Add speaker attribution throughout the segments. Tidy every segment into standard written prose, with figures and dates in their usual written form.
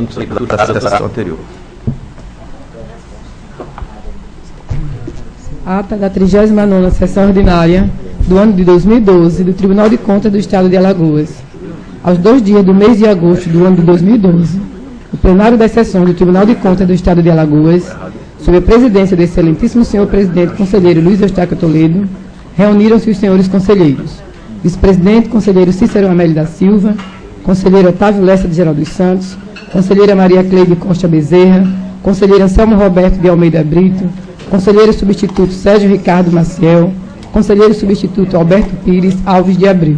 Speaker 1: da sessão anterior.
Speaker 2: Ata da 39ª sessão ordinária do ano de 2012 do Tribunal de Contas do Estado de Alagoas. Aos 2 dias do mês de agosto do ano de 2012, o plenário das sessões do Tribunal de Contas do Estado de Alagoas, sob a presidência do excelentíssimo senhor presidente conselheiro Luiz Eustáquio Toledo, reuniram-se os senhores conselheiros: vice-presidente conselheiro Cícero Amélio da Silva, conselheiro Otávio Lessa de Geral dos Santos, conselheira Maria Cleide Costa Bezerra, conselheiro Anselmo Roberto de Almeida Brito, conselheiro substituto Sérgio Ricardo Maciel, conselheiro substituto Alberto Pires Alves de Abreu.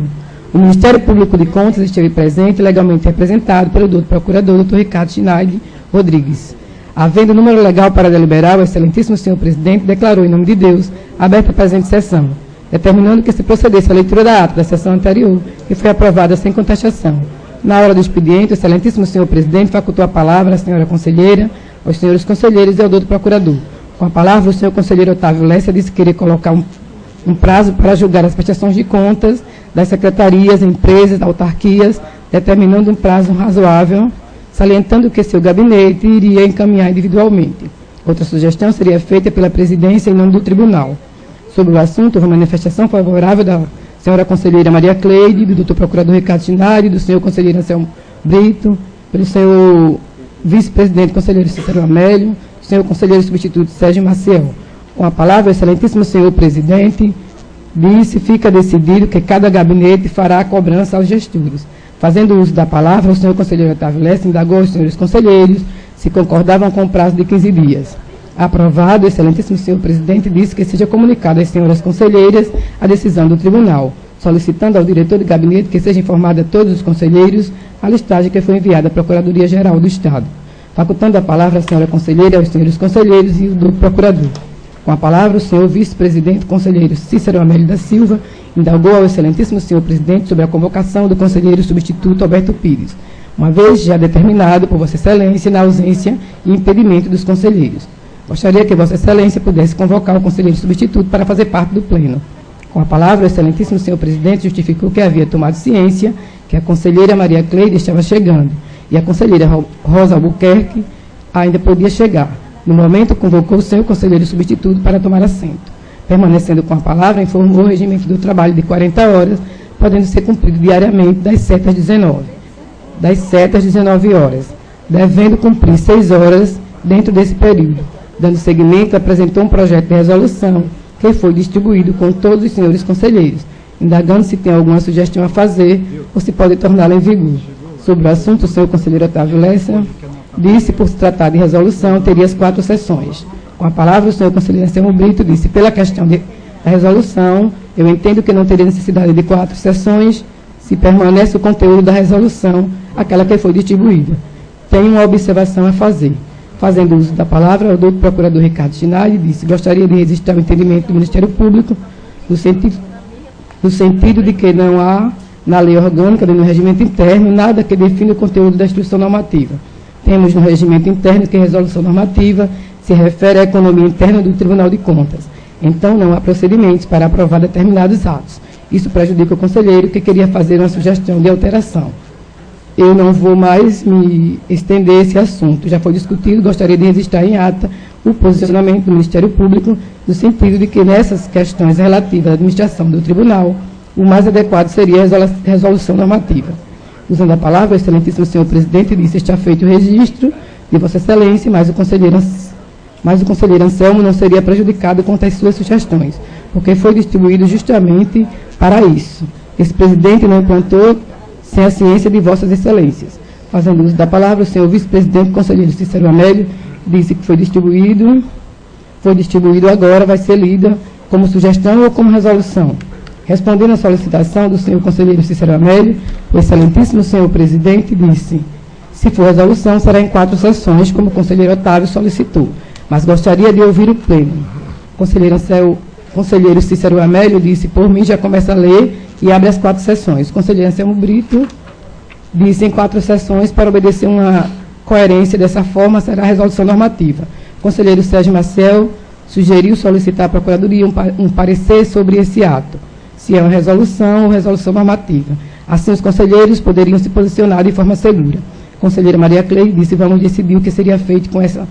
Speaker 2: O Ministério Público de Contas esteve presente, legalmente representado pelo doutor procurador, Dr. Ricardo Schneide Rodrigues. Havendo número legal para deliberar, o excelentíssimo senhor presidente declarou, em nome de Deus, aberta a presente sessão, determinando que se procedesse à leitura da ata da sessão anterior, que foi aprovada sem contestação. Na hora do expediente, o excelentíssimo senhor presidente facultou a palavra à senhora conselheira, aos senhores conselheiros e ao doutor procurador. Com a palavra, o senhor conselheiro Otávio Lessa disse querer colocar um prazo para julgar as prestações de contas das secretarias, empresas, autarquias, determinando um prazo razoável, salientando que seu gabinete iria encaminhar individualmente. Outra sugestão seria feita pela presidência em nome do tribunal. Sobre o assunto, houve manifestação favorável da senhora conselheira Maria Cleide, do doutor procurador Ricardo Schneide, do senhor conselheiro Anselmo Brito, pelo senhor vice-presidente conselheiro Cícero Amélio, senhor conselheiro substituto Sérgio Maciel. Com a palavra, o excelentíssimo senhor presidente disse: fica decidido que cada gabinete fará a cobrança aos gestores. Fazendo uso da palavra, o senhor conselheiro Otávio Lessa indagou aos senhores conselheiros se concordavam com o prazo de 15 dias. Aprovado, o excelentíssimo senhor presidente disse que seja comunicada às senhoras conselheiras a decisão do tribunal, solicitando ao diretor de gabinete que seja informado a todos os conselheiros a listagem que foi enviada à Procuradoria-Geral do Estado. Facultando a palavra à senhora conselheira, aos senhores conselheiros e do procurador. Com a palavra, o senhor vice-presidente conselheiro Cícero Amélio da Silva indagou ao excelentíssimo senhor presidente sobre a convocação do conselheiro substituto Alberto Pires, uma vez já determinado por Vossa Excelência na ausência e impedimento dos conselheiros. Gostaria que Vossa Excelência pudesse convocar o conselheiro substituto para fazer parte do pleno. Com a palavra, o excelentíssimo senhor presidente justificou que havia tomado ciência que a conselheira Maria Cleide estava chegando e a conselheira Rosa Albuquerque ainda podia chegar. No momento, convocou o senhor conselheiro substituto para tomar assento. Permanecendo com a palavra, informou o regimento do trabalho de 40 horas, podendo ser cumprido diariamente das 7 às 19. Das 7 às 19 horas, devendo cumprir 6 horas dentro desse período. Dando seguimento, apresentou um projeto de resolução que foi distribuído com todos os senhores conselheiros, indagando se tem alguma sugestão a fazer ou se pode torná-la em vigor. Sobre o assunto, o senhor conselheiro Otávio Lessa disse, por se tratar de resolução, teria as 4 sessões. Com a palavra, o senhor conselheiro Anselmo Brito disse, pela questão da resolução, eu entendo que não teria necessidade de 4 sessões, se permanece o conteúdo da resolução, aquela que foi distribuída. Tenho uma observação a fazer. Fazendo uso da palavra, o doutor procurador Ricardo Schneide disse, gostaria de registrar o entendimento do Ministério Público no sentido de que não há, na lei orgânica, no regimento interno, nada que defina o conteúdo da instrução normativa. Temos no regimento interno que a resolução normativa se refere à economia interna do Tribunal de Contas. Então, não há procedimentos para aprovar determinados atos. Isso prejudica o conselheiro que queria fazer uma sugestão de alteração. Eu não vou mais me estender esse assunto. Já foi discutido, gostaria de registrar em ata o posicionamento do Ministério Público, no sentido de que nessas questões relativas à administração do tribunal, o mais adequado seria a resolução normativa. Usando a palavra, o excelentíssimo senhor presidente disse, está feito o registro de Vossa Excelência, mas o conselheiro Anselmo não seria prejudicado quanto às suas sugestões, porque foi distribuído justamente para isso. Esse presidente não implantou sem a ciência de Vossas Excelências. Fazendo uso da palavra, o senhor vice-presidente conselheiro Cícero Amélio disse que foi distribuído agora, vai ser lida como sugestão ou como resolução. Respondendo à solicitação do senhor conselheiro Cícero Amélio, o excelentíssimo senhor presidente disse, se for resolução, será em 4 sessões, como o conselheiro Otávio solicitou, mas gostaria de ouvir o pleno. O conselheiro Cícero Amélio disse, por mim, já começa a ler e abre as 4 sessões. O conselheiro Anselmo Brito disse em 4 sessões, para obedecer uma coerência dessa forma, será a resolução normativa. O conselheiro Sérgio Maciel sugeriu solicitar à Procuradoria um parecer sobre esse ato, se é uma resolução ou resolução normativa. Assim, os conselheiros poderiam se posicionar de forma segura. A conselheira Maria Cleide disse: vamos decidir o que seria feito com essa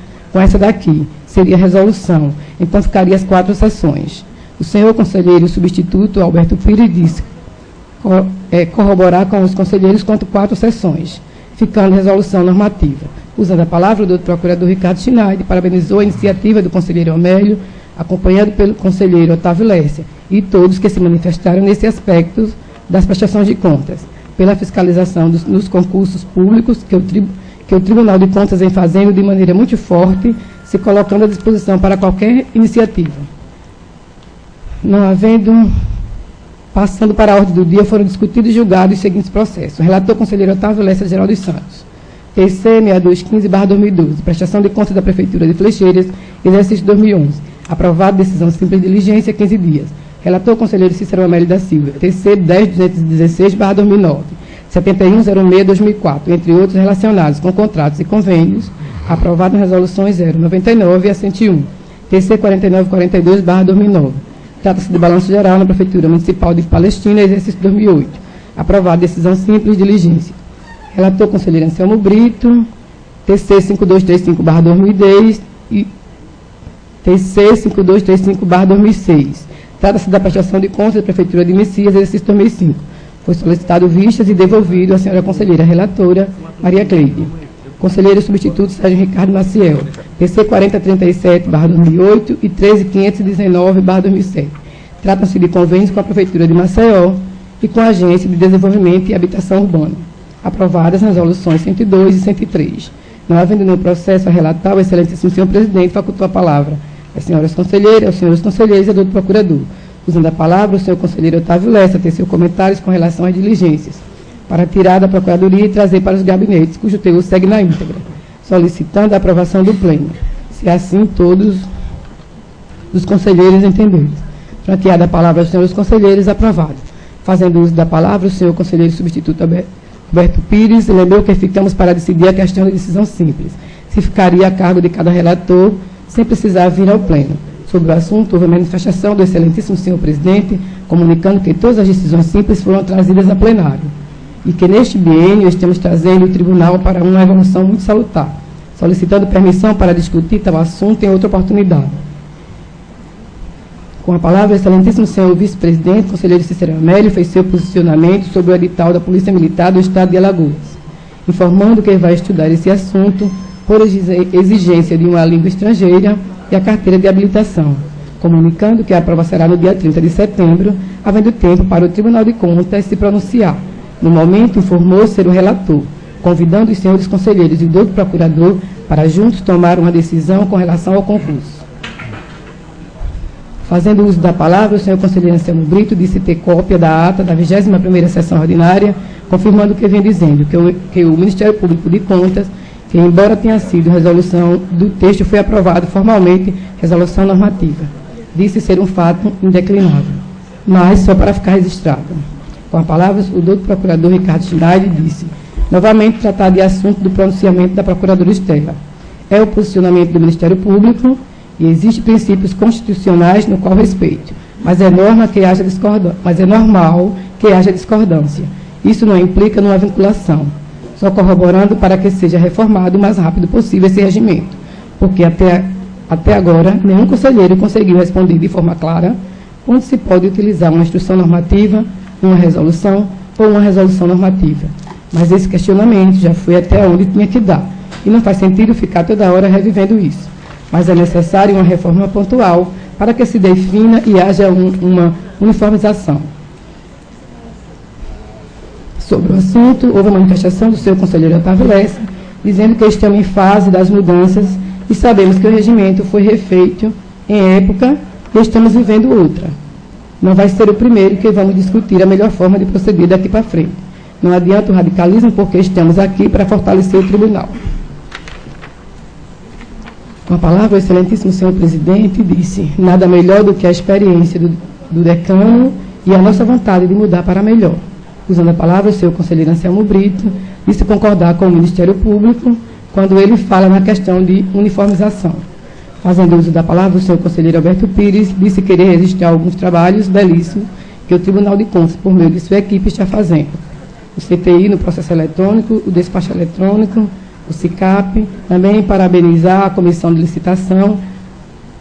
Speaker 2: daqui. Seria resolução. Então ficaria as 4 sessões. O senhor conselheiro substituto, Alberto Pires, disse corroborar com os conselheiros quanto 4 sessões, ficando resolução normativa. Usando a palavra, o doutor procurador Ricardo Schneid parabenizou a iniciativa do conselheiro Amélio, acompanhado pelo conselheiro Otávio Lécia, e todos que se manifestaram nesse aspecto das prestações de contas, pela fiscalização nos concursos públicos que o Tribunal de Contas vem fazendo de maneira muito forte, se colocando à disposição para qualquer iniciativa. Não havendo, passando para a ordem do dia, foram discutidos e julgados os seguintes processos. O relator conselheiro Otávio Lécia Geral dos Santos. TC 6215/2012, prestação de contas da Prefeitura de Flecheiras, exercício 2011. Aprovado, decisão simples de diligência, 15 dias. Relator conselheiro Cícero Amélio da Silva, TC 10216/2009, 7106/2004, entre outros relacionados com contratos e convênios, aprovado em resoluções 099 a 101. TC 4942/2009. Trata-se de balanço geral na Prefeitura Municipal de Palestina, exercício 2008. Aprovado, decisão simples de diligência. Relator conselheiro Anselmo Brito, TC 5235/2010 e TC 5235/2006. Trata-se da prestação de contas da Prefeitura de Messias, exercício 2005. Foi solicitado vistas e devolvido à senhora conselheira relatora Maria Cleide. Conselheiro substituto Sérgio Ricardo Maciel, TC 4037/2008 e 13519/2007. Tratam-se de convênios com a Prefeitura de Maceió e com a Agência de Desenvolvimento e Habitação Urbana. Aprovadas nas resoluções 102 e 103. Não havendo nenhum processo a relatar, o excelentíssimo senhor presidente facultou a palavra às senhoras conselheiras, aos senhores conselheiros e ao doutor procurador. Usando a palavra, o senhor conselheiro Otávio Lessa teceu comentários com relação às diligências, para tirar da Procuradoria e trazer para os gabinetes, cujo teor segue na íntegra, solicitando a aprovação do Pleno, se assim todos os conselheiros entenderem. Franqueada a palavra aos senhores conselheiros, aprovado. Fazendo uso da palavra, o senhor conselheiro substituto Alberto Pires lembrou que ficamos para decidir a questão de decisão simples, se ficaria a cargo de cada relator, sem precisar vir ao Pleno. Sobre o assunto, houve a manifestação do excelentíssimo senhor presidente, comunicando que todas as decisões simples foram trazidas a plenário, e que neste biênio estamos trazendo o tribunal para uma evolução muito salutar, solicitando permissão para discutir tal assunto em outra oportunidade. Com a palavra, o excelentíssimo senhor vice-presidente, conselheiro Cícero Amélio, fez seu posicionamento sobre o edital da Polícia Militar do Estado de Alagoas, informando que vai estudar esse assunto por exigência de uma língua estrangeira e a carteira de habilitação, comunicando que a prova será no dia 30 de setembro, havendo tempo para o Tribunal de Contas se pronunciar. No momento, informou ser o relator, convidando os senhores conselheiros e o doutor procurador para juntos tomar uma decisão com relação ao concurso. Fazendo uso da palavra, o senhor conselheiro Anselmo Brito disse ter cópia da ata da 21ª sessão ordinária, confirmando o que vem dizendo, que o Ministério Público de Contas, que embora tenha sido resolução do texto, foi aprovado formalmente resolução normativa. Disse ser um fato indeclinável, mas só para ficar registrado. Com a palavra, o doutor procurador Ricardo Schneid disse, novamente tratar de assunto do pronunciamento da procuradora Estela. É o posicionamento do Ministério Público e existem princípios constitucionais no qual respeito, mas é normal que haja discordância. Isso não implica numa vinculação, só corroborando para que seja reformado o mais rápido possível esse regimento, porque até agora nenhum conselheiro conseguiu responder de forma clara onde se pode utilizar uma instrução normativa, uma resolução ou uma resolução normativa. Mas esse questionamento já foi até onde tinha que dar, e não faz sentido ficar toda hora revivendo isso. Mas é necessário uma reforma pontual para que se defina e haja uma uniformização. Sobre o assunto, houve a manifestação do senhor conselheiro Otávio Lessa, dizendo que estamos em fase das mudanças e sabemos que o regimento foi refeito em época e estamos vivendo outra. Não vai ser o primeiro que vamos discutir a melhor forma de proceder daqui para frente. Não adianta o radicalismo, porque estamos aqui para fortalecer o tribunal. Com a palavra, o excelentíssimo senhor presidente disse, nada melhor do que a experiência do decano e a nossa vontade de mudar para melhor. Usando a palavra, o senhor conselheiro Anselmo Brito disse concordar com o Ministério Público quando ele fala na questão de uniformização. Fazendo uso da palavra, o senhor conselheiro Alberto Pires disse querer registrar alguns trabalhos belíssimos que o Tribunal de Contas, por meio de sua equipe, está fazendo. o CTI no processo eletrônico, o despacho eletrônico, o SICAP. Também parabenizar a comissão de licitação,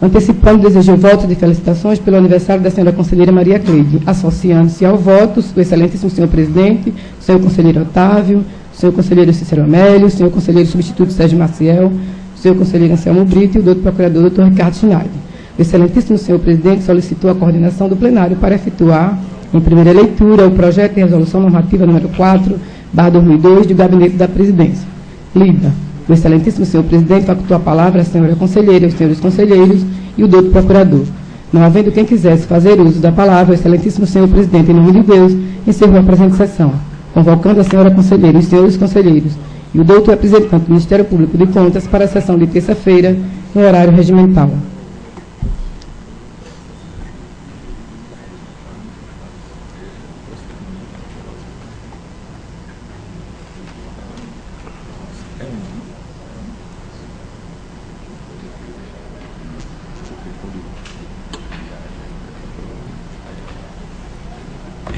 Speaker 2: antecipando o desejo de voto de felicitações pelo aniversário da senhora conselheira Maria Cleide, associando-se ao voto o excelentíssimo senhor presidente, o senhor conselheiro Otávio, o senhor conselheiro Cícero Amélio, o senhor conselheiro substituto Sérgio Maciel, o senhor conselheiro Anselmo Brito e o doutor procurador doutor Ricardo Schneider. O excelentíssimo senhor presidente solicitou a coordenação do plenário para efetuar, em primeira leitura, o projeto de resolução normativa número 4/2002 do Gabinete da Presidência. Lida. O excelentíssimo senhor presidente facultou a palavra à senhora conselheira, aos senhores conselheiros e o doutor procurador. Não havendo quem quisesse fazer uso da palavra, o excelentíssimo senhor presidente, em nome de Deus, encerrou a presente sessão, convocando a senhora conselheira e os senhores conselheiros e o doutor representante do Ministério Público de Contas para a sessão de terça-feira, no horário regimental.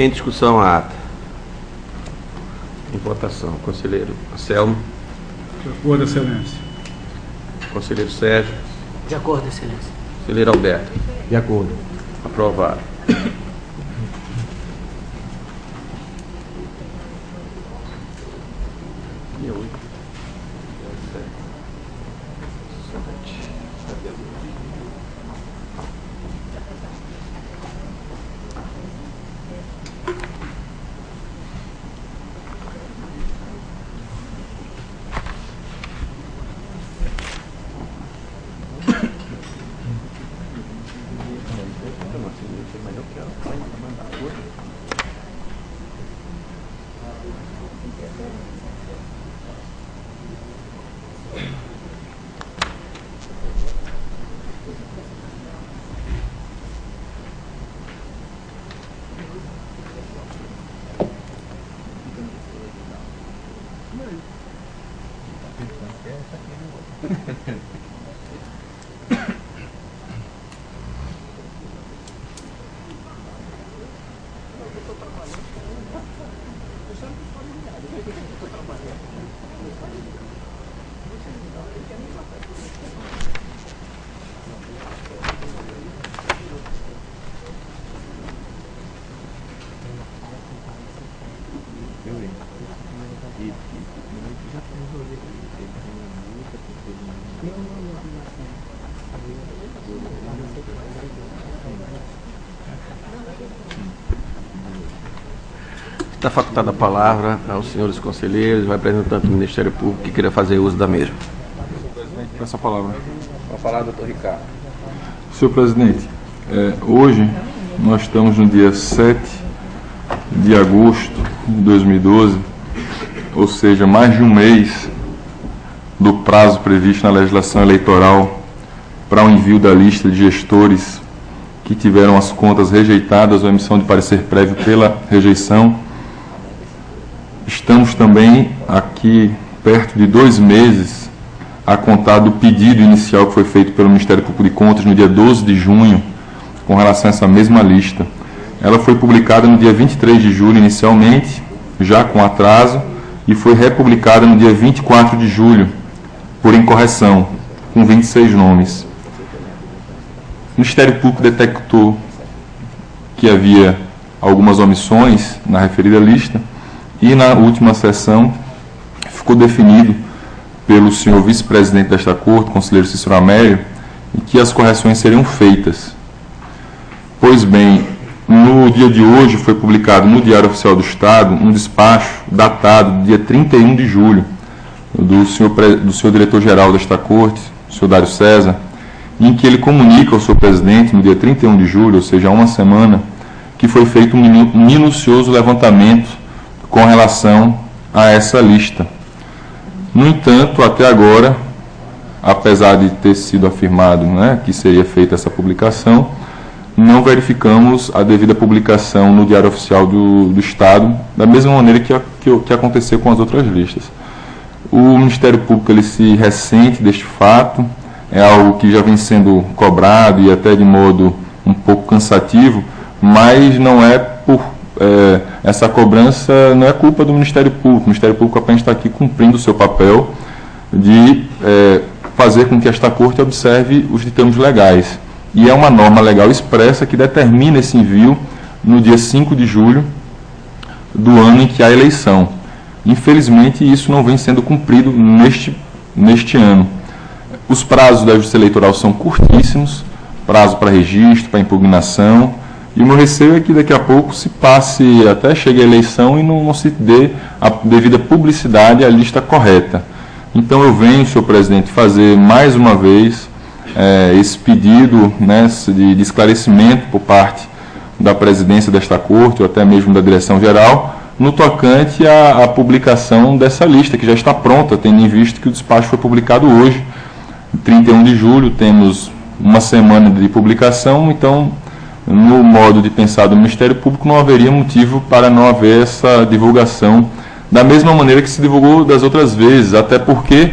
Speaker 1: Em discussão a ata. Em votação. Conselheiro Anselmo.
Speaker 3: De acordo, excelência.
Speaker 1: Conselheiro Sérgio.
Speaker 4: De acordo, excelência.
Speaker 1: Conselheiro Alberto.
Speaker 5: De acordo.
Speaker 1: Aprovado. Está facultada a palavra aos senhores conselheiros, o representante do Ministério Público que queira fazer uso da mesma.
Speaker 6: Essa palavra.
Speaker 1: Com a palavra, doutor Ricardo.
Speaker 6: Senhor presidente, hoje nós estamos no dia 7 de agosto de 2012, ou seja, mais de um mês do prazo previsto na legislação eleitoral para o envio da lista de gestores que tiveram as contas rejeitadas ou emissão de parecer prévio pela rejeição. Estamos também aqui perto de 2 meses a contar do pedido inicial que foi feito pelo Ministério Público de Contas no dia 12 de junho, com relação a essa mesma lista. Ela foi publicada no dia 23 de julho inicialmente, já com atraso, e foi republicada no dia 24 de julho, por incorreção, com 26 nomes. O Ministério Público detectou que havia algumas omissões na referida lista, e na última sessão ficou definido pelo senhor vice-presidente desta Corte, conselheiro Cícero Amélio, que as correções seriam feitas. Pois bem, no dia de hoje foi publicado no Diário Oficial do Estado um despacho datado dia 31 de julho do senhor diretor-geral desta Corte, o senhor Dário César, em que ele comunica ao senhor presidente, no dia 31 de julho, ou seja, há uma semana, que foi feito um minucioso levantamento com relação a essa lista. No entanto, até agora, apesar de ter sido afirmado, que seria feita essa publicação, não verificamos a devida publicação no Diário Oficial do Estado, da mesma maneira que aconteceu com as outras listas. O Ministério Público ele se ressente deste fato, é algo que já vem sendo cobrado e até de modo um pouco cansativo, mas não é por essa cobrança não é culpa do Ministério Público. O Ministério Público apenas está aqui cumprindo o seu papel de fazer com que esta Corte observe os ditames legais. E é uma norma legal expressa que determina esse envio no dia 5 de julho do ano em que há eleição. Infelizmente, isso não vem sendo cumprido neste ano. Os prazos da Justiça Eleitoral são curtíssimos, prazo para registro, para impugnação, e o meu receio é que daqui a pouco se passe, até chegue a eleição e não se dê a devida publicidade à lista correta. Então eu venho, senhor presidente, fazer mais uma vez esse pedido, né, de esclarecimento por parte da presidência desta Corte, ou até mesmo da direção-geral, no tocante à publicação dessa lista, que já está pronta, tendo em vista que o despacho foi publicado hoje, 31 de julho, temos uma semana de publicação, então, no modo de pensar do Ministério Público, não haveria motivo para não haver essa divulgação da mesma maneira que se divulgou das outras vezes, até porque,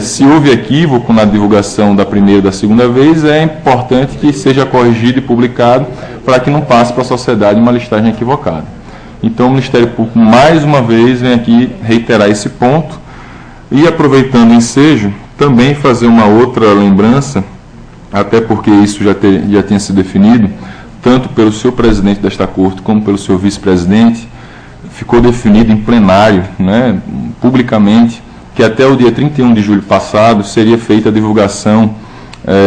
Speaker 6: se houve equívoco na divulgação da primeira e da segunda vez, é importante que seja corrigido e publicado para que não passe para a sociedade uma listagem equivocada. Então, o Ministério Público, mais uma vez, vem aqui reiterar esse ponto e, aproveitando o ensejo, também fazer uma outra lembrança, até porque isso já tinha sido definido, tanto pelo senhor presidente desta Corte como pelo senhor vice-presidente, ficou definido em plenário, né, publicamente, que até o dia 31 de julho passado seria feita a divulgação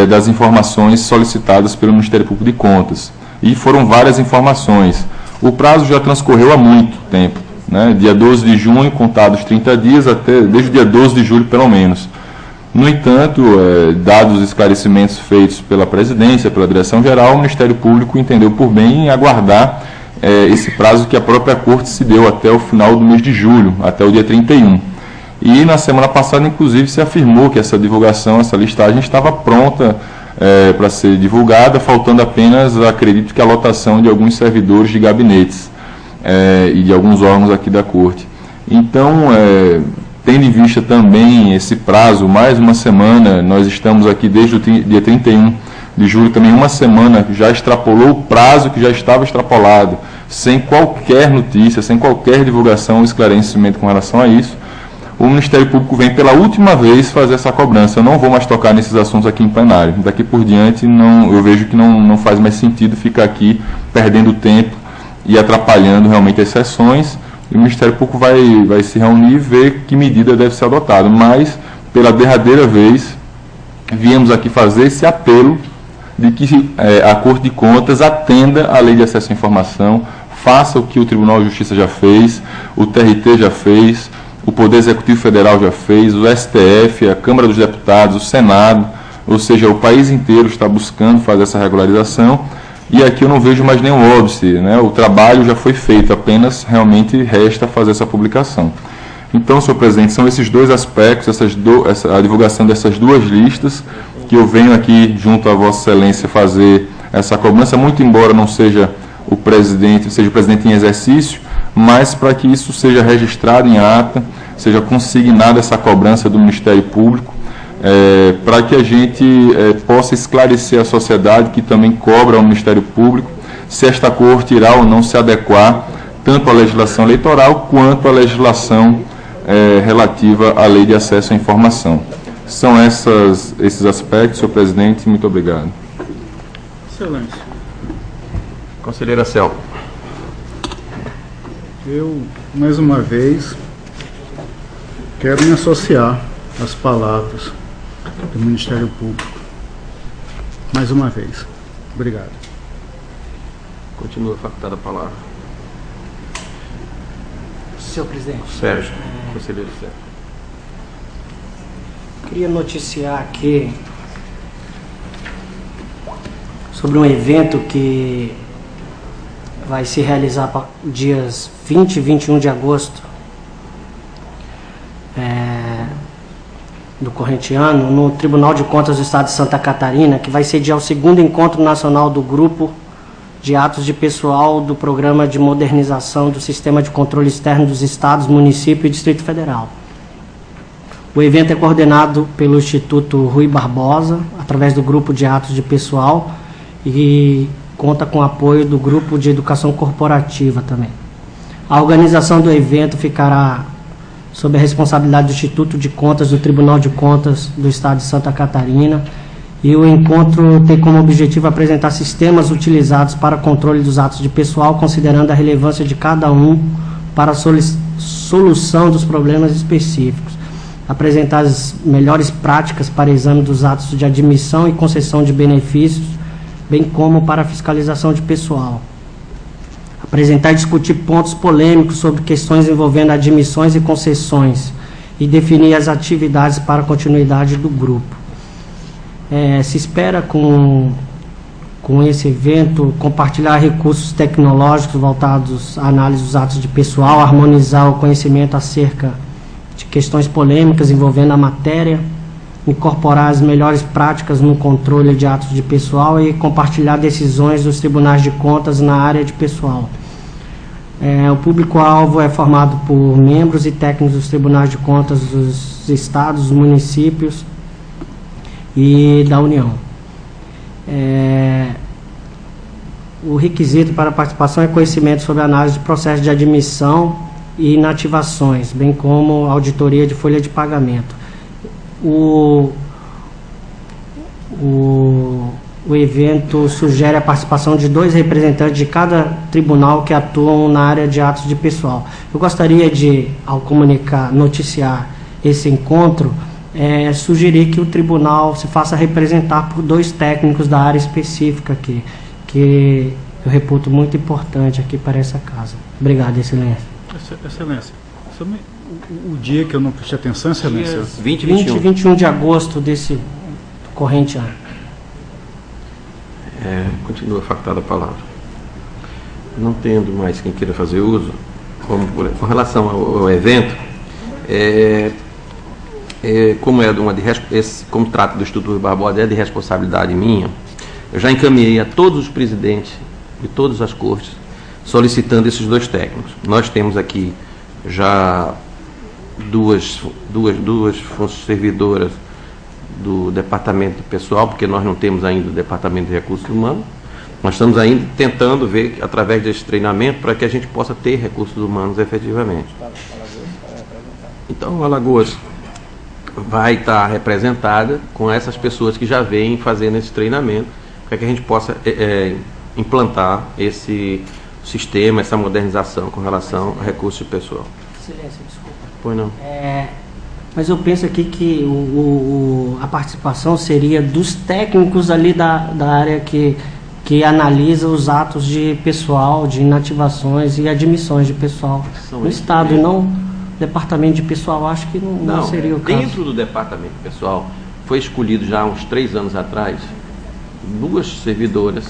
Speaker 6: das informações solicitadas pelo Ministério Público de Contas. E foram várias informações. O prazo já transcorreu há muito tempo, né, dia 12 de junho, contados 30 dias, desde o dia 12 de julho pelo menos. No entanto, dados os esclarecimentos feitos pela presidência, pela direção-geral, o Ministério Público entendeu por bem aguardar esse prazo que a própria Corte se deu até o final do mês de julho, até o dia 31. E na semana passada, inclusive, se afirmou que essa divulgação, essa listagem estava pronta para ser divulgada, faltando apenas, acredito que a lotação de alguns servidores de gabinetes e de alguns órgãos aqui da Corte. Então, tendo em vista também esse prazo, mais uma semana, nós estamos aqui desde o dia 31 de julho, também uma semana, já extrapolou o prazo que já estava extrapolado, sem qualquer notícia, sem qualquer divulgação ou esclarecimento com relação a isso. O Ministério Público vem pela última vez fazer essa cobrança. Eu não vou mais tocar nesses assuntos aqui em plenário. Daqui por diante, eu vejo que não faz mais sentido ficar aqui perdendo tempo e atrapalhando realmente as sessões. E o Ministério Público vai se reunir e ver que medida deve ser adotada. Mas, pela derradeira vez, viemos aqui fazer esse apelo de que a Corte de Contas atenda à Lei de Acesso à Informação, faça o que o Tribunal de Justiça já fez, o TRT já fez, o Poder Executivo Federal já fez, o STF, a Câmara dos Deputados, o Senado, ou seja, o país inteiro está buscando fazer essa regularização, e aqui eu não vejo mais nenhum óbice, né? O trabalho já foi feito, apenas realmente resta fazer essa publicação. Então, senhor presidente, são esses dois aspectos, a divulgação dessas duas listas, que eu venho aqui, junto a Vossa Excelência, fazer essa cobrança, muito embora não seja o presidente em exercício, mas para que isso seja registrado em ata, seja consignada essa cobrança do Ministério Público, para que a gente possa esclarecer a sociedade que também cobra ao Ministério Público se esta Corte irá ou não se adequar tanto à legislação eleitoral quanto à legislação relativa à Lei de Acesso à Informação. São esses aspectos, senhor presidente. Muito obrigado.
Speaker 3: Excelência.
Speaker 1: Conselheira Cel.
Speaker 3: Eu, mais uma vez, quero me associar às palavras do Ministério Público. Mais uma vez. Obrigado.
Speaker 1: Continua facultada a palavra.
Speaker 4: Senhor presidente.
Speaker 1: Sérgio. Conselheiro Sérgio.
Speaker 4: Queria noticiar aqui sobre um evento que vai se realizar para dias 20 e 21 de agosto do corrente ano, no Tribunal de Contas do Estado de Santa Catarina, que vai sediar o 2º Encontro Nacional do Grupo de Atos de Pessoal do Programa de Modernização do Sistema de Controle Externo dos Estados, Município e Distrito Federal. O evento é coordenado pelo Instituto Rui Barbosa, através do Grupo de Atos de Pessoal, e conta com o apoio do Grupo de Educação Corporativa também. A organização do evento ficará sob a responsabilidade do Instituto de Contas do Tribunal de Contas do Estado de Santa Catarina, e o encontro tem como objetivo apresentar sistemas utilizados para controle dos atos de pessoal, considerando a relevância de cada um para a solução dos problemas específicos, apresentar as melhores práticas para exame dos atos de admissão e concessão de benefícios, bem como para a fiscalização de pessoal. Apresentar e discutir pontos polêmicos sobre questões envolvendo admissões e concessões e definir as atividades para a continuidade do grupo. Se espera com esse evento compartilhar recursos tecnológicos voltados à análise dos atos de pessoal, harmonizar o conhecimento acerca de questões polêmicas envolvendo a matéria, incorporar as melhores práticas no controle de atos de pessoal e compartilhar decisões dos tribunais de contas na área de pessoal. O público-alvo é formado por membros e técnicos dos tribunais de contas dos estados, dos municípios e da União. O requisito para a participação é conhecimento sobre análise de processo de admissão e inativações, bem como auditoria de folha de pagamento. O evento sugere a participação de 2 representantes de cada tribunal que atuam na área de atos de pessoal. Eu gostaria de, ao noticiar esse encontro, sugerir que o tribunal se faça representar por 2 técnicos da área específica aqui, que eu reputo muito importante aqui para essa casa. Obrigado, Excelência.
Speaker 3: Excelência, o dia que eu não prestei atenção, Excelência?
Speaker 1: 20
Speaker 4: e 21 de agosto desse corrente ano.
Speaker 1: Continua facultada a palavra. Não tendo mais quem queira fazer uso, com relação ao evento, como trata do Instituto Rui Barbosa, é de responsabilidade minha, eu já encaminhei a todos os presidentes de todas as cortes solicitando esses 2 técnicos. Nós temos aqui já duas servidoras do departamento de pessoal, porque nós não temos ainda o departamento de recursos humanos. Nós estamos ainda tentando ver, através desse treinamento, para que a gente possa ter recursos humanos efetivamente. Então, Alagoas vai estar representada com essas pessoas que já vêm fazendo esse treinamento, para que a gente possa implantar esse sistema, essa modernização com relação a recursos de pessoal.
Speaker 4: Excelência, desculpa.
Speaker 1: Pois não.
Speaker 4: Mas eu penso aqui que a participação seria dos técnicos ali da área que analisa os atos de pessoal, de inativações e admissões de pessoal no Estado, e não departamento de pessoal. Acho que não seria o caso.
Speaker 1: Dentro do departamento de pessoal, foi escolhido já há uns 3 anos atrás 2 servidoras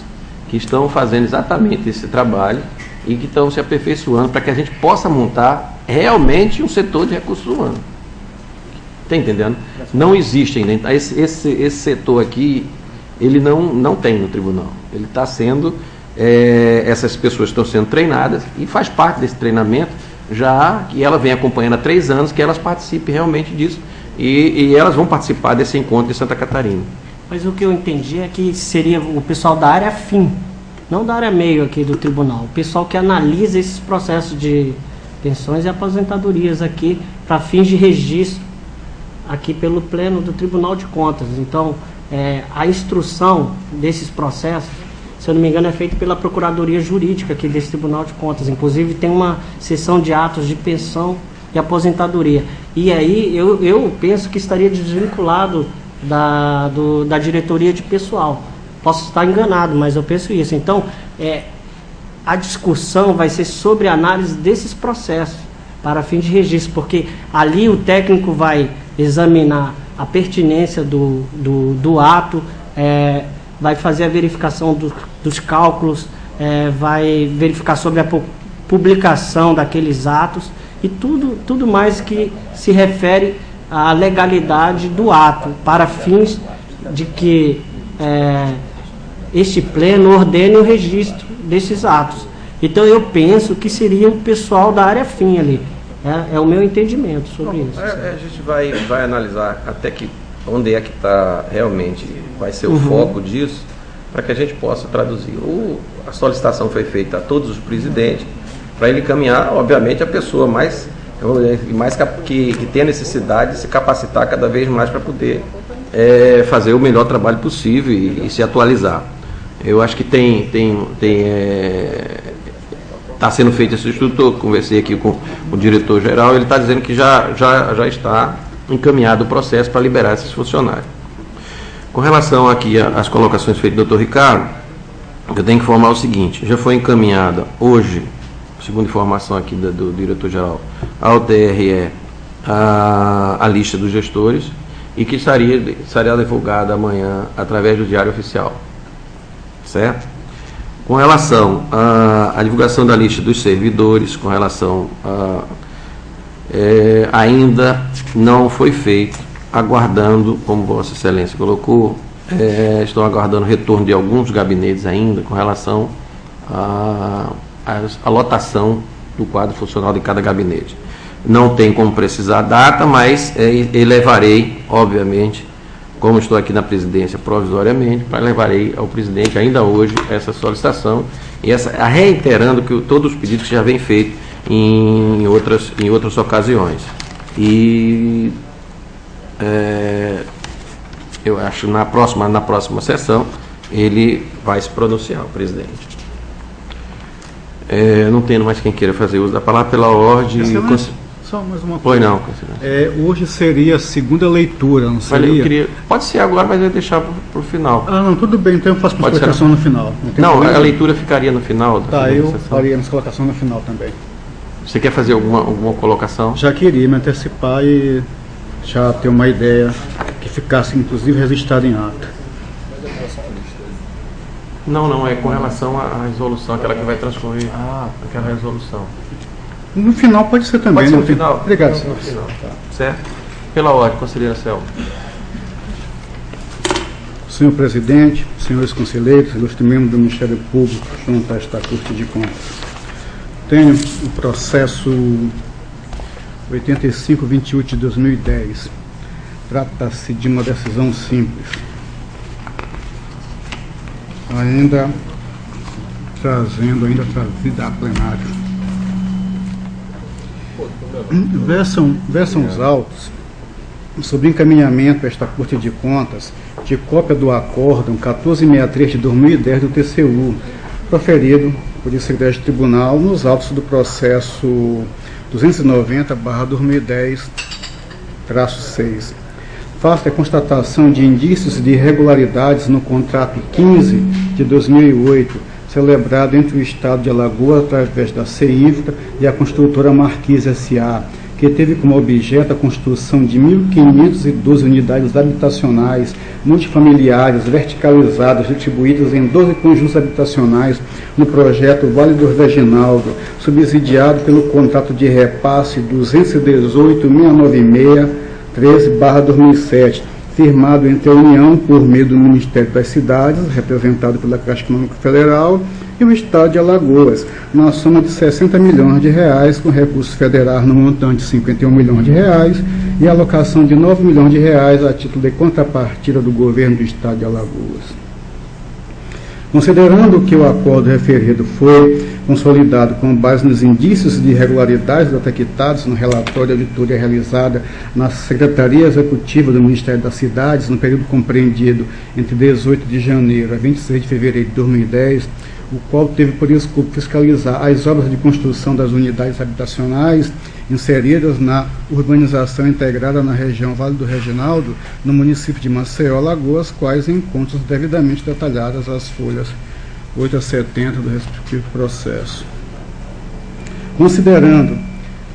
Speaker 1: que estão fazendo exatamente esse trabalho e que estão se aperfeiçoando para que a gente possa montar realmente um setor de recursos humanos. Está entendendo? Não existe ainda. Esse setor aqui, ele não tem no tribunal. Ele está sendo, essas pessoas estão sendo treinadas e faz parte desse treinamento, já que ela vem acompanhando há 3 anos, que elas participem realmente disso e elas vão participar desse encontro em Santa Catarina.
Speaker 4: Mas o que eu entendi é que seria o pessoal da área fim, não da área meio aqui do tribunal, o pessoal que analisa esses processos de pensões e aposentadorias aqui para fins de registro aqui pelo pleno do Tribunal de Contas. Então, a instrução desses processos, se eu não me engano, é feita pela Procuradoria Jurídica aqui desse Tribunal de Contas. Inclusive, tem uma seção de atos de pensão e aposentadoria. E aí, eu penso que estaria desvinculado da diretoria de pessoal. Posso estar enganado, mas eu penso isso. Então, a discussão vai ser sobre a análise desses processos para fim de registro, porque ali o técnico vai examinar a pertinência do ato, vai fazer a verificação dos cálculos, vai verificar sobre a publicação daqueles atos e tudo mais que se refere à legalidade do ato, para fins de que este pleno ordene o registro desses atos. Então eu penso que seria o pessoal da área fim ali. É o meu entendimento sobre isso.
Speaker 1: A gente vai analisar até onde é que está realmente, vai ser o foco disso, para que a gente possa traduzir. A solicitação foi feita a todos os presidentes, para ele encaminhar, obviamente, a pessoa que tem a necessidade de se capacitar cada vez mais para poder fazer o melhor trabalho possível e se atualizar. Eu acho que está sendo feito esse estudo. Eu conversei aqui com o diretor-geral, ele está dizendo que já está encaminhado o processo para liberar esses funcionários. Com relação aqui às colocações feitas do Dr. Ricardo, eu tenho que informar o seguinte: já foi encaminhada hoje, segundo informação aqui do diretor-geral, ao TRE a lista dos gestores e que estaria divulgada amanhã através do Diário Oficial. Certo? Com relação à divulgação da lista dos servidores, com relação ainda não foi feito, aguardando, como Vossa Excelência colocou, estão aguardando o retorno de alguns gabinetes ainda com relação à lotação do quadro funcional de cada gabinete. Não tem como precisar a data, mas levarei, obviamente, como estou aqui na presidência provisoriamente, levarei ao presidente ainda hoje essa solicitação e reiterando que todos os pedidos que já vêm feitos em outras ocasiões. E eu acho que na próxima sessão ele vai se pronunciar, o presidente. Não tendo mais quem queira fazer uso da palavra, pela ordem.
Speaker 3: Só mais uma
Speaker 1: coisa. Pois não,
Speaker 3: hoje seria a segunda leitura, não seria?
Speaker 1: Pode ser agora, mas eu vou deixar para o final.
Speaker 3: Não, tudo bem, então eu faço a colocação no final.
Speaker 1: Não, a leitura ficaria no final.
Speaker 3: Eu faria a colocação no final também.
Speaker 1: Você quer fazer alguma colocação?
Speaker 3: Já queria me antecipar e já ter uma ideia que ficasse, inclusive, registrada em ata.
Speaker 1: Não, é com relação à resolução, aquela que vai transcorrer aquela resolução.
Speaker 3: No final pode ser também.
Speaker 1: Pode ser no final?
Speaker 3: Obrigado,
Speaker 1: senhor. No final, tá. Certo? Pela ordem, conselheira Selma.
Speaker 3: Senhor presidente, senhores conselheiros, ilustre membro do Ministério Público junto a esta Corte de Contas. Tenho o processo 8528 de 2010. Trata-se de uma decisão simples. Ainda trazida a plenário. Versam os autos sobre encaminhamento a esta Corte de Contas de cópia do acórdão 1463 de 2010 do TCU, proferido por esse Secretário de Tribunal nos autos do processo 290/2010-6. Faço a constatação de indícios de irregularidades no contrato 15 de 2008, celebrado entre o Estado de Alagoas através da CEINFRA e a construtora Marquise S.A., que teve como objeto a construção de 1.512 unidades habitacionais multifamiliares verticalizadas distribuídas em 12 conjuntos habitacionais no projeto Vale do Reginaldo, subsidiado pelo contrato de repasse 218.696-13/2007, firmado entre a União por meio do Ministério das Cidades, representado pela Caixa Econômica Federal, e o Estado de Alagoas, na soma de R$60 milhões, com recursos federais no montante de R$51 milhões e alocação de R$9 milhões a título de contrapartida do governo do Estado de Alagoas. Considerando que o acordo referido foi consolidado com base nos indícios de irregularidades detectados no relatório de auditoria realizada na Secretaria Executiva do Ministério das Cidades, no período compreendido entre 18 de janeiro a 26 de fevereiro de 2010, o qual teve por escopo fiscalizar as obras de construção das unidades habitacionais inseridas na urbanização integrada na região Vale do Reginaldo, no município de Maceió, Alagoas, quais encontram devidamente detalhadas as folhas 8 a 70 do respectivo processo. Considerando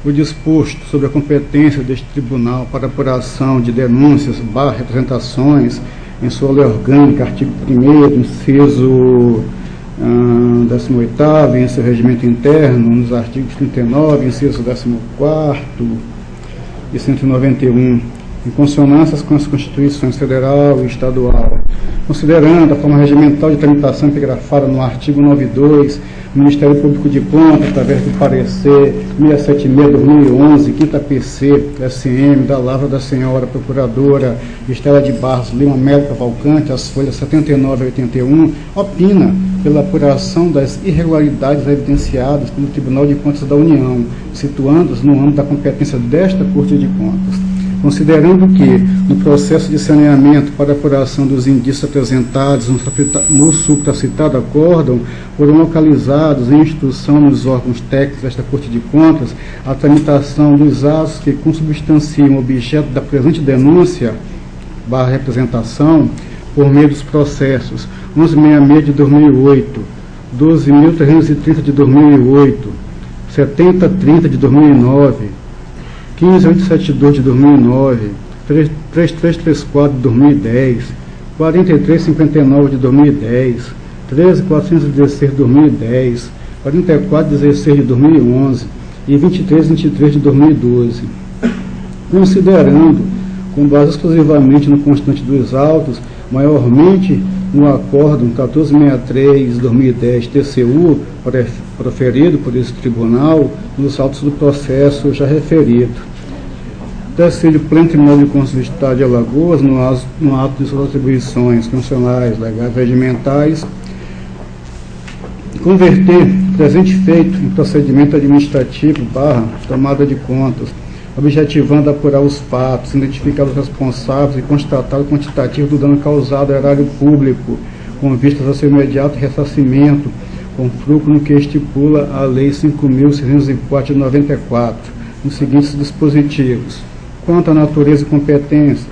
Speaker 3: o disposto sobre a competência deste tribunal para apuração de denúncias / representações em sua lei orgânica, artigo 1º, inciso 18º, em seu regimento interno, nos artigos 39, inciso 14º e 191, em consonância com as Constituições Federal e Estadual. Considerando a forma regimental de tramitação epigrafada no artigo 92, o Ministério Público de Contas, através do parecer 676/2011, 5ª PC, SM, da Lavra da Senhora Procuradora Estela de Barros Lima Melo Cavalcante, as folhas 79 a 81, opina pela apuração das irregularidades evidenciadas pelo Tribunal de Contas da União, situando-as no âmbito da competência desta Corte de Contas. Considerando que, no processo de saneamento para apuração dos indícios apresentados no supracitado acórdão, foram localizados em instrução nos órgãos técnicos desta Corte de Contas a tramitação dos atos que consubstanciam o objeto da presente denúncia / representação por meio dos processos 1166 de 2008, 12.330 de 2008, 7030 de 2009, 15872 de 2009, 3334 de 2010, 4359 de 2010, 13416 de 2010, 4416 de 2011 e 2323 de 2012. Considerando, com base exclusivamente no constante dos autos, maiormente no acórdão 1463 de 2010 TCU, proferido por esse tribunal, nos autos do processo já referido. Decide o Pleno Tribunal de Contas do Estado de Alagoas, no ato de suas atribuições funcionais, legais, regimentais, converter o presente feito em procedimento administrativo / tomada de contas, objetivando apurar os fatos, identificar os responsáveis e constatar o quantitativo do dano causado ao erário público, com vistas ao seu imediato ressarcimento, com fruto no que estipula a Lei 5.604 de 94, nos seguintes dispositivos. Quanto à natureza e competência,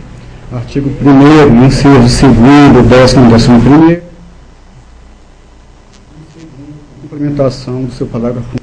Speaker 3: artigo 1º, inciso 2º, 10º e 11º, complementação do seu parágrafo.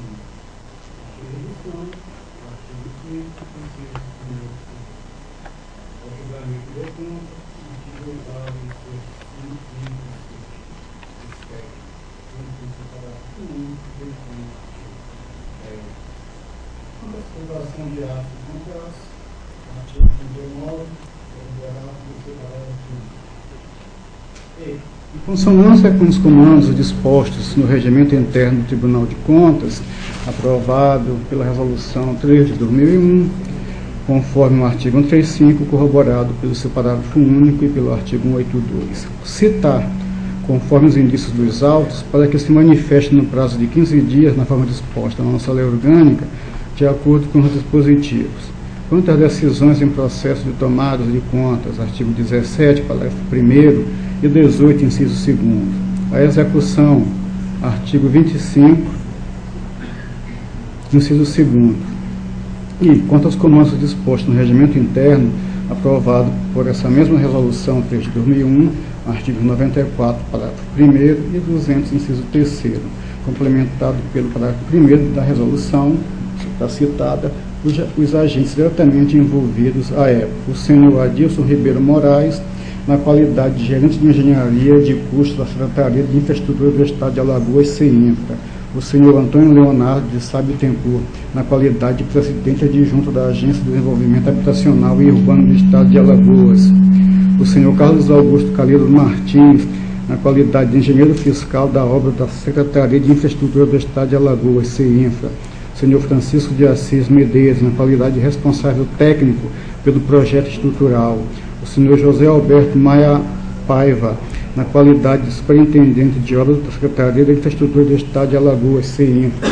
Speaker 3: Em consonância com os comandos dispostos no regimento interno do Tribunal de Contas, aprovado pela Resolução 3 de 2001, conforme o artigo 135, corroborado pelo seu parágrafo único e pelo artigo 182. Citar, conforme os indícios dos autos, para que se manifeste no prazo de 15 dias na forma disposta na nossa lei orgânica, de acordo com os dispositivos. Quanto às decisões em processo de tomadas de contas, artigo 17, parágrafo 1º e 18, inciso 2º. A execução, artigo 25, inciso 2º. E, quanto aos comandos dispostos no regimento interno, aprovado por essa mesma resolução 3 de 2001, artigo 94, parágrafo 1º e 200, inciso 3º, complementado pelo parágrafo 1º da resolução citada, os agentes diretamente envolvidos à época, o senhor Adilson Ribeiro Moraes, na qualidade de gerente de engenharia de custos da Secretaria de Infraestrutura do Estado de Alagoas, CEINFRA, o senhor Antônio Leonardo de Sá Bittencourt, na qualidade de presidente adjunto da Agência de Desenvolvimento Habitacional e Urbano do Estado de Alagoas, o senhor Carlos Augusto Calilo Martins, na qualidade de engenheiro fiscal da obra da Secretaria de Infraestrutura do Estado de Alagoas, CEINFRA, o senhor Francisco de Assis Medeiros, na qualidade de responsável técnico pelo projeto estrutural, o senhor José Alberto Maia Paiva, na qualidade de superintendente de obras da Secretaria de Infraestrutura do Estado de Alagoas, CEINFRA,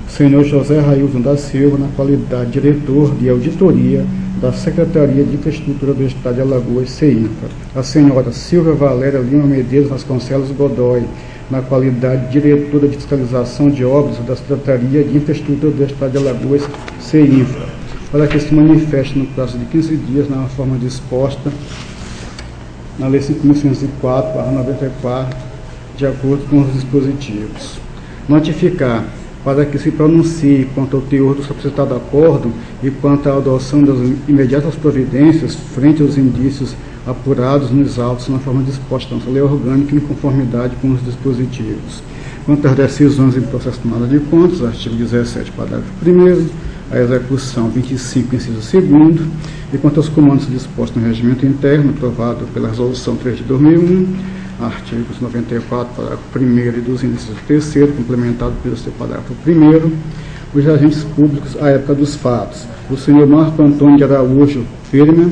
Speaker 3: o senhor José Railson da Silva, na qualidade de diretor de auditoria da Secretaria de Infraestrutura do Estado de Alagoas, CEINFRA, a senhora Silvia Valéria Lima Medeiros Vasconcelos Godoy, na qualidade de diretora de fiscalização de obras da Secretaria de Infraestrutura do Estado de Alagoas, CEINFRA, para que se manifeste no prazo de 15 dias na forma disposta na Lei 5.104/94, de acordo com os dispositivos. Notificar, para que se pronuncie quanto ao teor do solicitado acórdão e quanto à adoção das imediatas providências frente aos indícios apurados nos autos na forma disposta na lei orgânica em conformidade com os dispositivos. Quanto às decisões em processo de tomada de contas, artigo 17, parágrafo 1º, a execução 25, inciso 2º, e quanto aos comandos dispostos no regimento interno, aprovado pela Resolução 3 de 2001, artigos 94, parágrafo 1º e dos incisos 3º, complementado pelo seu parágrafo 1º, os agentes públicos à época dos fatos: o senhor Marco Antônio de Araújo Firma,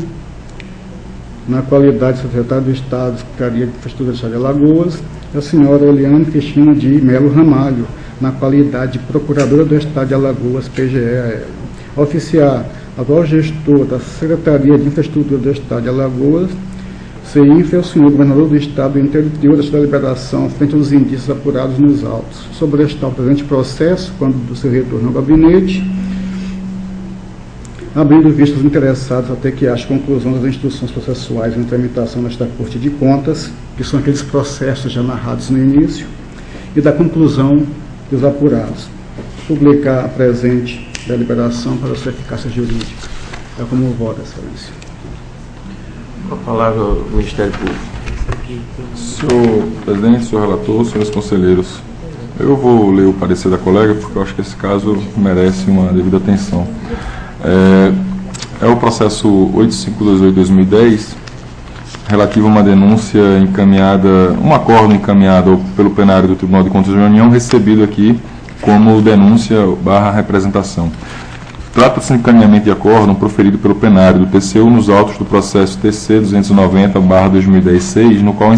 Speaker 3: na qualidade de secretário do Estado, Secretaria de Infraestrutura do Estado de Alagoas, e a senhora Eliane Cristina de Melo Ramalho, na qualidade de procuradora do Estado de Alagoas, PGE. Oficiar atual gestor da Secretaria de Infraestrutura do Estado de Alagoas, CINFRA, o senhor governador do Estado do interior da deliberação frente aos indícios apurados nos autos. Sobrestar o presente processo, quando do seu retorno ao gabinete, abrindo vista aos interessados até que haja conclusão das instruções processuais em tramitação nesta Corte de Contas, que são aqueles processos já narrados no início, e da conclusão dos apurados. Publicar a presente deliberação para sua eficácia jurídica. É como voto, Excelência.
Speaker 1: Com a palavra o Ministério Público.
Speaker 6: Senhor presidente, senhor relator, senhores conselheiros, eu vou ler o parecer da colega, porque eu acho que esse caso merece uma devida atenção. É o processo 8528-2010, relativo a uma denúncia encaminhada, um acordo encaminhado pelo plenário do Tribunal de Contas da União, recebido aqui como denúncia/representação. Trata-se de encaminhamento de acórdão proferido pelo plenário do TCU nos autos do processo TC 290/2010-6, no qual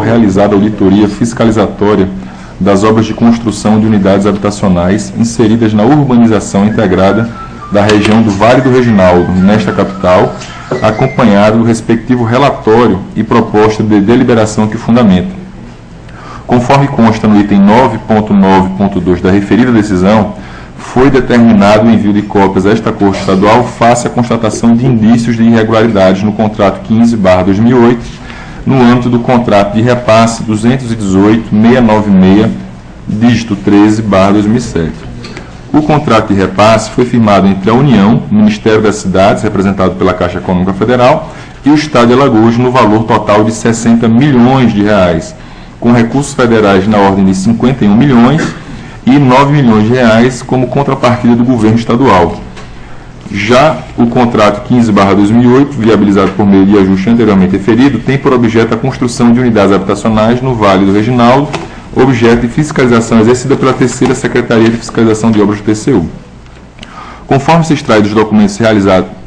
Speaker 6: realizada a auditoria fiscalizatória das obras de construção de unidades habitacionais inseridas na urbanização integrada da região do Vale do Reginaldo, nesta capital, acompanhado do respectivo relatório e proposta de deliberação que fundamenta. Conforme consta no item 9.9.2 da referida decisão, foi determinado o envio de cópias a esta Corte Estadual face à constatação de indícios de irregularidades no contrato 15/2008, no âmbito do contrato de repasse 218.696, dígito 13/2007. O contrato de repasse foi firmado entre a União, o Ministério das Cidades, representado pela Caixa Econômica Federal, e o Estado de Alagoas, no valor total de R$ 60 milhões, com recursos federais na ordem de 51 milhões e R$ 9 milhões como contrapartida do governo estadual. Já o contrato 15/2008, viabilizado por meio de ajuste anteriormente referido, tem por objeto a construção de unidades habitacionais no Vale do Reginaldo, objeto de fiscalização exercida pela terceira Secretaria de Fiscalização de Obras do TCU. Conforme se extrai dos documentos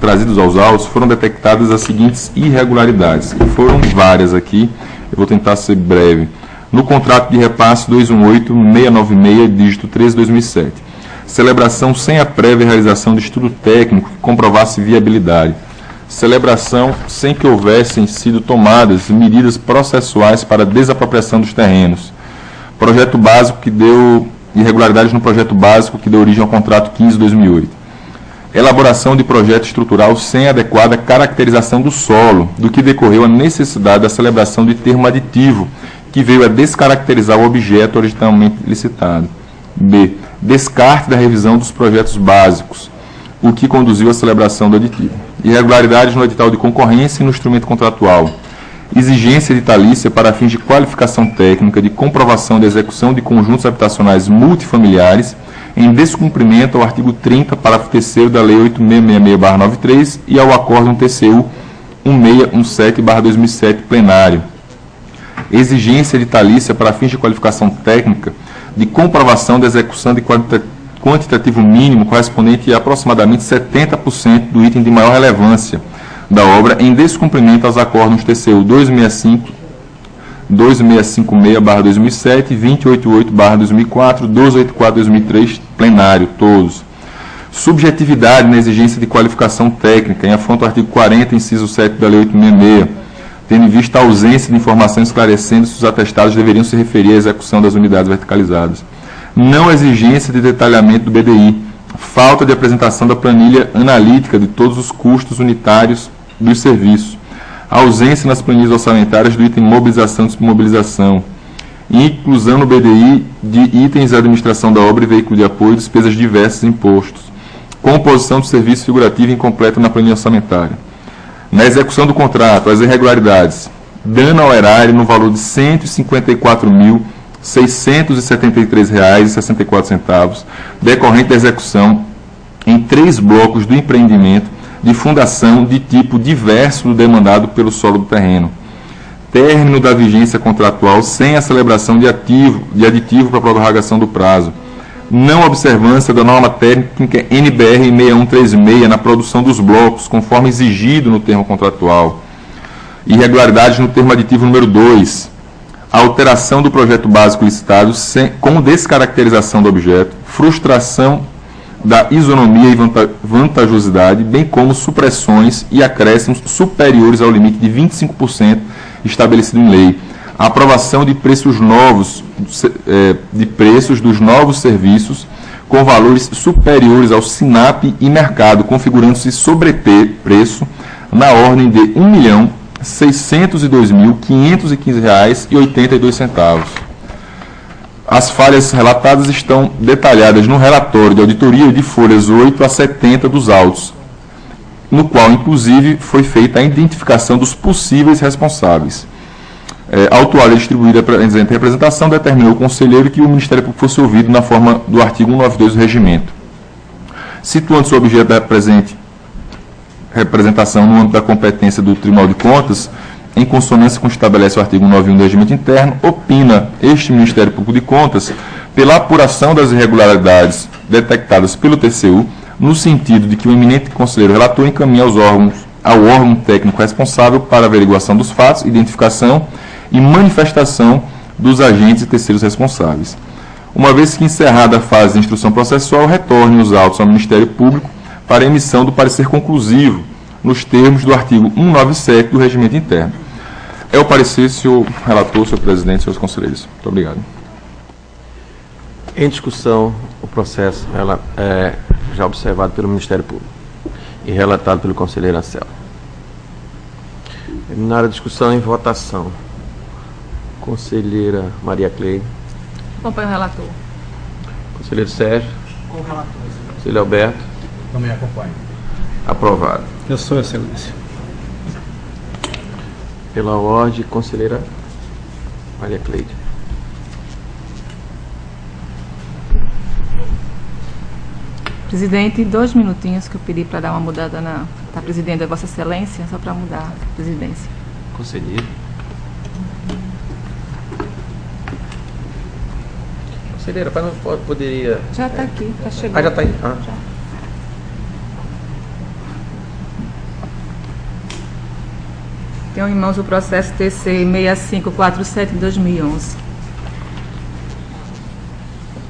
Speaker 6: trazidos aos autos, foram detectadas as seguintes irregularidades, que foram várias aqui, eu vou tentar ser breve. No contrato de repasse 218.696, dígito 13/2007. Celebração sem a prévia realização de estudo técnico que comprovasse viabilidade. Celebração sem que houvessem sido tomadas medidas processuais para desapropriação dos terrenos. Projeto básico que deu irregularidades no projeto básico que deu origem ao contrato 15/2008. Elaboração de projeto estrutural sem adequada caracterização do solo, do que decorreu a necessidade da celebração de termo aditivo, que veio a descaracterizar o objeto originalmente licitado. B. Descarte da revisão dos projetos básicos, o que conduziu à celebração do aditivo. Irregularidades no edital de concorrência e no instrumento contratual. Exigência de talícia para fins de qualificação técnica de comprovação de execução de conjuntos habitacionais multifamiliares, em descumprimento ao artigo 30, parágrafo 3º da Lei 8666/93 e ao Acórdão TCU 1617/2007 plenário. Exigência de talícia para fins de qualificação técnica de comprovação da execução de quantitativo mínimo correspondente a aproximadamente 70% do item de maior relevância da obra, em descumprimento aos acórdãos TCU 2656/2007, 2088/2004, 1284/2003, plenário, todos. Subjetividade na exigência de qualificação técnica, em afronto ao artigo 40, inciso 7 da Lei 866, tendo em vista a ausência de informação esclarecendo se os atestados deveriam se referir à execução das unidades verticalizadas. Não exigência de detalhamento do BDI, falta de apresentação da planilha analítica de todos os custos unitários dos serviços, ausência nas planilhas orçamentárias do item mobilização e desmobilização, inclusão no BDI de itens de administração da obra e veículo de apoio, despesas diversas e impostos, composição do serviço figurativo incompleta na planilha orçamentária. Na execução do contrato, as irregularidades: dano ao erário no valor de R$ 154.673,64, decorrente da execução em 3 blocos do empreendimento de fundação de tipo diverso do demandado pelo solo do terreno. Término da vigência contratual sem a celebração de aditivo para prorrogação do prazo. Não observância da norma técnica NBR 6136 na produção dos blocos, conforme exigido no termo contratual. Irregularidades no termo aditivo número 2. Alteração do projeto básico licitado com descaracterização do objeto, frustração da isonomia e vantajosidade, bem como supressões e acréscimos superiores ao limite de 25% estabelecido em lei. A aprovação de preços novos, dos novos serviços com valores superiores ao SINAP e mercado, configurando-se sobrepreço na ordem de R$ 1.602.515,82. As falhas relatadas estão detalhadas no relatório de auditoria de folhas 8 a 70 dos autos, no qual, inclusive, foi feita a identificação dos possíveis responsáveis. A autuária distribuída para a representação determinou o conselheiro que o Ministério Público fosse ouvido na forma do artigo 192 do Regimento. Situando-se o objeto da representação no âmbito da competência do Tribunal de Contas, em consonância com o que estabelece o artigo 191 do Regimento Interno, opina este Ministério Público de Contas pela apuração das irregularidades detectadas pelo TCU, no sentido de que o eminente conselheiro relator encaminhe ao órgão técnico responsável para averiguação dos fatos, identificação e manifestação dos agentes e terceiros responsáveis. Uma vez que encerrada a fase de instrução processual, retorne os autos ao Ministério Público para emissão do parecer conclusivo, nos termos do artigo 197 do Regimento Interno. É o parecer, senhor relator, senhor presidente, senhores conselheiros. Muito obrigado.
Speaker 1: Em discussão, o processo já observado pelo Ministério Público e relatado pelo conselheiro Anselmo. Terminada a discussão, em votação. Conselheira Maria Cleide.
Speaker 5: Acompanho o relator.
Speaker 1: Conselheiro Sérgio.
Speaker 4: Com o relator.
Speaker 1: Conselheiro Alberto.
Speaker 3: Também acompanho.
Speaker 1: Aprovado.
Speaker 3: Eu sou, excelência.
Speaker 1: Pela ordem, conselheira Maria Cleide.
Speaker 5: Presidente, 2 minutinhos que eu pedi para dar uma mudada na presidente da Vossa Excelência, só para mudar a presidência.
Speaker 1: Conselheiro. Conselheira, poderia...
Speaker 5: Já está aqui, já chegou.
Speaker 1: Ah, já está aí? Ah.
Speaker 5: Já. Tenho em mãos o processo TC 6547 de 2011.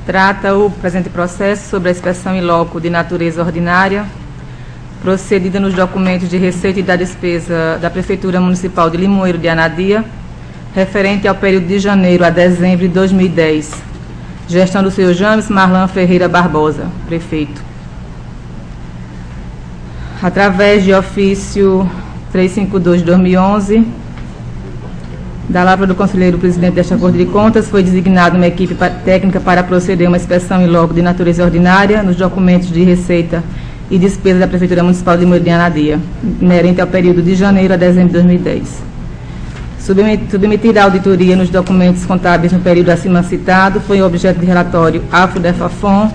Speaker 5: Trata o presente processo sobre a inspeção in loco de natureza ordinária, procedida nos documentos de receita e da despesa da Prefeitura Municipal de Limoeiro de Anadia, referente ao período de janeiro a dezembro de 2010. Gestão do senhor James Marlan Ferreira Barbosa, prefeito. Através de ofício 352 de 2011, da lavra do conselheiro presidente desta Corte de Contas, foi designada uma equipe técnica para proceder a uma inspeção in loco de natureza ordinária nos documentos de receita e despesa da Prefeitura Municipal de Limoeiro de Anadia, inerente ao período de janeiro a dezembro de 2010. Submetida a auditoria nos documentos contábeis no período acima citado, foi objeto de relatório AFO-DEFAFON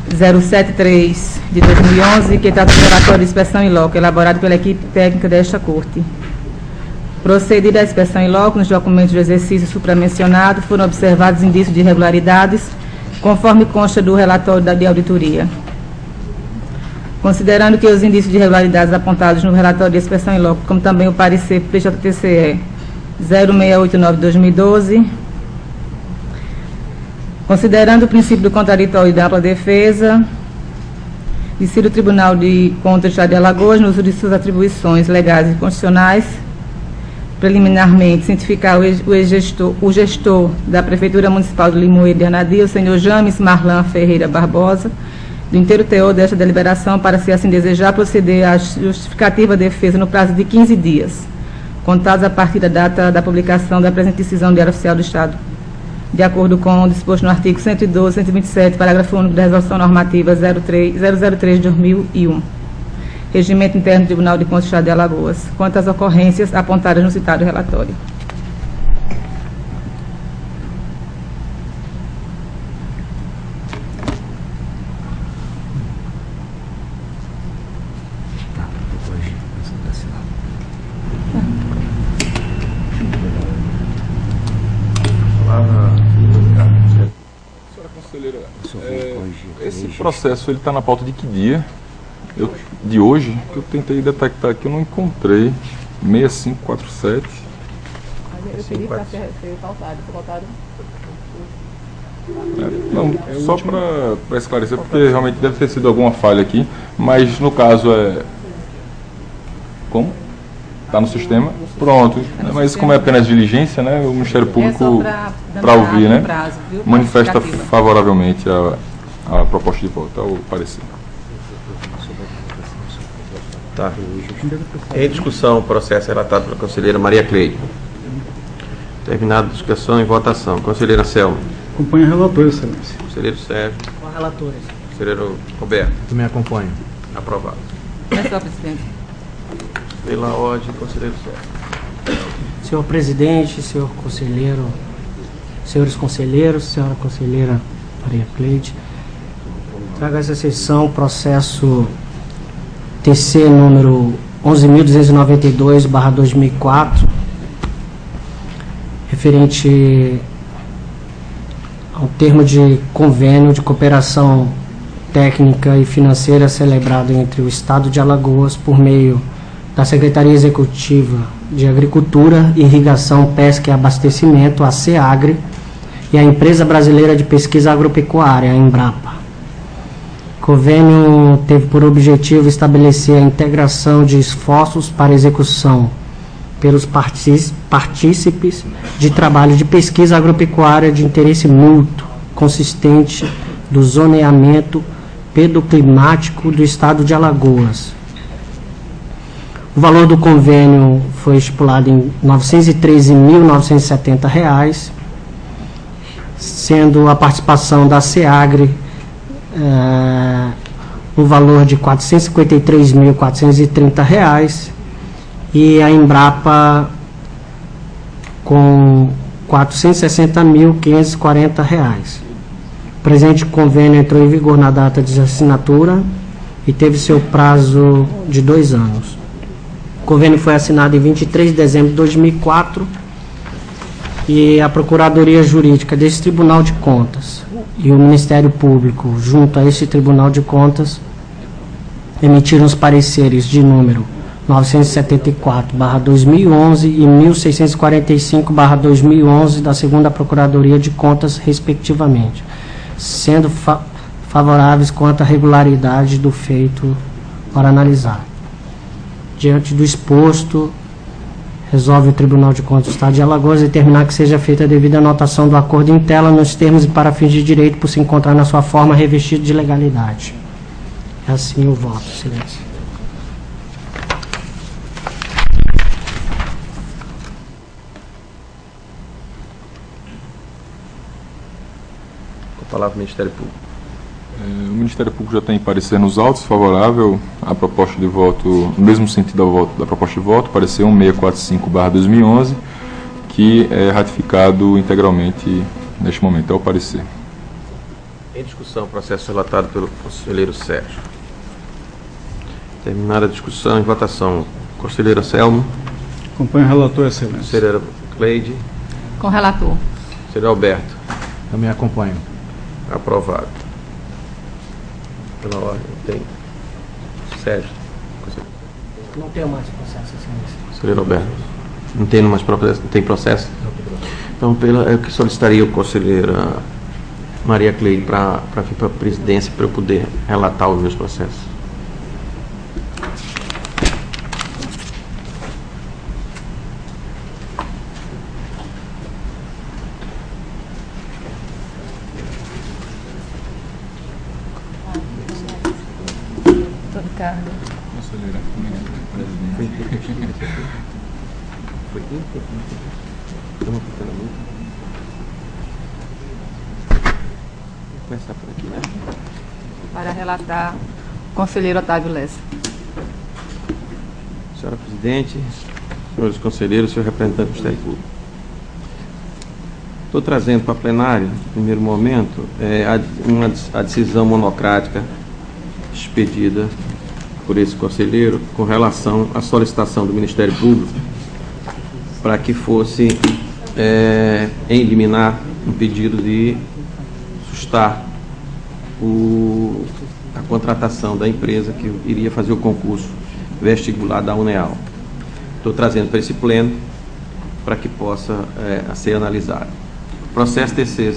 Speaker 5: 073 de 2011, que trata do relatório de inspeção in loco, elaborado pela equipe técnica desta Corte. Procedida a inspeção in loco, nos documentos do exercício supramencionado, foram observados indícios de irregularidades, conforme consta do relatório de auditoria. Considerando que os indícios de irregularidades apontados no relatório de inspeção in loco, como também o parecer PJTCE 0689 de 2012, considerando o princípio do contraditório e da ampla defesa, decide o Tribunal de Contas do Estado de Alagoas, no uso de suas atribuições legais e constitucionais, preliminarmente cientificar o gestor da Prefeitura Municipal de Limoeiro de Anadia, o senhor James Marlan Ferreira Barbosa, do inteiro teor desta deliberação, para, se assim desejar, proceder à justificativa defesa no prazo de 15 dias, contados a partir da data da publicação da presente decisão do Diário Oficial do Estado, de acordo com o disposto no artigo 112, 127, parágrafo único da Resolução Normativa 003 de 2001. Regimento Interno do Tribunal de Contas do Estado de Alagoas, quanto às ocorrências apontadas no citado relatório.
Speaker 6: Esse processo está na pauta de que dia? De hoje, que eu tentei detectar aqui, eu não encontrei. 6547.
Speaker 5: Eu pedi para ser pautado.
Speaker 6: Não, só para esclarecer, porque realmente deve ter sido alguma falha aqui, mas no caso é... Como? Está no sistema? Pronto. Mas como é apenas diligência, né? O Ministério Público, para ouvir, né? Manifesta favoravelmente a proposta de volta, ao parecer.
Speaker 1: Tá. Em discussão, o processo relatado pela conselheira Maria Cleide. Terminada a discussão e votação. Conselheira Selma.
Speaker 3: Acompanho o relator, excelência.
Speaker 1: Conselheiro Sérgio.
Speaker 4: Com relatores.
Speaker 1: Conselheiro Roberto.
Speaker 7: Também acompanho.
Speaker 1: Aprovado.
Speaker 5: Senhor presidente.
Speaker 1: Pela ordem, conselheiro Sérgio.
Speaker 4: Senhor presidente, senhor conselheiro, senhores conselheiros, senhora conselheira Maria Cleide, trago essa sessão processo TC número 11.292/2004, referente ao termo de convênio de cooperação técnica e financeira celebrado entre o Estado de Alagoas por meio da Secretaria Executiva de Agricultura, Irrigação, Pesca e Abastecimento, a SEAGRE, e a Empresa Brasileira de Pesquisa Agropecuária, a Embrapa. O convênio teve por objetivo estabelecer a integração de esforços para execução pelos partícipes de trabalho de pesquisa agropecuária de interesse mútuo, consistente do zoneamento pedoclimático do Estado de Alagoas. O valor do convênio foi estipulado em R$ 913.970, sendo a participação da SEAGRE no valor de R$ 453.430 e a Embrapa com R$ 460.540. O presente convênio entrou em vigor na data de assinatura e teve seu prazo de 2 anos. O convênio foi assinado em 23 de dezembro de 2004 e a Procuradoria Jurídica desse Tribunal de Contas e o Ministério Público, junto a esse Tribunal de Contas, emitiram os pareceres de número 974/2011 e 1645/2011 da segunda Procuradoria de Contas, respectivamente, sendo favoráveis quanto à regularidade do feito para analisar. Diante do exposto, resolve o Tribunal de Contas do Estado de Alagoas determinar que seja feita a devida anotação do acordo em tela nos termos e para fins de direito por se encontrar na sua forma revestida de legalidade. É assim o voto. Silêncio.
Speaker 1: Com a palavra o Ministério Público.
Speaker 6: O Ministério Público já tem parecer nos autos favorável à proposta de voto, no mesmo sentido da proposta de voto, parecer 1645/2011, que é ratificado integralmente neste momento. É o parecer.
Speaker 1: Em discussão, processo relatado pelo conselheiro Sérgio. Terminada a discussão e votação. Conselheira Selma.
Speaker 3: Acompanho o relator, excelência.
Speaker 1: Conselheira Cleide.
Speaker 5: Com relator.
Speaker 1: Conselheiro Alberto.
Speaker 7: Também acompanho.
Speaker 1: Aprovado. Pela ordem, tem. Sérgio.
Speaker 4: Não tenho mais processo, excelência.
Speaker 1: Conselheiro Alberto. Não tem mais processo? Não tem processo? Então, eu que solicitaria o conselheira Maria Cleide para vir para a presidência para eu poder relatar os meus processos.
Speaker 5: Ricardo.
Speaker 6: Conselheira,
Speaker 1: Foi Estamos ficando muito. Vou começar por aqui, né?
Speaker 5: Para relatar, conselheiro Otávio Lessa.
Speaker 1: Senhora Presidente, senhores conselheiros, senhor representante do Ministério Público. Estou trazendo para a plenária, no primeiro momento, a decisão monocrática expedida por esse conselheiro com relação à solicitação do Ministério Público para que fosse em liminar um pedido de sustar a contratação da empresa que iria fazer o concurso vestibular da UNEAL. Estou trazendo para esse pleno para que possa ser analisado. Processo TC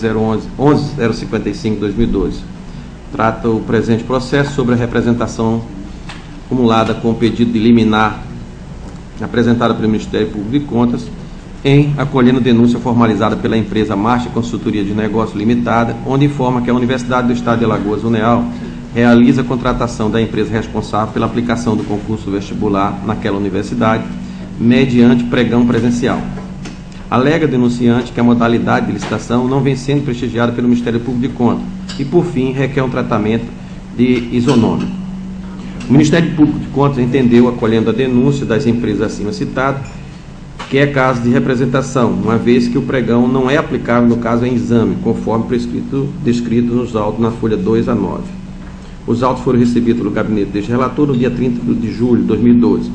Speaker 1: 011-055-2012 trata o presente processo sobre a representação acumulada com o pedido de liminar apresentado pelo Ministério Público de Contas em acolhendo denúncia formalizada pela empresa Marcha Consultoria de Negócio Limitada, onde informa que a Universidade do Estado de Alagoas, UNEAL, realiza a contratação da empresa responsável pela aplicação do concurso vestibular naquela universidade, mediante pregão presencial. Alega denunciante que a modalidade de licitação não vem sendo prestigiada pelo Ministério Público de Contas e, por fim, requer um tratamento de isonômico. O Ministério Público de Contas entendeu, acolhendo a denúncia das empresas acima citadas, que é caso de representação, uma vez que o pregão não é aplicável no caso em exame, conforme descrito nos autos na folha 2 a 9. Os autos foram recebidos pelo gabinete deste relator no dia 30 de julho de 2012.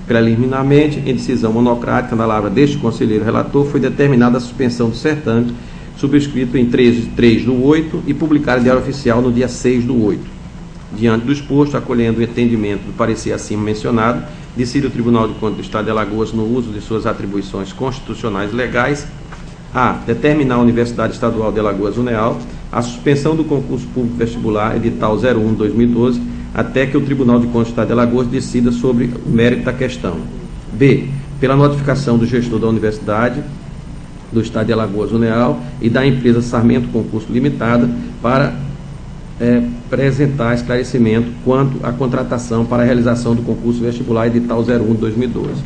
Speaker 1: Preliminarmente, em decisão monocrática na palavra deste conselheiro relator, foi determinada a suspensão do certame, subscrito em 3/8 e publicado em Diário Oficial no dia 6/8. Diante do exposto, acolhendo o entendimento do parecer acima mencionado, decide o Tribunal de Contas do Estado de Alagoas, no uso de suas atribuições constitucionais legais, a determinar a Universidade Estadual de Alagoas, UNEAL, a suspensão do concurso público vestibular, edital 01/2012, até que o Tribunal de Contas do Estado de Alagoas decida sobre o mérito da questão. B. Pela notificação do gestor da Universidade do Estado de Alagoas, UNEAL, e da empresa Sarmento Concurso Limitada para apresentar esclarecimento quanto à contratação para a realização do concurso vestibular edital 01/2012.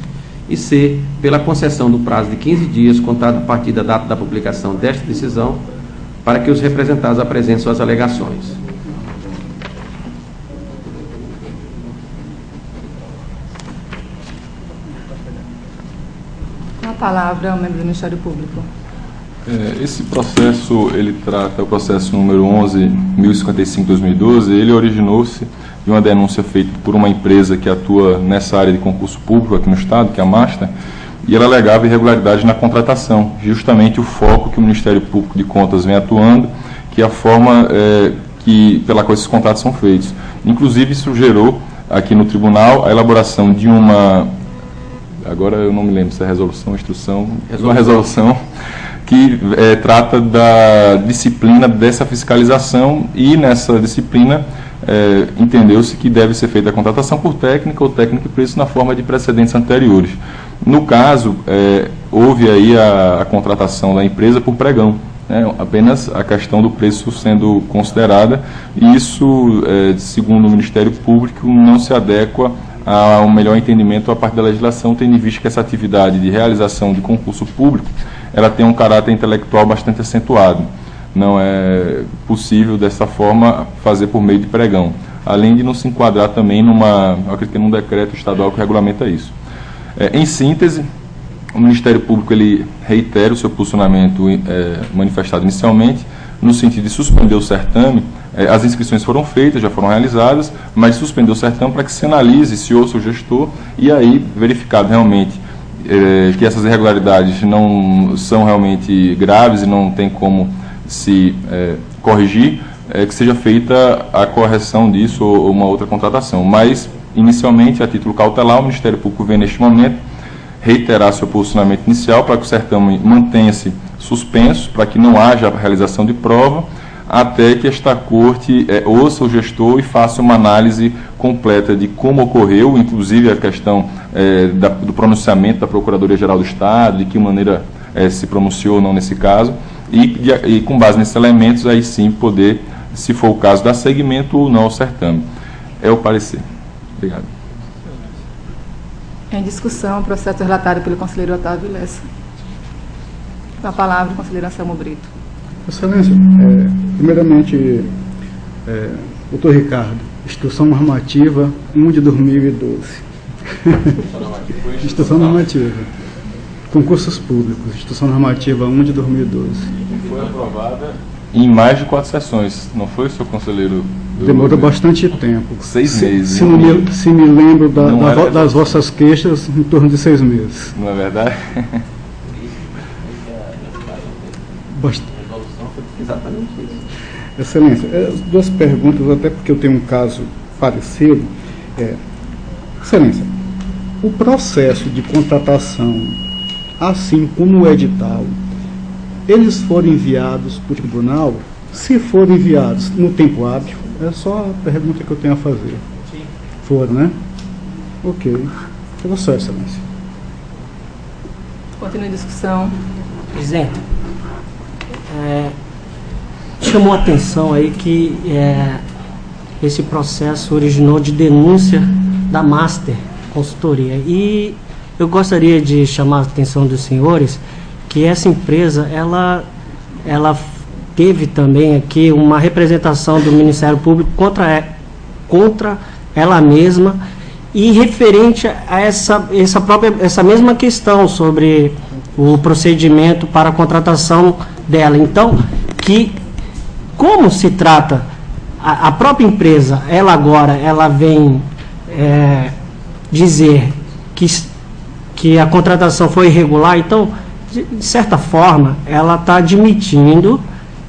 Speaker 1: E C. Pela concessão do prazo de 15 dias, contado a partir da data da publicação desta decisão, para que os representados apresentem suas alegações.
Speaker 5: Com a palavra, o membro do Ministério Público.
Speaker 6: Esse processo, ele trata o processo número 11.055/2012, ele originou-se de uma denúncia feita por uma empresa que atua nessa área de concurso público aqui no Estado, que é a Masta, e ela alegava irregularidade na contratação, justamente o foco que o Ministério Público de Contas vem atuando, que é a forma pela qual esses contratos são feitos. Inclusive, isso gerou aqui no tribunal a elaboração de uma, agora eu não me lembro se é resolução ou instrução, uma resolução que trata da disciplina dessa fiscalização, e nessa disciplina entendeu-se que deve ser feita a contratação por técnica ou técnico e preço na forma de precedentes anteriores. No caso, houve aí a contratação da empresa por pregão, apenas a questão do preço sendo considerada, e isso, segundo o Ministério Público, não se adequa ao melhor entendimento a parte da legislação, tendo em vista que essa atividade de realização de concurso público ela tem um caráter intelectual bastante acentuado. Não é possível, dessa forma, fazer por meio de pregão, além de não se enquadrar também num decreto estadual que regulamenta isso. Em síntese, o Ministério Público ele reitera o seu posicionamento manifestado inicialmente, no sentido de suspender o certame. As inscrições foram feitas, já foram realizadas, mas suspender o certame para que se analise, se ouça o gestor, e aí, verificado realmente que essas irregularidades não são realmente graves e não tem como se corrigir, que seja feita a correção disso ou uma outra contratação. Mas, inicialmente, a título cautelar, o Ministério Público vem neste momento reiterar seu posicionamento inicial para que o certame mantenha-se suspenso, para que não haja a realização de prova, até que esta corte ouça o gestor e faça uma análise completa de como ocorreu, inclusive a questão do pronunciamento da Procuradoria-Geral do Estado, de que maneira se pronunciou ou não nesse caso, e com base nesses elementos, aí sim poder, se for o caso, dar seguimento ou não ao certame. É o parecer. Obrigado.
Speaker 5: Em discussão, o processo relatado pelo conselheiro Otávio Lessa. Com a palavra, o conselheiro Anselmo Brito.
Speaker 3: Excelência, primeiramente, doutor Ricardo, Instrução Normativa 1 de 2012. Instrução Normativa. Concursos Públicos, Instrução Normativa 1 de 2012.
Speaker 6: Foi aprovada em mais de 4 sessões, não foi, seu conselheiro?
Speaker 3: Demorou bastante tempo.
Speaker 6: 6 meses.
Speaker 3: Se me lembro das vossas queixas, em torno de 6 meses.
Speaker 6: Não é verdade?
Speaker 1: Exatamente isso.
Speaker 3: Excelência, duas perguntas, até porque eu tenho um caso parecido. Excelência, o processo de contratação, assim como o edital, eles foram enviados para o tribunal? Se forem enviados no tempo hábil, é só a pergunta que eu tenho a fazer.
Speaker 4: Sim.
Speaker 3: Foram, né? Ok. Pelo só, Excelência.
Speaker 5: Continue a discussão.
Speaker 4: Presidente, chamou a atenção aí que esse processo originou de denúncia da Master Consultoria. E eu gostaria de chamar a atenção dos senhores que essa empresa, ela teve também aqui uma representação do Ministério Público contra ela mesma e referente a essa mesma questão sobre o procedimento para a contratação dela. Então, como se trata, a própria empresa, ela vem dizer que a contratação foi irregular, então, de certa forma, ela está admitindo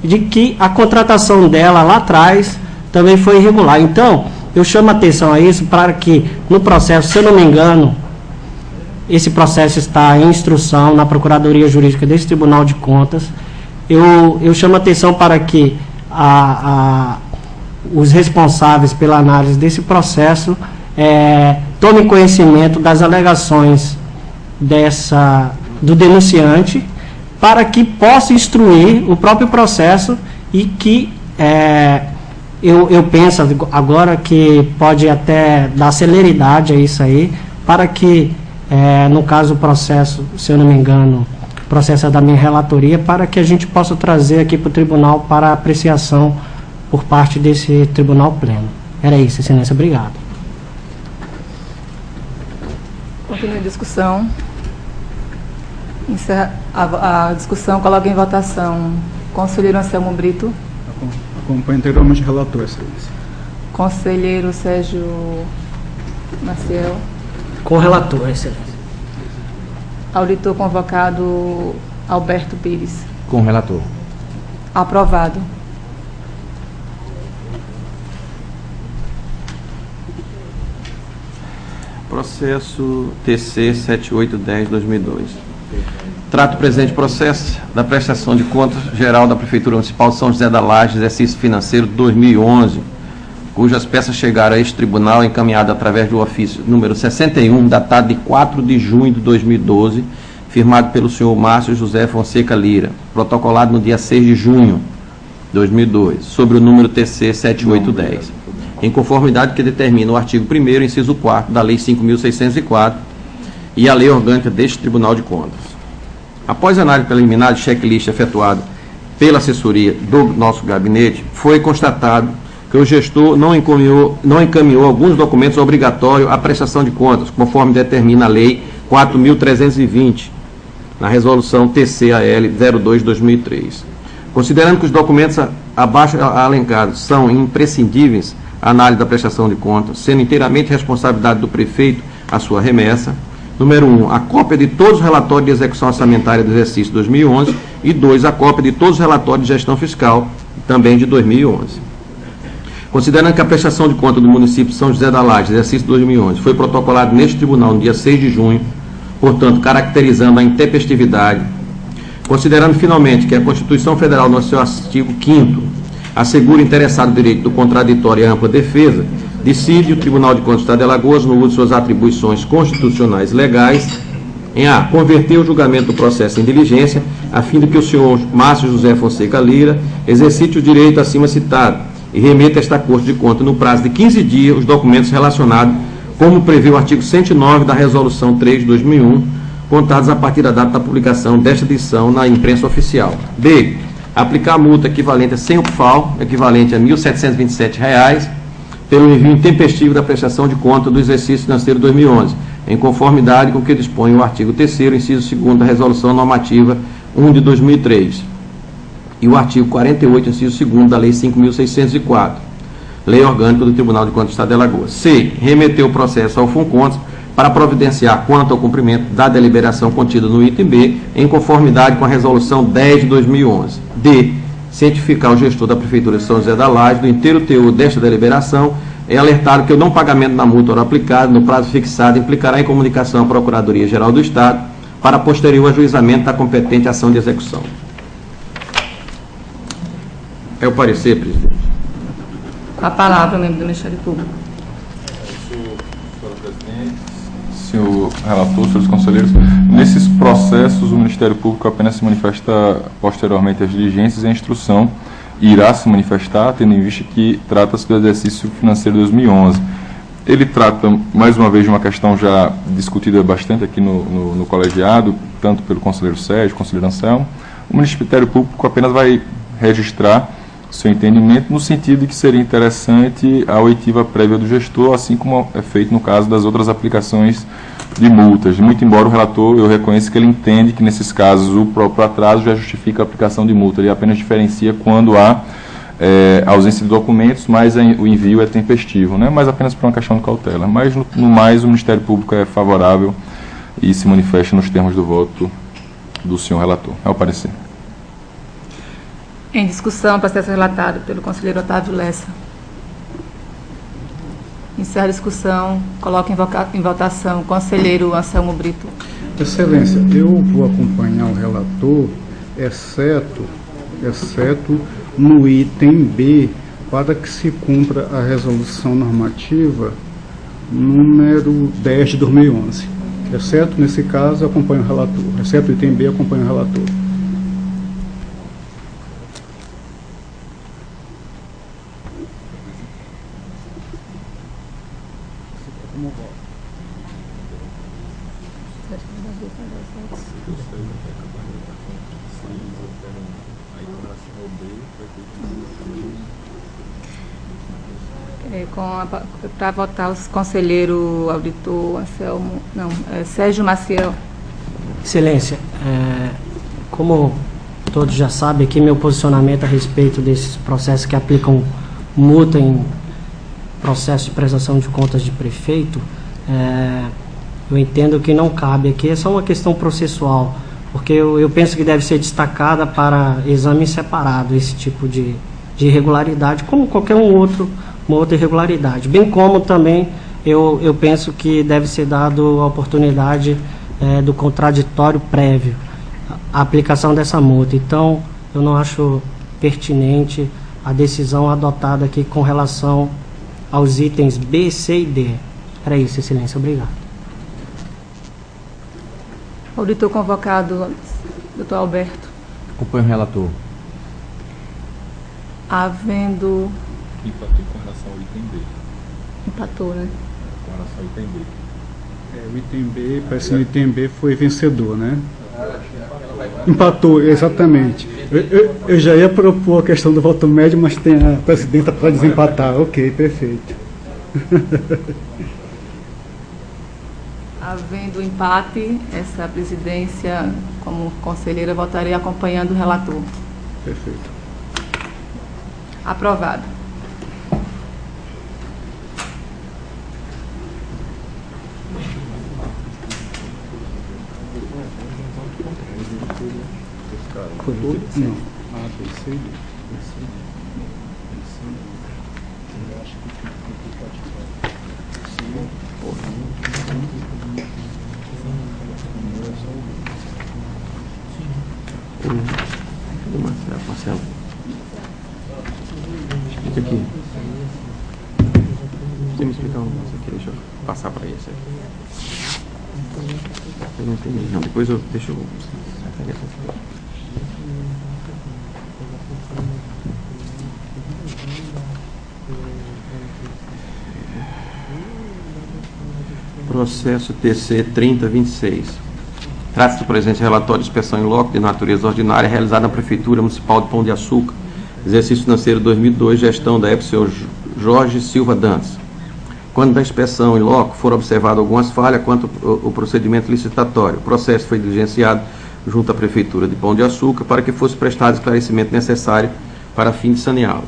Speaker 4: de que a contratação dela lá atrás também foi irregular. Então, eu chamo a atenção a isso para que no processo, se eu não me engano, esse processo está em instrução na Procuradoria Jurídica desse Tribunal de Contas. Eu chamo a atenção para que os responsáveis pela análise desse processo tomem conhecimento das alegações do denunciante, para que possa instruir o próprio processo e que eu penso agora que pode até dar celeridade a isso aí, para que, no caso o processo, se eu não me engano, o processo é da minha relatoria, para que a gente possa trazer aqui para o tribunal para apreciação por parte desse tribunal pleno. Era isso, Excelência. Obrigado.
Speaker 5: Continue a discussão. Encerra a discussão, coloca em votação. Conselheiro Anselmo Brito.
Speaker 3: Acompanho anteriormente o relator, Excelência.
Speaker 5: Conselheiro Sérgio Maciel.
Speaker 4: Com o relator, Excelência.
Speaker 5: Auditor convocado Alberto Pires.
Speaker 7: Com o relator.
Speaker 5: Aprovado.
Speaker 1: Processo TC 7810/2002. Trato o presente processo da prestação de contas geral da Prefeitura Municipal de São José da Laje, exercício financeiro 2011, cujas peças chegaram a este tribunal encaminhadas através do ofício número 61, datado de 4 de junho de 2012, firmado pelo senhor Márcio José Fonseca Lira, protocolado no dia 6 de junho de 2002, sobre o número TC 7810, em conformidade que determina o artigo 1º, inciso 4º da Lei 5.604 e a Lei Orgânica deste Tribunal de Contas. Após a análise preliminar de checklist efetuada pela assessoria do nosso gabinete, foi constatado que o gestor não encaminhou alguns documentos obrigatórios à prestação de contas, conforme determina a Lei 4.320, na resolução TCAL 02/2003. Considerando que os documentos abaixo alencados são imprescindíveis à análise da prestação de contas, sendo inteiramente responsabilidade do prefeito a sua remessa. Número 1, a cópia de todos os relatórios de execução orçamentária do exercício 2011 e 2, a cópia de todos os relatórios de gestão fiscal, também de 2011. Considerando que a prestação de conta do município de São José da Laje, exercício 2011, foi protocolado neste tribunal no dia 6 de junho, portanto, caracterizando a intempestividade, considerando finalmente que a Constituição Federal, no seu artigo 5º, assegura o interessado direito do contraditório e ampla defesa, decide o Tribunal de Contas do Estado de Alagoas, no uso de suas atribuições constitucionais legais, em a converter o julgamento do processo em diligência, a fim de que o senhor Márcio José Fonseca Lira exercite o direito acima citado e remeta a esta Corte de Contas, no prazo de 15 dias, os documentos relacionados, como prevê o artigo 109 da Resolução 3 de 2001, contados a partir da data da publicação desta edição na imprensa oficial. B. Aplicar a multa equivalente a 100 UPFAL, equivalente a R$ 1.727, pelo envio intempestivo da prestação de conta do exercício financeiro 2011, em conformidade com o que dispõe o artigo 3º, inciso 2º da Resolução Normativa 1 de 2003 e o artigo 48, inciso 2º da Lei 5.604, Lei Orgânica do Tribunal de Contas do Estado de Alagoas. C. Remeter o processo ao FUNCONTAS para providenciar quanto ao cumprimento da deliberação contida no item B, em conformidade com a Resolução 10 de 2011. D. cientificar o gestor da Prefeitura de São José da Laje do inteiro teor desta deliberação, é alertado que o não pagamento da multa ora aplicada no prazo fixado implicará em comunicação à Procuradoria-Geral do Estado para posterior ajuizamento da competente ação de execução. É o parecer, presidente.
Speaker 5: Com a palavra, o membro do Ministério Público.
Speaker 6: Senhor presidente, senhor relator, senhores conselheiros, nesses processos o Ministério Público apenas se manifesta posteriormente às diligências e a instrução irá se manifestar, tendo em vista que trata-se do exercício financeiro de 2011. Ele trata, mais uma vez, de uma questão já discutida bastante aqui no colegiado, tanto pelo conselheiro Sérgio, conselheiro Anselmo. O Ministério Público apenas vai registrar seu entendimento no sentido de que seria interessante a oitiva prévia do gestor, assim como é feito no caso das outras aplicações de multas. Muito embora o relator, eu reconheça que ele entende que nesses casos o próprio atraso já justifica a aplicação de multa, ele apenas diferencia quando há ausência de documentos, mas o envio é tempestivo, né? Mas apenas por uma questão de cautela. Mas no mais o Ministério Público é favorável e se manifesta nos termos do voto do senhor relator. É o parecer.
Speaker 5: Em discussão, processo relatado pelo conselheiro Otávio Lessa. Encerra a discussão. Coloco em votação o conselheiro Anselmo Brito.
Speaker 3: Excelência, eu vou acompanhar o relator, exceto no item B, para que se cumpra a resolução normativa número 10 de 2011. Exceto, nesse caso, eu acompanho o relator. Exceto o item B, eu acompanho o relator.
Speaker 5: Para votar os conselheiro auditor Anselmo, Sérgio Maciel.
Speaker 4: Excelência, como todos já sabem aqui, meu posicionamento a respeito desses processos que aplicam multa em processo de prestação de contas de prefeito, eu entendo que não cabe aqui, é só uma questão processual, porque eu penso que deve ser destacada para exame separado esse tipo de irregularidade, como qualquer uma outra irregularidade. Bem como também eu penso que deve ser dado a oportunidade do contraditório prévio, a aplicação dessa multa. Então, eu não acho pertinente a decisão adotada aqui com relação aos itens B, C e D. Era isso, excelência. Obrigado.
Speaker 5: Auditor convocado, doutor Alberto.
Speaker 7: Acompanho o relator.
Speaker 5: Havendo...
Speaker 6: Empatou com relação ao item B.
Speaker 5: Empatou, né?
Speaker 6: Com relação ao item B.
Speaker 3: O item B, parece que o item B foi vencedor, né? Empatou, exatamente. Eu já ia propor a questão do voto médio, mas tem a presidenta para desempatar. Ok, perfeito.
Speaker 5: Havendo empate, essa presidência, como conselheira, votarei acompanhando o relator.
Speaker 3: Perfeito.
Speaker 5: Aprovado.
Speaker 3: Não. A, B, C, D.
Speaker 1: Marcelo. Explica aqui. Você me explicar um negócio aqui, deixa eu passar para esse aqui. Eu não entendi, não. Depois deixa eu... Processo TC 3026. Trata-se do presente relatório de inspeção em loco de natureza ordinária realizada na Prefeitura Municipal de Pão de Açúcar, exercício financeiro 2002, gestão da época senhor Jorge Silva Dantas. Quando da inspeção em loco foram observadas algumas falhas quanto ao procedimento licitatório, o processo foi diligenciado junto à Prefeitura de Pão de Açúcar para que fosse prestado esclarecimento necessário para fim de saneá-lo.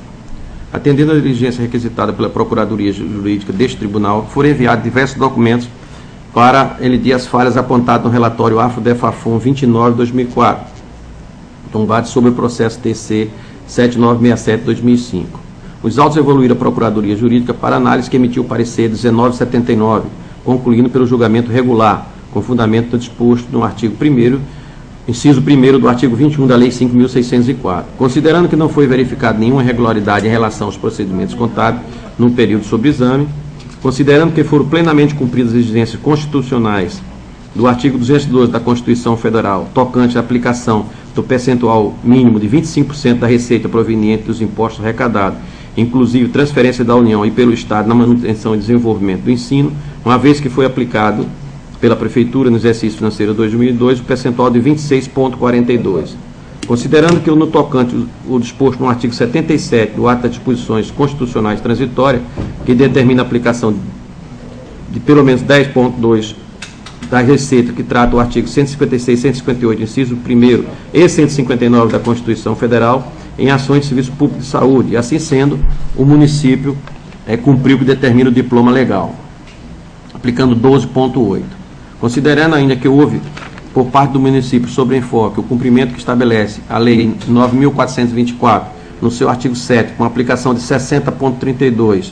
Speaker 1: Atendendo à diligência requisitada pela Procuradoria Jurídica deste Tribunal, foram enviados diversos documentos para elidir as falhas apontadas no relatório AFO-DEFAFON 29/2004, tombado sobre o processo TC 7967/2005. Os autos evoluíram à Procuradoria Jurídica para análise, que emitiu o parecer 1979, concluindo pelo julgamento regular, com fundamento disposto no artigo 1º, inciso 1º do artigo 21 da Lei 5.604. Considerando que não foi verificada nenhuma irregularidade em relação aos procedimentos contábeis no período sob exame, considerando que foram plenamente cumpridas as exigências constitucionais do artigo 212 da Constituição Federal, tocante à aplicação do percentual mínimo de 25% da receita proveniente dos impostos arrecadados, inclusive transferência da União e pelo Estado na manutenção e desenvolvimento do ensino, uma vez que foi aplicado pela Prefeitura no exercício financeiro 2002 o percentual de 26,42%. Considerando que no tocante o disposto no artigo 77 do Ato das Disposições Constitucionais Transitórias, que determina a aplicação de pelo menos 10,2% da receita, que trata o artigo 156, 158, inciso 1º e 159 da Constituição Federal, em ações de serviço público de saúde, e assim sendo, o município cumpriu o que determina o diploma legal, aplicando 12,8%. Considerando ainda que houve, por parte do município sobre enfoque, o cumprimento que estabelece a Lei 9.424, no seu artigo 7º, com aplicação de 60,32%,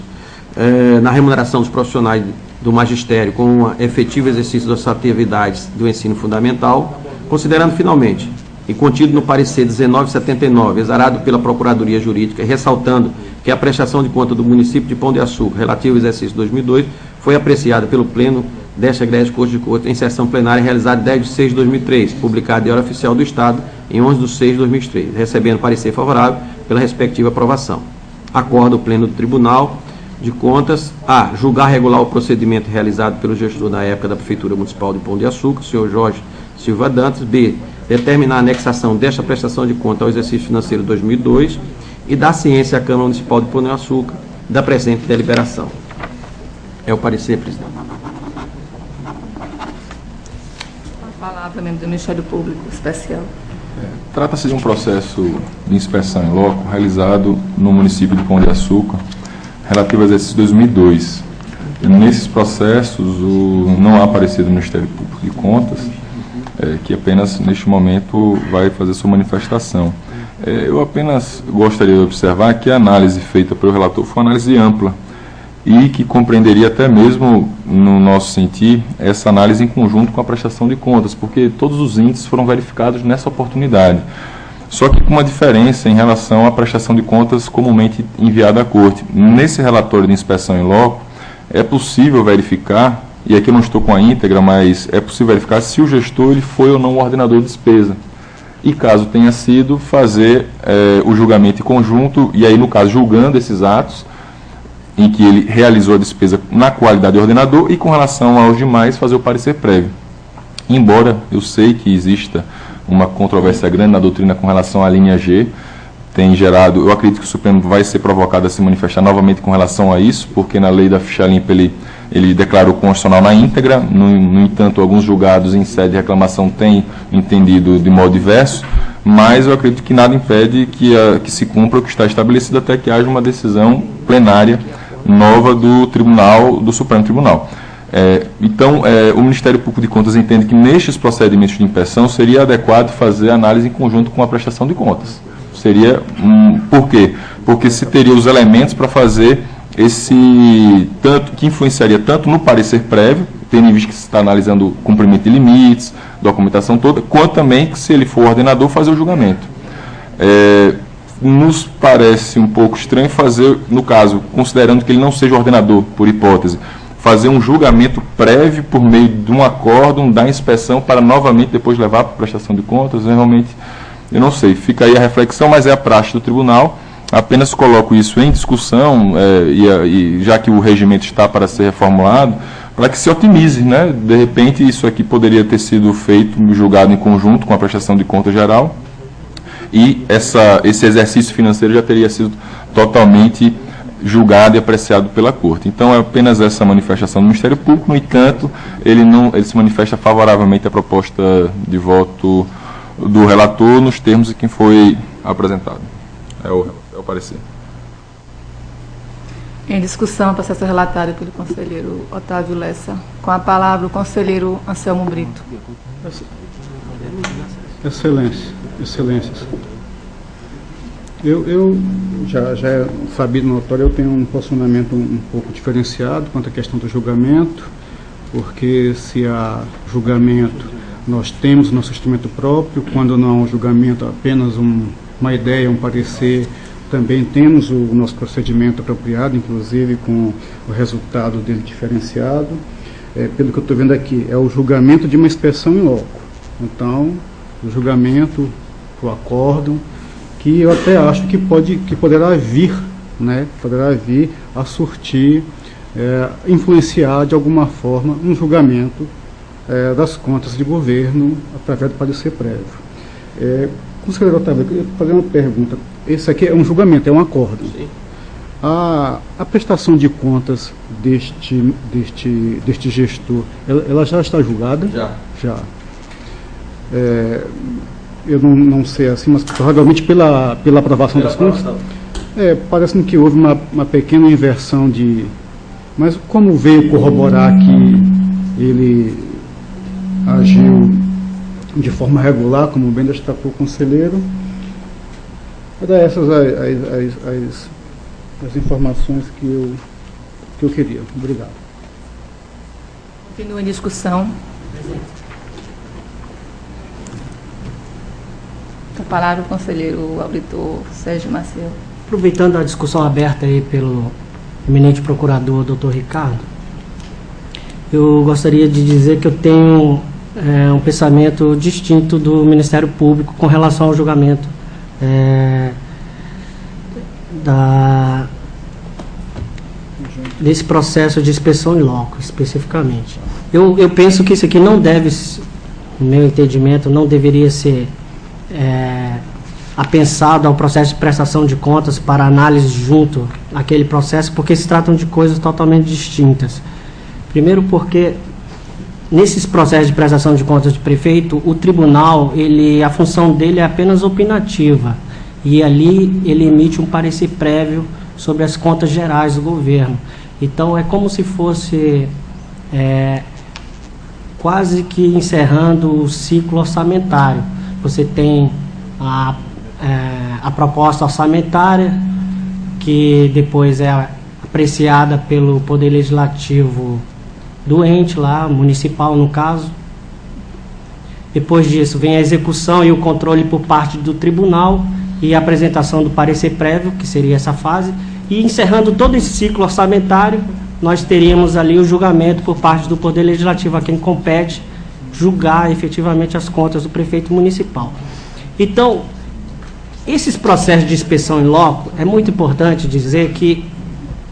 Speaker 1: na remuneração dos profissionais do magistério com o efetivo exercício das atividades do ensino fundamental, considerando finalmente, e contido no parecer 1979, exarado pela Procuradoria Jurídica, ressaltando que a prestação de conta do município de Pão de Açúcar, relativo ao exercício 2002, foi apreciada pelo Pleno desta Egrégia Corte de Corte em sessão plenária realizada em 10 de 6 de 2003, publicada em Hora Oficial do Estado em 11 de 6 de 2003, recebendo parecer favorável pela respectiva aprovação. Acorda o Pleno do Tribunal de Contas a julgar regular o procedimento realizado pelo gestor da época da Prefeitura Municipal de Pão de Açúcar, o senhor Jorge Silva Dantas. B, determinar a anexação desta prestação de conta ao exercício financeiro 2002 e dar ciência à Câmara Municipal de Pão de Açúcar da presente deliberação. É o parecer, presidente.
Speaker 5: A palavra, membro do Ministério Público Especial.
Speaker 6: Trata-se de um processo de inspeção em loco realizado no município de Pão de Açúcar, relativo ao exercício 2002. Nesses processos, não há parecer do Ministério Público de Contas, que apenas, neste momento, vai fazer sua manifestação. Eu apenas gostaria de observar que a análise feita pelo relator foi uma análise ampla e que compreenderia até mesmo, no nosso sentir, essa análise em conjunto com a prestação de contas, porque todos os índices foram verificados nessa oportunidade. Só que com uma diferença em relação à prestação de contas comumente enviada à Corte. Nesse relatório de inspeção em loco, é possível verificar, e aqui eu não estou com a íntegra, mas é possível verificar se o gestor ele foi ou não o ordenador de despesa. E caso tenha sido, fazer o julgamento em conjunto, e aí no caso julgando esses atos, em que ele realizou a despesa na qualidade de ordenador, e com relação aos demais, fazer o parecer prévio. Embora eu sei que exista uma controvérsia grande na doutrina com relação à linha G, tem gerado, eu acredito que o Supremo vai ser provocado a se manifestar novamente com relação a isso, porque na lei da ficha limpa ele declarou constitucional na íntegra, no entanto, alguns julgados em sede de reclamação têm entendido de modo diverso, mas eu acredito que nada impede que se cumpra o que está estabelecido até que haja uma decisão plenária nova do Supremo Tribunal. Então, o Ministério Público de Contas entende que nestes procedimentos de inspeção seria adequado fazer análise em conjunto com a prestação de contas. Seria, por quê? Porque se teria os elementos para fazer que influenciaria tanto no parecer prévio, tendo em vista que se está analisando o cumprimento de limites, documentação toda, quanto também que, se ele for ordenador, fazer o julgamento. Nos parece um pouco estranho fazer, no caso, considerando que ele não seja ordenador, por hipótese, fazer um julgamento prévio por meio de um acórdão da inspeção para novamente depois levar para a prestação de contas. Realmente, eu não sei, fica aí a reflexão, mas é a praxe do tribunal. Apenas coloco isso em discussão, e já que o regimento está para ser reformulado, para que se otimize, né? De repente, isso aqui poderia ter sido feito, julgado em conjunto com a prestação de conta geral, e esse exercício financeiro já teria sido totalmente julgado e apreciado pela Corte. Então, é apenas essa manifestação do Ministério Público. No entanto, ele se manifesta favoravelmente à proposta de voto do relator nos termos em que foi apresentado. É o parecer.
Speaker 5: Em discussão, processo relatado pelo conselheiro Otávio Lessa. Com a palavra, o conselheiro Anselmo Brito.
Speaker 3: Excelências. Eu já é sabido notório, eu tenho um posicionamento um pouco diferenciado quanto à questão do julgamento, porque se há julgamento, nós temos o nosso instrumento próprio, quando não há um julgamento, apenas uma ideia, um parecer, também temos o nosso procedimento apropriado, inclusive com o resultado dele diferenciado. Pelo que eu estou vendo aqui, é o julgamento de uma inspeção em loco. Então, o julgamento, o acórdão, que eu até acho que poderá vir, né, poderá vir a surtir, influenciar de alguma forma um julgamento das contas de governo através do parecer prévio. Conselheiro Otávio, eu queria fazer uma pergunta. Esse aqui é um julgamento, é um acórdão.
Speaker 1: Sim.
Speaker 3: A prestação de contas deste gestor, ela já está julgada? Já. Eu não sei assim, mas provavelmente pela aprovação das contas. Parece-me que houve uma pequena inversão de... Mas como veio corroborar que ele agiu de forma regular, como bem destacou o conselheiro, era essas as informações que eu queria. Obrigado.
Speaker 5: Continua em discussão. Com a palavra o conselheiro auditor Sérgio Maciel.
Speaker 4: Aproveitando a discussão aberta aí pelo eminente procurador, doutor Ricardo, eu gostaria de dizer que eu tenho um pensamento distinto do Ministério Público com relação ao julgamento desse processo de inspeção em loco, especificamente. Eu penso que isso aqui não deve, no meu entendimento, não deveria ser apensado ao processo de prestação de contas para análise junto àquele processo, porque se tratam de coisas totalmente distintas. Primeiro porque nesses processos de prestação de contas de prefeito, o tribunal, a função dele é apenas opinativa, e ali ele emite um parecer prévio sobre as contas gerais do governo. Então é como se fosse quase que encerrando o ciclo orçamentário. Você tem a proposta orçamentária, que depois é apreciada pelo Poder Legislativo do ente lá, municipal no caso. Depois disso vem a execução e o controle por parte do tribunal e a apresentação do parecer prévio, que seria essa fase, e encerrando todo esse ciclo orçamentário, nós teríamos ali o julgamento por parte do Poder Legislativo, a quem compete julgar efetivamente as contas do prefeito municipal. Então, esses processos de inspeção em loco, é muito importante dizer que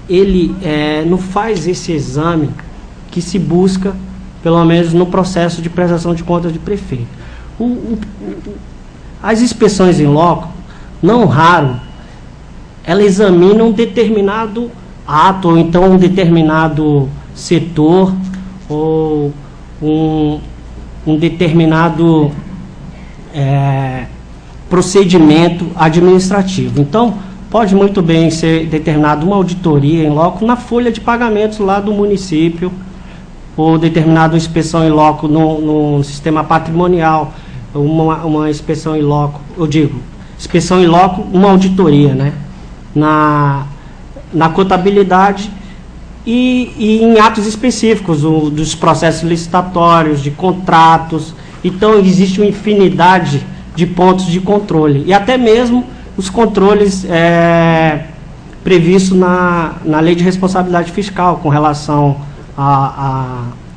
Speaker 4: ele não faz esse exame que se busca, pelo menos no processo de prestação de contas de prefeito. As inspeções em loco, não raro, ela examina um determinado ato, ou então um determinado setor, ou um determinado procedimento administrativo. Então, pode muito bem ser determinada uma auditoria em loco na folha de pagamentos lá do município, ou determinada inspeção em loco no sistema patrimonial, uma inspeção em loco, eu digo, inspeção em loco, uma auditoria, né? Na contabilidade e em atos específicos, dos processos licitatórios, de contratos. Então, existe uma infinidade de pontos de controle, e até mesmo os controles previstos na Lei de Responsabilidade Fiscal, com relação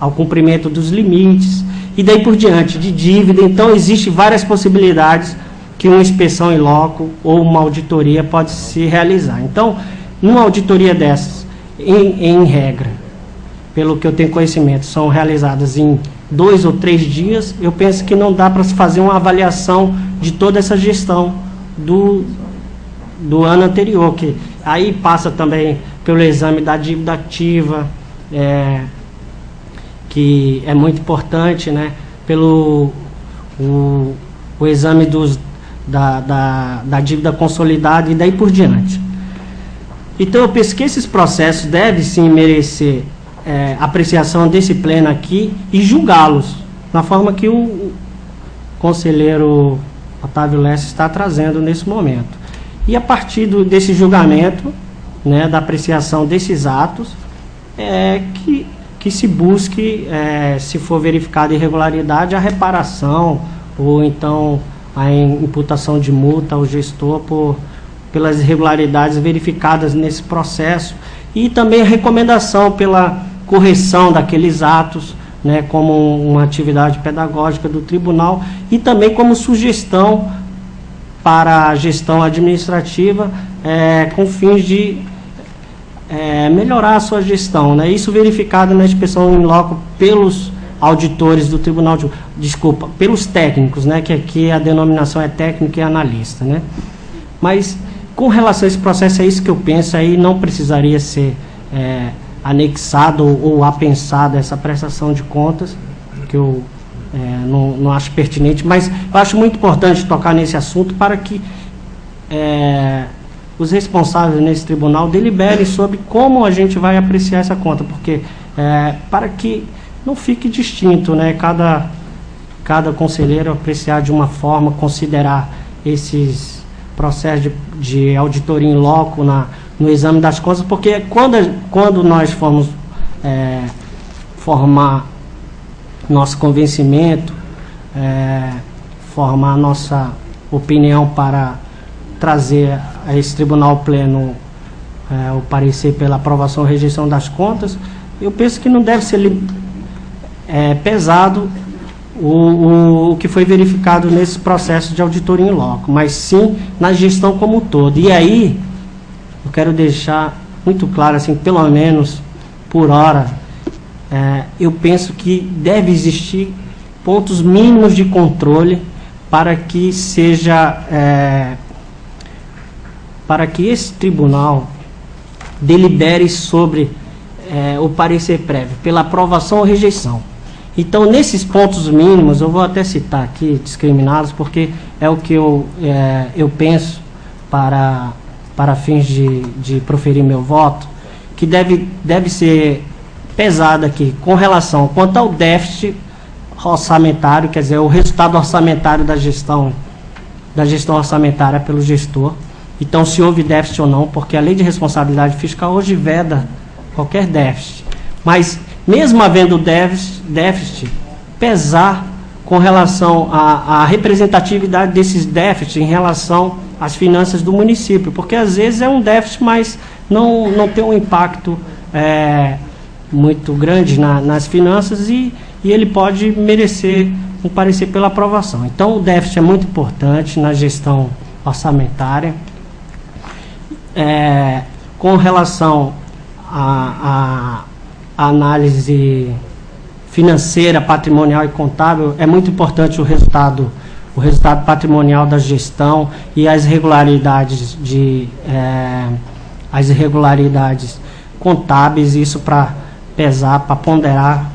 Speaker 4: ao cumprimento dos limites, e daí por diante, de dívida. Então, existem várias possibilidades que uma inspeção em loco ou uma auditoria pode se realizar. Então, numa auditoria dessas, em regra, pelo que eu tenho conhecimento, são realizadas em 2 ou 3 dias, eu penso que não dá para se fazer uma avaliação de toda essa gestão do ano anterior, que aí passa também pelo exame da dívida ativa, que é muito importante, né? Pelo o exame da dívida consolidada e daí por diante. Então, eu penso que esses processos devem sim merecer apreciação desse pleno aqui e julgá-los, na forma que o conselheiro Otávio Lessa está trazendo nesse momento. E a partir desse julgamento, né, da apreciação desses atos, que se busque, se for verificada irregularidade, a reparação ou então a imputação de multa ao gestor pelas irregularidades verificadas nesse processo, e também a recomendação pela correção daqueles atos, né, como uma atividade pedagógica do tribunal, e também como sugestão para a gestão administrativa, com fins de melhorar a sua gestão, né? Isso verificado na inspeção in loco pelos auditores do Tribunal de... Desculpa, pelos técnicos, né? Que aqui a denominação é técnico e analista, né? Mas, com relação a esse processo, é isso que eu penso, aí não precisaria ser anexado ou apensado essa prestação de contas, que eu não acho pertinente, mas eu acho muito importante tocar nesse assunto para que os responsáveis nesse tribunal deliberem sobre como a gente vai apreciar essa conta, porque para que não fique distinto, né, cada conselheiro apreciar de uma forma, considerar esses processos de auditoria in loco no exame das contas, porque quando nós formos formar nosso convencimento, formar nossa opinião para trazer a esse tribunal pleno o parecer pela aprovação ou rejeição das contas, eu penso que não deve ser pesado o que foi verificado nesse processo de auditoria in loco, mas sim na gestão como um todo. E aí, eu quero deixar muito claro, assim, pelo menos por hora, eu penso que deve existir pontos mínimos de controle para que seja... para que esse tribunal delibere sobre o parecer prévio, pela aprovação ou rejeição. Então, nesses pontos mínimos, eu vou até citar aqui, discriminados, porque é o que eu penso para fins de proferir meu voto, que deve ser pesado aqui, com relação quanto ao déficit orçamentário, quer dizer, o resultado orçamentário da gestão orçamentária pelo gestor. Então, se houve déficit ou não, porque a Lei de Responsabilidade Fiscal hoje veda qualquer déficit. Mas, mesmo havendo déficit, pesar com relação à representatividade desses déficits em relação às finanças do município, porque às vezes é um déficit, mas não tem um impacto muito grande nas finanças e ele pode merecer um parecer pela aprovação. Então, o déficit é muito importante na gestão orçamentária. Com relação à análise financeira, patrimonial e contábil, é muito importante o resultado patrimonial da gestão e as irregularidades contábeis, isso para pesar, para ponderar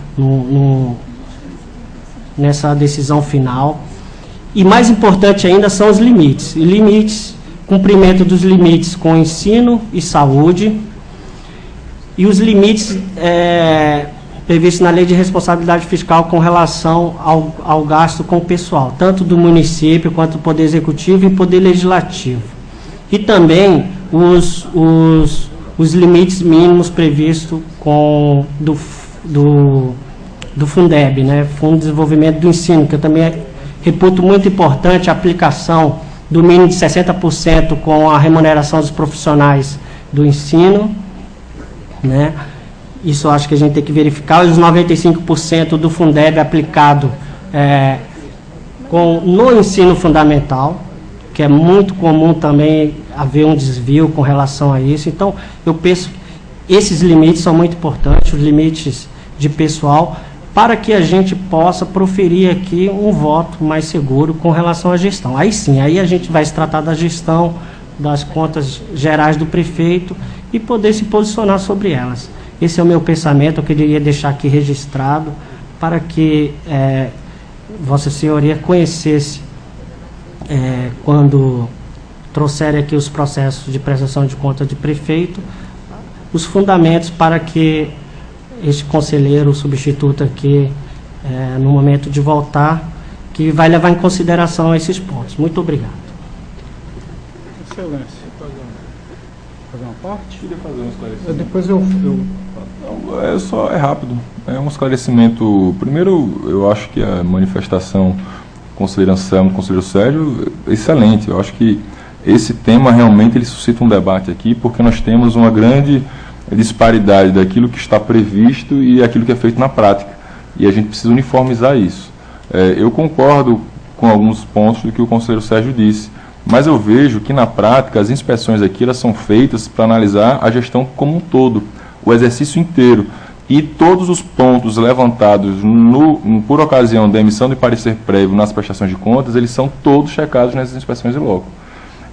Speaker 4: nessa decisão final. E mais importante ainda são os limites, cumprimento dos limites com ensino e saúde, e os limites previstos na Lei de Responsabilidade Fiscal com relação ao gasto com o pessoal, tanto do município quanto do Poder Executivo e Poder Legislativo. E também os limites mínimos previstos do Fundeb, né, Fundo de Desenvolvimento do Ensino, que eu também reputo muito importante a aplicação do mínimo de 60% com a remuneração dos profissionais do ensino, né? Isso eu acho que a gente tem que verificar. Os 95% do Fundeb aplicado no ensino fundamental, que é muito comum também haver um desvio com relação a isso. Então, eu penso que esses limites são muito importantes, os limites de pessoal, para que a gente possa proferir aqui um voto mais seguro com relação à gestão. Aí sim, aí a gente vai se tratar da gestão, das contas gerais do prefeito e poder se posicionar sobre elas. Esse é o meu pensamento, eu queria deixar aqui registrado para que Vossa Senhoria conhecesse, quando trouxerem aqui os processos de prestação de conta de prefeito, os fundamentos para que este conselheiro substituto aqui, no momento de voltar, que vai levar em consideração esses pontos. Muito obrigado.
Speaker 3: Excelência. parte?
Speaker 6: Queria fazer um esclarecimento.
Speaker 3: Depois
Speaker 6: É rápido. É um esclarecimento. Primeiro, eu acho que a manifestação do conselheiro Anselmo, do conselheiro Sérgio, é excelente. Eu acho que esse tema realmente ele suscita um debate aqui, porque nós temos uma grande disparidade daquilo que está previsto e aquilo que é feito na prática. E a gente precisa uniformizar isso. Eu concordo com alguns pontos do que o conselheiro Sérgio disse, mas eu vejo que na prática as inspeções aqui elas são feitas para analisar a gestão como um todo, o exercício inteiro. E todos os pontos levantados por ocasião da emissão de parecer prévio nas prestações de contas, eles são todos checados nessas inspeções em loco.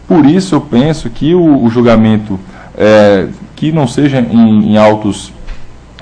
Speaker 6: Por isso eu penso que o julgamento, que não seja em autos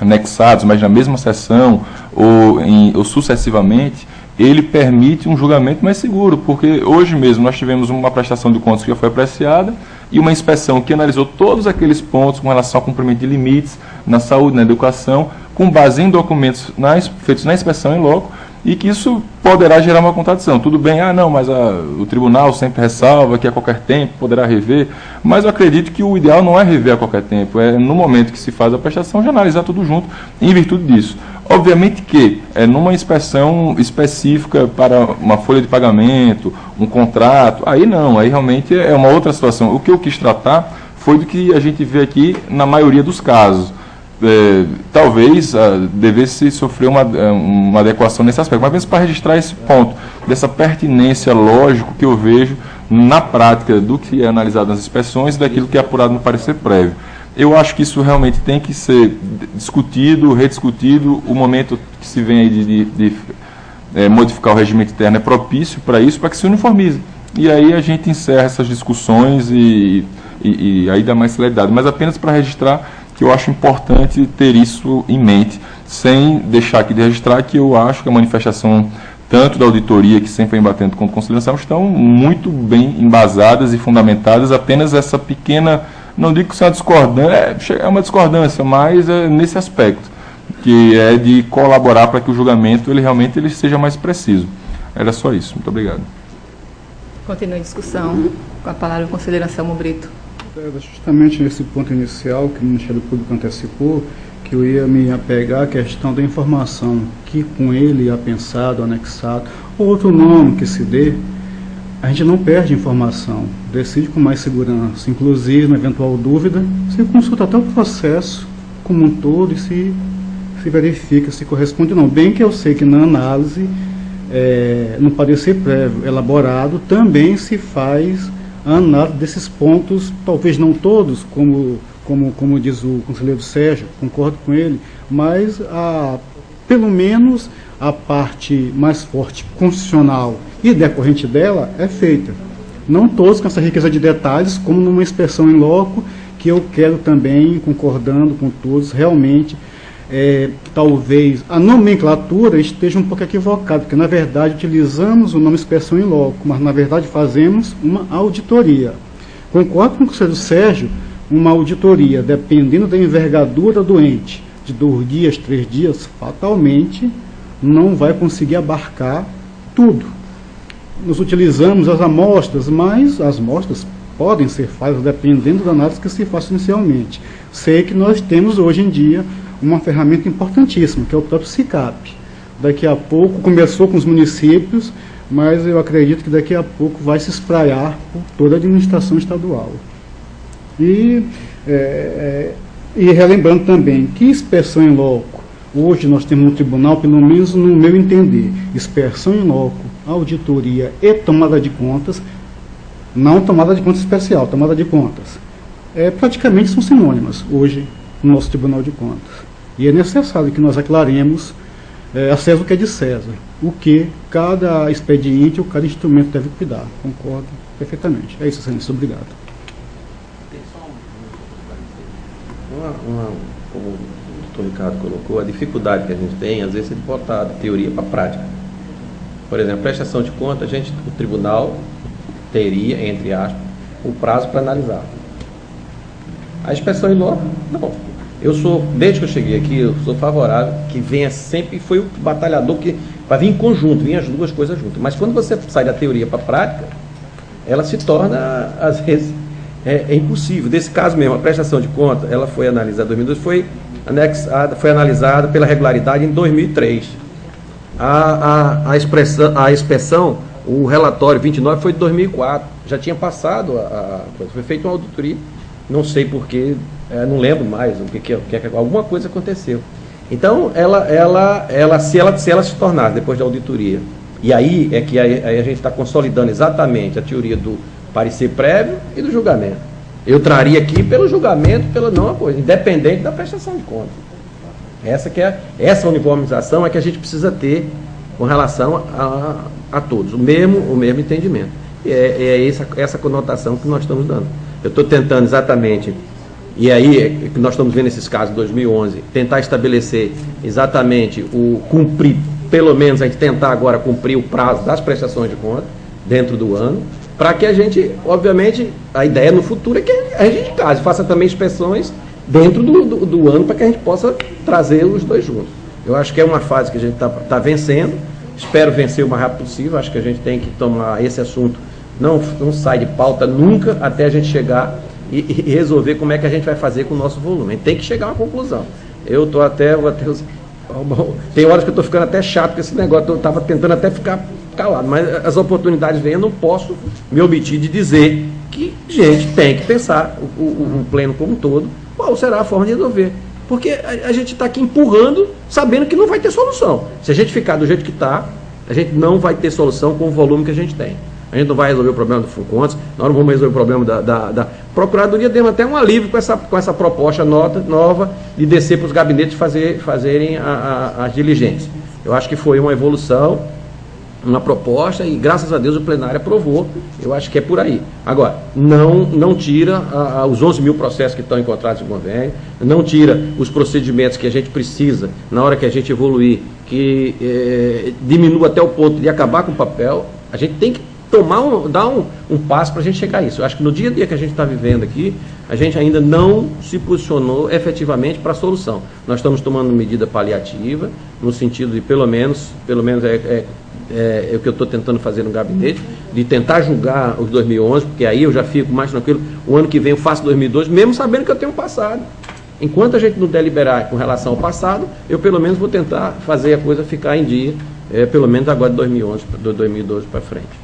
Speaker 6: anexados, mas na mesma sessão ou sucessivamente, ele permite um julgamento mais seguro, porque hoje mesmo nós tivemos uma prestação de contas que já foi apreciada e uma inspeção que analisou todos aqueles pontos com relação ao cumprimento de limites na saúde, na educação, com base em documentos feitos na inspeção em loco, e que isso poderá gerar uma contradição. Tudo bem, mas o tribunal sempre ressalva que a qualquer tempo poderá rever, mas eu acredito que o ideal não é rever a qualquer tempo, é no momento que se faz a prestação, já analisar tudo junto em virtude disso. Obviamente que numa inspeção específica para uma folha de pagamento, um contrato, aí não, aí realmente é uma outra situação. O que eu quis tratar foi do que a gente vê aqui na maioria dos casos. Talvez devesse sofrer uma adequação nesse aspecto, mas mesmo para registrar esse ponto, dessa pertinência lógico que eu vejo na prática do que é analisado nas inspeções e daquilo que é apurado no parecer prévio. Eu acho que isso realmente tem que ser discutido, rediscutido. O momento que se vem aí de modificar o regimento interno é propício para isso, para que se uniformize. E aí a gente encerra essas discussões e aí dá mais celeridade. Mas apenas para registrar que eu acho importante ter isso em mente, sem deixar aqui de registrar que eu acho que a manifestação, tanto da auditoria, que sempre vem batendo contra a conciliação, estão muito bem embasadas e fundamentadas. Apenas essa pequena, não digo que seja discordância, é uma discordância, mas é nesse aspecto, que é de colaborar para que o julgamento ele seja mais preciso. Era só isso. Muito obrigado.
Speaker 5: Continua a discussão. Com a palavra o conselheiro Anselmo Brito.
Speaker 3: Justamente nesse ponto inicial que o Ministério Público antecipou, que eu ia me apegar à questão da informação, que com ele apensado, anexado, ou outro nome que se dê, a gente não perde informação, decide com mais segurança, inclusive, na eventual dúvida, se consulta até o processo como um todo e se verifica se corresponde ou não. Bem que eu sei que na análise, no parecer prévio elaborado, também se faz a análise desses pontos, talvez não todos, como diz o conselheiro Sérgio, concordo com ele, mas pelo menos a parte mais forte constitucional e decorrente dela é feita. Não todos com essa riqueza de detalhes, como numa inspeção em loco, que eu quero também, concordando com todos, realmente, talvez a nomenclatura esteja um pouco equivocada, porque na verdade utilizamos o nome inspeção em loco, mas na verdade fazemos uma auditoria. Concordo com o conselheiro Sérgio, uma auditoria, dependendo da envergadura do ente, de 2 dias, 3 dias, fatalmente não vai conseguir abarcar tudo. Nós utilizamos as amostras, mas as amostras podem ser falhas dependendo da análise que se faça inicialmente. Sei que nós temos hoje em dia uma ferramenta importantíssima, que é o próprio SICAP. Daqui a pouco, começou com os municípios, mas eu acredito que daqui a pouco vai se espraiar por toda a administração estadual. E relembrando também que inspeção em loco, hoje nós temos no tribunal, pelo menos no meu entender, inspeção em loco, auditoria e tomada de contas, não tomada de contas especial, tomada de contas, praticamente são sinônimas hoje no nosso Tribunal de Contas. E é necessário que nós aclaremos a César o que é de César, o que cada expediente ou cada instrumento deve cuidar. Concordo perfeitamente. É isso, Excelência. Obrigado.
Speaker 1: Como o doutor Ricardo colocou, a dificuldade que a gente tem, às vezes, é de botar a teoria para a prática. Por exemplo, prestação de conta, o tribunal teria, entre aspas, o prazo para analisar. A inspeção em loco, não. Desde que eu cheguei aqui, eu sou favorável que venha sempre, foi o batalhador que vai vir em conjunto, vir as duas coisas juntas. Mas quando você sai da teoria para a prática, ela se torna, às vezes, é impossível. Desse caso mesmo, a prestação de conta, ela foi analisada em 2002, foi analisada pela regularidade em 2003. A inspeção, o relatório 29 foi de 2004, já tinha passado foi feita uma auditoria, não sei porquê, não lembro mais alguma coisa aconteceu. Então, se ela se tornar depois da auditoria, e aí é que aí a gente está consolidando exatamente a teoria do parecer prévio e do julgamento. Eu traria aqui pelo julgamento, pela não coisa, independente da prestação de contas. Essa uniformização é que a gente precisa ter com relação a todos, o mesmo entendimento. E é essa conotação que nós estamos dando. Eu estou tentando exatamente, e aí que nós estamos vendo esses casos de 2011, tentar estabelecer exatamente cumprir, pelo menos a gente tentar agora cumprir o prazo das prestações de contas dentro do ano, para que a gente, obviamente, a ideia no futuro é que a gente faça também inspeções dentro do ano para que a gente possa trazer os dois juntos. Eu acho que é uma fase que a gente está vencendo, espero vencer o mais rápido possível, acho que a gente tem que tomar esse assunto, não sai de pauta nunca até a gente chegar e resolver como é que a gente vai fazer com o nosso volume. A gente tem que chegar a uma conclusão. Eu estou tem horas que eu estou ficando até chato com esse negócio, eu estava tentando até ficar calado, mas as oportunidades vêm, eu não posso me omitir de dizer que a gente tem que pensar o pleno como um todo, qual será a forma de resolver. Porque a gente está aqui empurrando, sabendo que não vai ter solução. Se a gente ficar do jeito que está, a gente não vai ter solução com o volume que a gente tem. A gente não vai resolver o problema do FUNCONTES, nós não vamos resolver o problema da Procuradoria, deu até um alívio com essa proposta nova de descer para os gabinetes fazerem as diligências. Eu acho que foi uma evolução, uma proposta, e graças a Deus o plenário aprovou. Eu acho que é por aí. Agora, não tira os 11 mil processos que estão encontrados em convênio, não tira os procedimentos que a gente precisa, na hora que a gente evoluir, que diminua até o ponto de acabar com o papel. A gente tem que dar um passo para a gente chegar a isso. Eu acho que no dia a dia que a gente está vivendo aqui, a gente ainda não se posicionou efetivamente para a solução. Nós estamos tomando medida paliativa, no sentido de pelo menos é o que eu estou tentando fazer no gabinete, de tentar julgar os 2011, porque aí eu já fico mais tranquilo. O ano que vem eu faço 2012, mesmo sabendo que eu tenho um passado. Enquanto a gente não deliberar com relação ao passado, eu pelo menos vou tentar fazer a coisa ficar em dia, pelo menos agora de 2011, de 2012 para frente.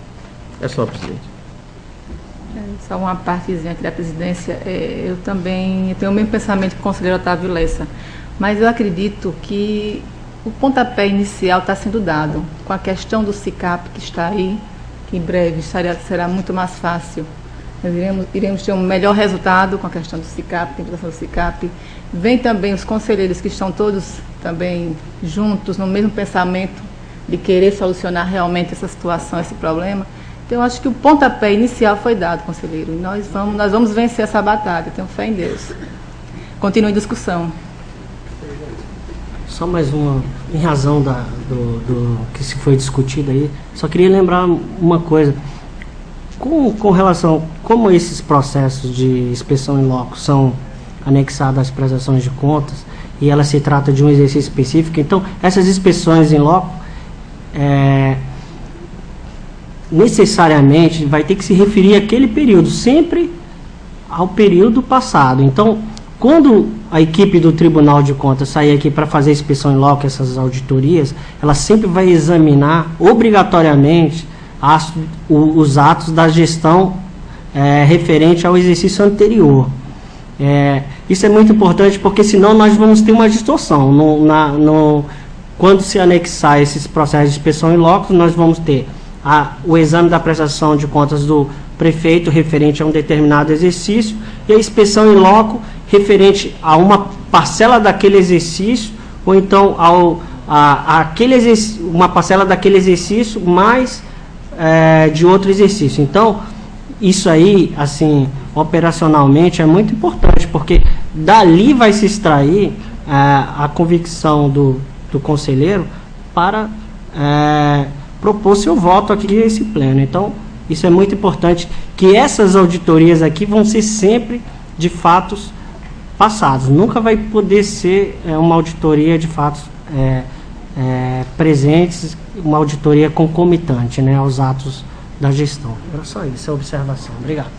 Speaker 1: É só, presidente.
Speaker 5: Só uma partezinha aqui da presidência. Eu também tenho o mesmo pensamento que o conselheiro Otávio Lessa, mas eu acredito que o pontapé inicial está sendo dado com a questão do SICAP que está aí, que em breve será muito mais fácil. Nós iremos ter um melhor resultado com a questão do SICAP, a implantação do SICAP. Vem também os conselheiros que estão todos também juntos, no mesmo pensamento de querer solucionar realmente essa situação, esse problema. Então, eu acho que o pontapé inicial foi dado, conselheiro, e nós vamos vencer essa batalha, tenho fé em Deus. Continue a discussão.
Speaker 4: Só mais uma, em razão do que se foi discutido aí, só queria lembrar uma coisa. Com relação, como esses processos de inspeção em loco são anexados às prestações de contas, e ela se trata de um exercício específico, então, essas inspeções em loco, necessariamente vai ter que se referir àquele período, sempre ao período passado. Então, quando a equipe do Tribunal de Contas sair aqui para fazer inspeção em loco, essas auditorias, ela sempre vai examinar obrigatoriamente os atos da gestão referente ao exercício anterior. Isso é muito importante, porque senão nós vamos ter uma distorção. Quando se anexar esses processos de inspeção em loco, nós vamos ter o exame da prestação de contas do prefeito referente a um determinado exercício e a inspeção em loco referente a uma parcela daquele exercício, ou então uma parcela daquele exercício mais de outro exercício. Então, isso aí, assim, operacionalmente é muito importante, porque dali vai se extrair a convicção do conselheiro para propor seu voto aqui nesse pleno. Então, isso é muito importante, que essas auditorias aqui vão ser sempre de fatos passados. Nunca vai poder ser uma auditoria de fatos presentes, uma auditoria concomitante, né, aos atos da gestão. Era só isso, a observação. Obrigado.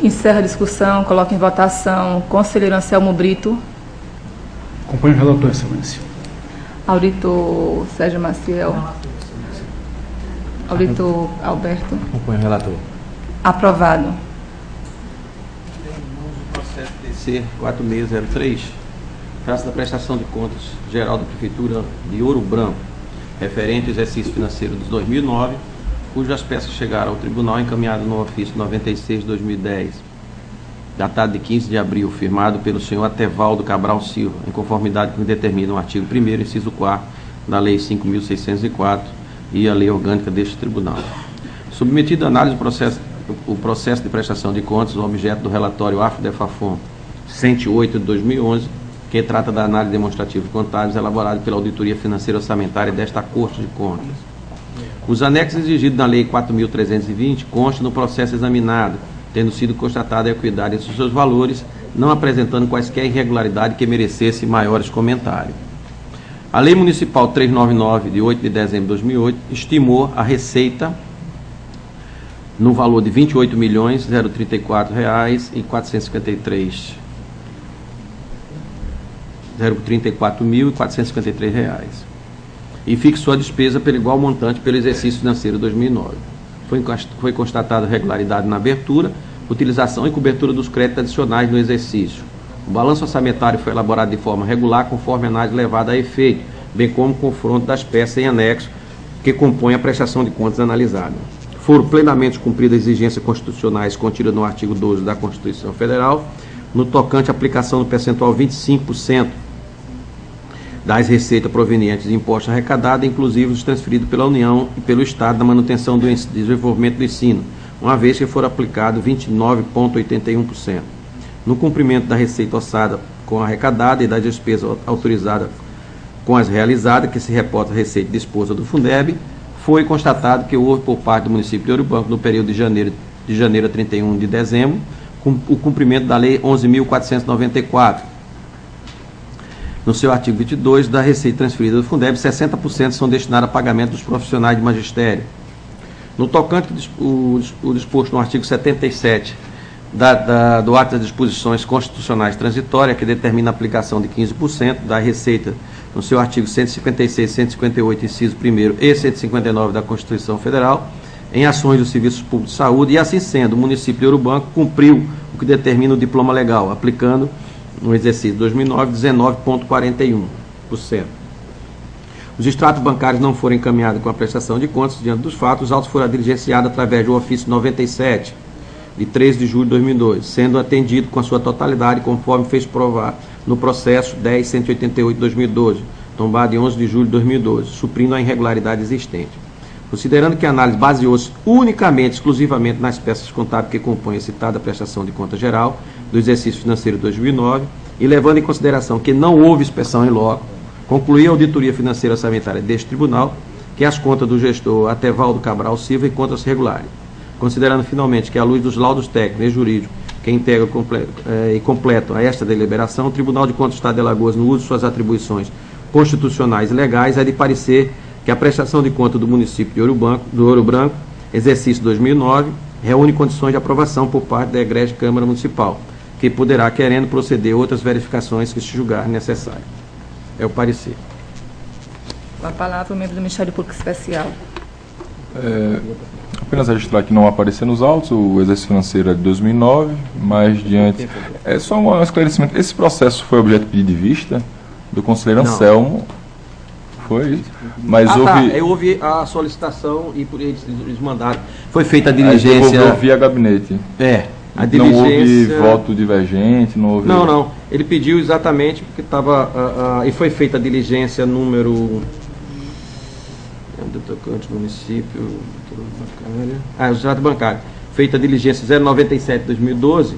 Speaker 5: Encerra a discussão, coloca em votação. Conselheiro Anselmo Brito.
Speaker 3: Acompanho o relator, Excelência.
Speaker 5: Auditor Sérgio Maciel. Auditor Alberto.
Speaker 7: Acompanho o relator.
Speaker 5: Aprovado.
Speaker 1: Processo TC 4603, trata da prestação de contas geral da Prefeitura de Ouro Branco, referente ao exercício financeiro de 2009, cujas peças chegaram ao Tribunal encaminhado no ofício 96/2010, datado de 15 de abril, firmado pelo senhor Atevaldo Cabral Silva, em conformidade com o que determina o artigo 1º, inciso 4º, da Lei 5.604 e a Lei Orgânica deste Tribunal. Submetido à análise o processo de prestação de contas, o objeto do relatório AFDEFAFON 108 de 2011, que trata da análise demonstrativa de contábeis elaborada pela Auditoria Financeira Orçamentária desta Corte de Contas. Os anexos exigidos na Lei 4.320 constam no processo examinado, tendo sido constatada a equidade entre os seus valores, não apresentando quaisquer irregularidade que merecesse maiores comentários. A Lei Municipal 399, de 8 de dezembro de 2008, estimou a receita no valor de R$ 28.034.453 e fixou a despesa pelo igual montante pelo exercício financeiro 2009. Foi constatada regularidade na abertura, utilização e cobertura dos créditos adicionais no exercício. O balanço orçamentário foi elaborado de forma regular, conforme a análise levada a efeito, bem como o confronto das peças em anexo que compõem a prestação de contas analisada. Foram plenamente cumpridas as exigências constitucionais contidas no artigo 12 da Constituição Federal, no tocante à aplicação do percentual 25% das receitas provenientes de impostos arrecadados, inclusive os transferidos pela União e pelo Estado na manutenção do desenvolvimento do ensino, uma vez que foram aplicados 29,81%. No cumprimento da receita orçada com a arrecadada e das despesas autorizadas com as realizadas, que se reporta a receita disposta do Fundeb, foi constatado que houve por parte do município de Ouro Branco, no período de janeiro a 31 de dezembro, o cumprimento da Lei 11.494. No seu artigo 22, da receita transferida do Fundeb, 60% são destinados a pagamento dos profissionais de magistério. No tocante o disposto no artigo 77 do Ato das Disposições Constitucionais Transitórias, que determina a aplicação de 15% da receita, no seu artigo 156, 158, inciso 1º e 159 da Constituição Federal, em ações dos serviços públicos de saúde, e assim sendo, o município de Ouro Branco cumpriu o que determina o diploma legal, aplicando, no exercício de 2009, 19,41%. Os extratos bancários não foram encaminhados com a prestação de contas diante dos fatos, os autos foram diligenciados através do ofício 97, de 13 de julho de 2002, sendo atendido com a sua totalidade, conforme fez provar no processo 10.188 de 2012, tombado em 11 de julho de 2012, suprindo a irregularidade existente. Considerando que a análise baseou-se unicamente, exclusivamente nas peças contábeis que compõem a citada prestação de conta geral do exercício financeiro de 2009, e levando em consideração que não houve inspeção em loco, concluiu a auditoria financeira orçamentária deste tribunal que as contas do gestor Atevaldo Cabral Silva encontram-se regulares. Considerando finalmente que, à luz dos laudos técnicos e jurídicos que integram e completam a esta deliberação, o Tribunal de Contas do Estado de Alagoas, no uso de suas atribuições constitucionais e legais, é de parecer que a prestação de conta do município de Ouro Branco, exercício 2009, reúne condições de aprovação por parte da egrégia Câmara Municipal, que poderá, querendo, proceder outras verificações que se julgar necessário. É o parecer.
Speaker 5: Com a palavra o membro do Ministério Público Especial.
Speaker 6: Apenas registrar que não aparecer nos autos, o exercício financeiro é de 2009, mas diante... É só um esclarecimento. Esse processo foi objeto de pedido de vista do conselheiro Anselmo? Foi isso? Mas
Speaker 1: houve a solicitação e por eles mandaram. Foi feita a diligência...
Speaker 6: Devolveu via gabinete.
Speaker 1: A diligência...
Speaker 6: Não houve voto divergente, não houve...
Speaker 1: Não. Ele pediu exatamente porque estava... e foi feita a diligência número... do tocante município... o extrato bancário. Feita a diligência 097 de 2012,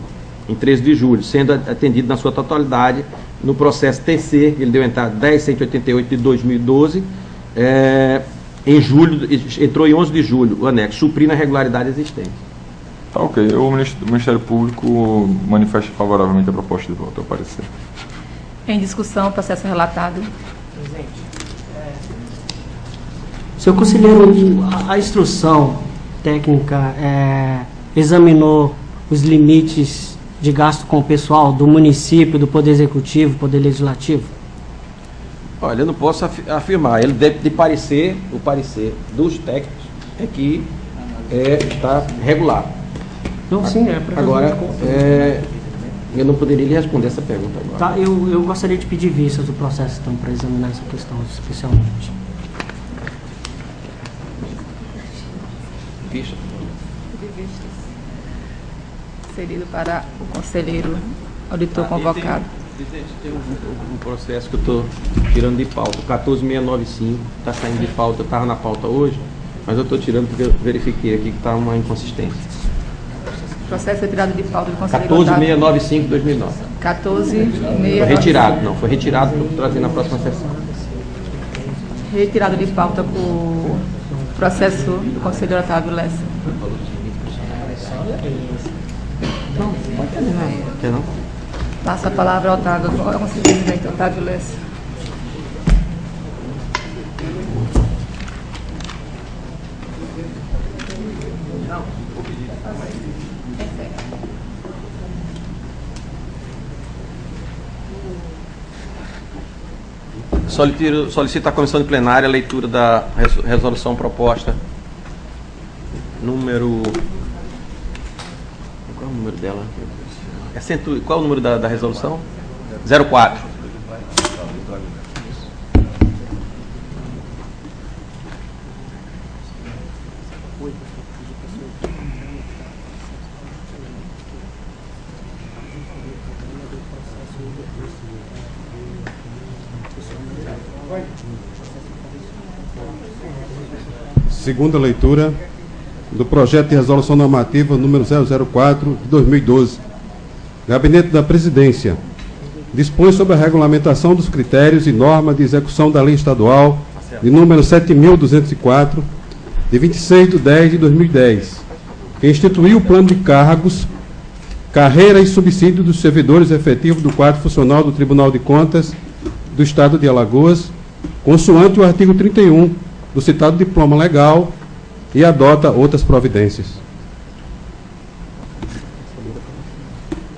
Speaker 1: em 13 de julho, sendo atendido na sua totalidade no processo TC, ele deu entrada 10.188 de 2012, em julho, entrou em 11 de julho, o anexo, suprindo a regularidade existente.
Speaker 6: Tá ok. O Ministério Público manifesta favoravelmente a proposta de voto, ao parecer.
Speaker 5: Em discussão, processo relatado.
Speaker 4: Senhor conselheiro, a instrução técnica examinou os limites de gasto com o pessoal do município, do Poder Executivo, Poder Legislativo?
Speaker 1: Olha, eu não posso afirmar. Ele deve de parecer, o parecer dos técnicos é que está regular.
Speaker 4: Não, sim,
Speaker 1: Agora, eu não poderia lhe responder essa pergunta agora.
Speaker 4: Tá, eu gostaria de pedir vistas do processo, então, para examinar essa questão especialmente.
Speaker 1: Ficha.
Speaker 5: Cedido para o conselheiro auditor convocado.
Speaker 1: Tem um processo que eu estou tirando de pauta, 14695, está saindo de pauta, estava na pauta hoje, mas eu estou tirando porque eu verifiquei aqui que está uma inconsistência.
Speaker 5: O processo foi tirado de pauta do conselheiro
Speaker 1: 14695 2009.
Speaker 5: 14695.
Speaker 1: Foi retirado, não, foi retirado para eu trazer na próxima sessão.
Speaker 5: Retirado de pauta por processo do conselheiro Otávio Lessa.
Speaker 1: Quer não?
Speaker 5: Passa a palavra ao Otávio, ao conselheiro presidente Otávio Lessa.
Speaker 1: Solicito à comissão de plenária a leitura da resolução proposta número... Qual é o número dela? Qual é o número da resolução? 04.
Speaker 8: Segunda leitura do projeto de resolução normativa número 004 de 2012. Gabinete da Presidência dispõe sobre a regulamentação dos critérios e normas de execução da Lei Estadual de número 7.204, de 26 de 10 de 2010, que instituiu o plano de cargos, carreira e subsídio dos servidores efetivos do quadro funcional do Tribunal de Contas do Estado de Alagoas, consoante o artigo 31 do citado diploma legal, e adota outras providências.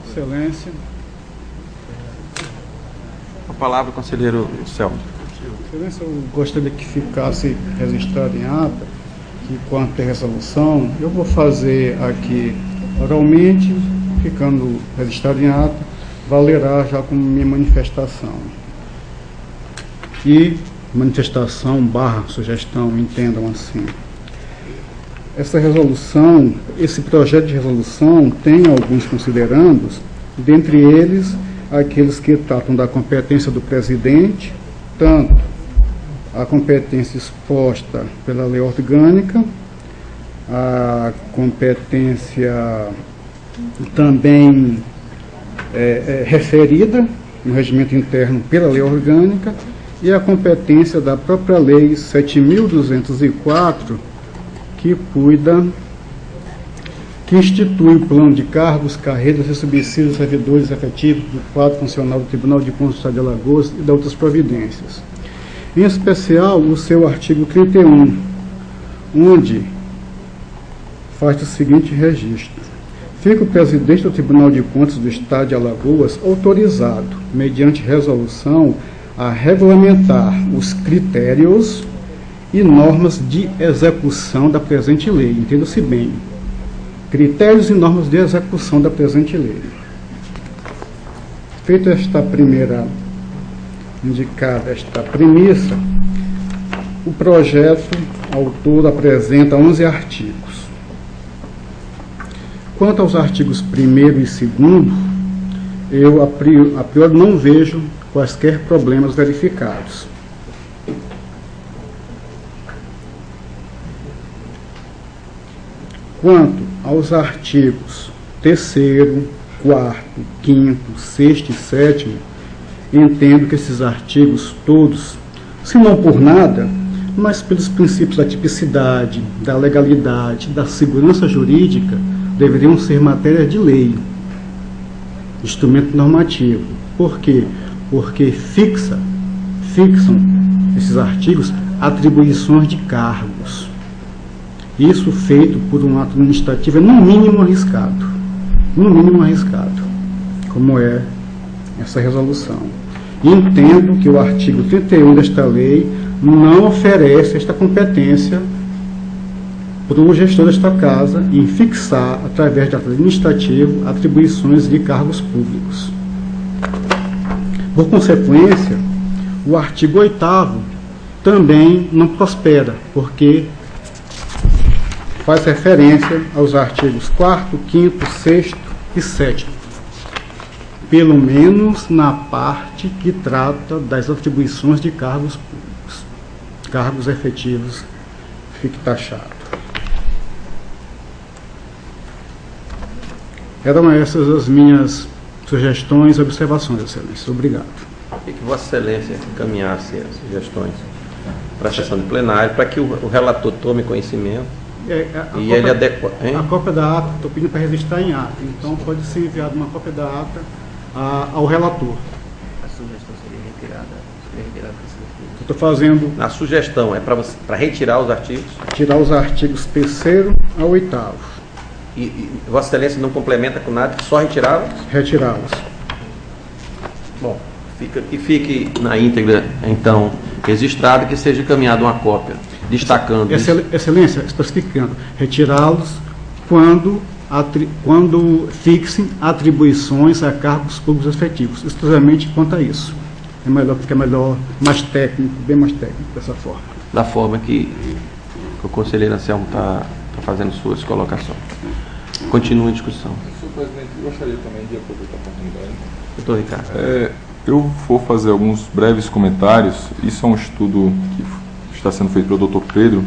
Speaker 3: Excelência.
Speaker 1: A palavra, conselheiro Celso.
Speaker 3: Excelência, eu gostaria que ficasse registrado em ata que, quanto à resolução, eu vou fazer aqui oralmente, ficando registrado em ata, valerá já como minha manifestação. E manifestação / sugestão, entendam assim. Essa resolução, esse projeto de resolução tem alguns considerandos, dentre eles aqueles que tratam da competência do presidente, tanto a competência exposta pela lei orgânica, a competência também referida no regimento interno pela lei orgânica, e a competência da própria lei 7.204, que institui o plano de cargos, carreiras e subsídios dos servidores efetivos do quadro funcional do Tribunal de Contas do Estado de Alagoas e de outras providências. Em especial, o seu artigo 31, onde faz o seguinte registro: fica o presidente do Tribunal de Contas do Estado de Alagoas autorizado, mediante resolução, a regulamentar os critérios e normas de execução da presente lei. Entenda-se bem. Critérios e normas de execução da presente lei. Feita esta primeira, indicada esta premissa, o projeto autor apresenta 11 artigos. Quanto aos artigos 1º e 2º, eu a priori não vejo quaisquer problemas verificados. Quanto aos artigos 3º, 4º, 5º, 6º e 7º, entendo que esses artigos todos, se não por nada, mas pelos princípios da tipicidade, da legalidade, da segurança jurídica, deveriam ser matéria de lei, instrumento normativo. Por quê? Porque fixam esses artigos atribuições de cargos. Isso feito por um ato administrativo é no mínimo arriscado. no mínimo arriscado, como é essa resolução. E entendo que o artigo 31 desta lei não oferece esta competência para o gestor desta casa em fixar, através de ato administrativo, atribuições de cargos públicos. Por consequência, o artigo 8º também não prospera, porque faz referência aos artigos 4º, 5º, 6º e 7º, pelo menos na parte que trata das atribuições de cargos públicos. Cargos efetivos, fique taxado. Eram essas as minhas sugestões e observações, Excelência. Obrigado.
Speaker 1: E que Vossa Excelência encaminhasse as sugestões para a sessão de plenário, para que o relator tome conhecimento e ele adequa.
Speaker 3: A cópia da ata, estou pedindo para registrar em ata, então pode ser enviada uma cópia da ata ao relator.
Speaker 1: A sugestão seria retirada.
Speaker 3: Estou fazendo...
Speaker 1: A sugestão é para retirar os artigos?
Speaker 3: Tirar os artigos 3º ao 8º.
Speaker 1: E Vossa Excelência não complementa com nada, só retirá-los?
Speaker 3: Retirá-los.
Speaker 1: Bom, fique na íntegra, então, registrado, que seja encaminhada uma cópia, destacando
Speaker 3: Excelência, especificando, retirá-los quando fixem atribuições a cargos públicos efetivos, exclusivamente quanto a isso. É melhor, fica melhor, mais técnico, bem mais técnico, dessa forma.
Speaker 1: Da forma que o conselheiro Anselmo está fazendo suas colocações. Continua a discussão.
Speaker 6: Senhor presidente, eu gostaria também de aproveitar a oportunidade.
Speaker 1: Doutor Ricardo.
Speaker 6: Eu vou fazer alguns breves comentários. Isso é um estudo que está sendo feito pelo doutor Pedro,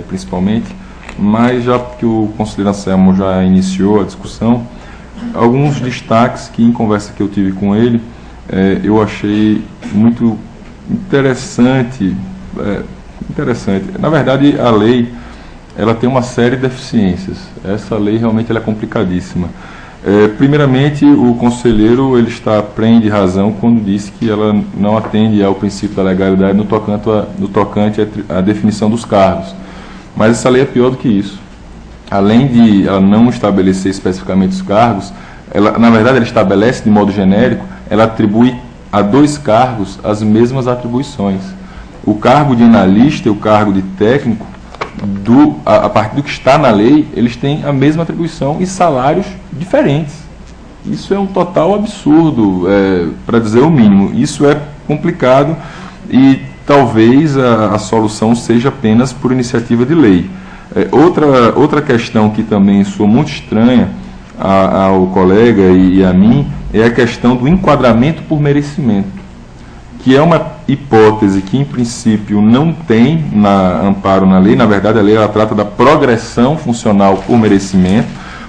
Speaker 6: principalmente, mas já que o conselheiro Anselmo já iniciou a discussão, alguns destaques que, em conversa que eu tive com ele, eu achei muito interessante. Na verdade, a lei ela tem uma série de deficiências. Essa lei realmente ela é complicadíssima. Primeiramente, o conselheiro ele prende razão quando disse que ela não atende ao princípio da legalidade no tocante à definição dos cargos. Mas essa lei é pior do que isso. Além de ela não estabelecer especificamente os cargos, na verdade ela estabelece de modo genérico, ela atribui a 2 cargos as mesmas atribuições. O cargo de analista e o cargo de técnico, a partir do que está na lei, eles têm a mesma atribuição e salários diferentes. Isso é um total absurdo, para dizer o mínimo. Isso é complicado e talvez a solução seja apenas por iniciativa de lei. Outra questão que também soa muito estranha ao colega e a mim é a questão do enquadramento por merecimento, que é uma hipótese que, em princípio, não tem amparo na lei. Na verdade, a lei ela trata da progressão funcional por merecimento.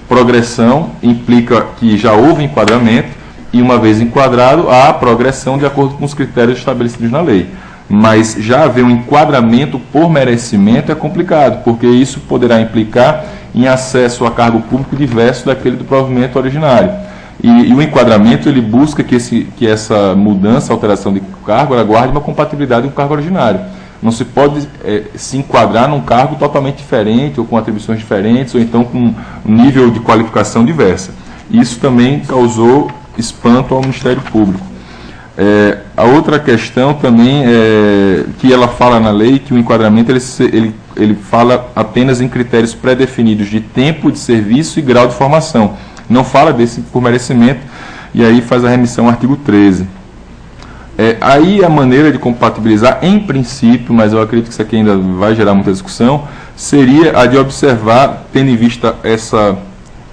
Speaker 6: Progressão implica que já houve enquadramento e, uma vez enquadrado, há progressão de acordo com os critérios estabelecidos na lei. Mas já haver um enquadramento por merecimento é complicado, porque isso poderá implicar em acesso a cargo público diverso daquele do provimento originário. E o enquadramento ele busca que essa mudança, alteração de cargo, ela guarde uma compatibilidade com o cargo originário. Não se pode se enquadrar num cargo totalmente diferente, ou com atribuições diferentes, ou então com um nível de qualificação diversa. Isso também causou espanto ao Ministério Público. A outra questão também é que ela fala na lei que o enquadramento ele fala apenas em critérios pré-definidos de tempo de serviço e grau de formação. Não fala desse por merecimento, e aí faz a remissão ao artigo 13. Aí a maneira de compatibilizar, em princípio, mas eu acredito que isso aqui ainda vai gerar muita discussão, seria a de observar, tendo em vista essa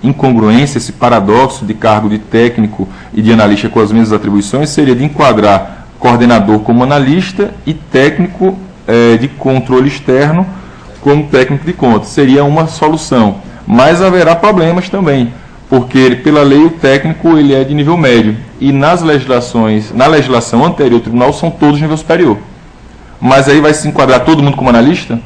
Speaker 6: incongruência, esse paradoxo de cargo de técnico e de analista com as mesmas atribuições, seria de enquadrar coordenador como analista e técnico de controle externo como técnico de contas. Seria uma solução, mas haverá problemas também, porque pela lei o técnico ele é de nível médio e na legislação anterior ao tribunal são todos de nível superior. Mas aí vai se enquadrar todo mundo como analista?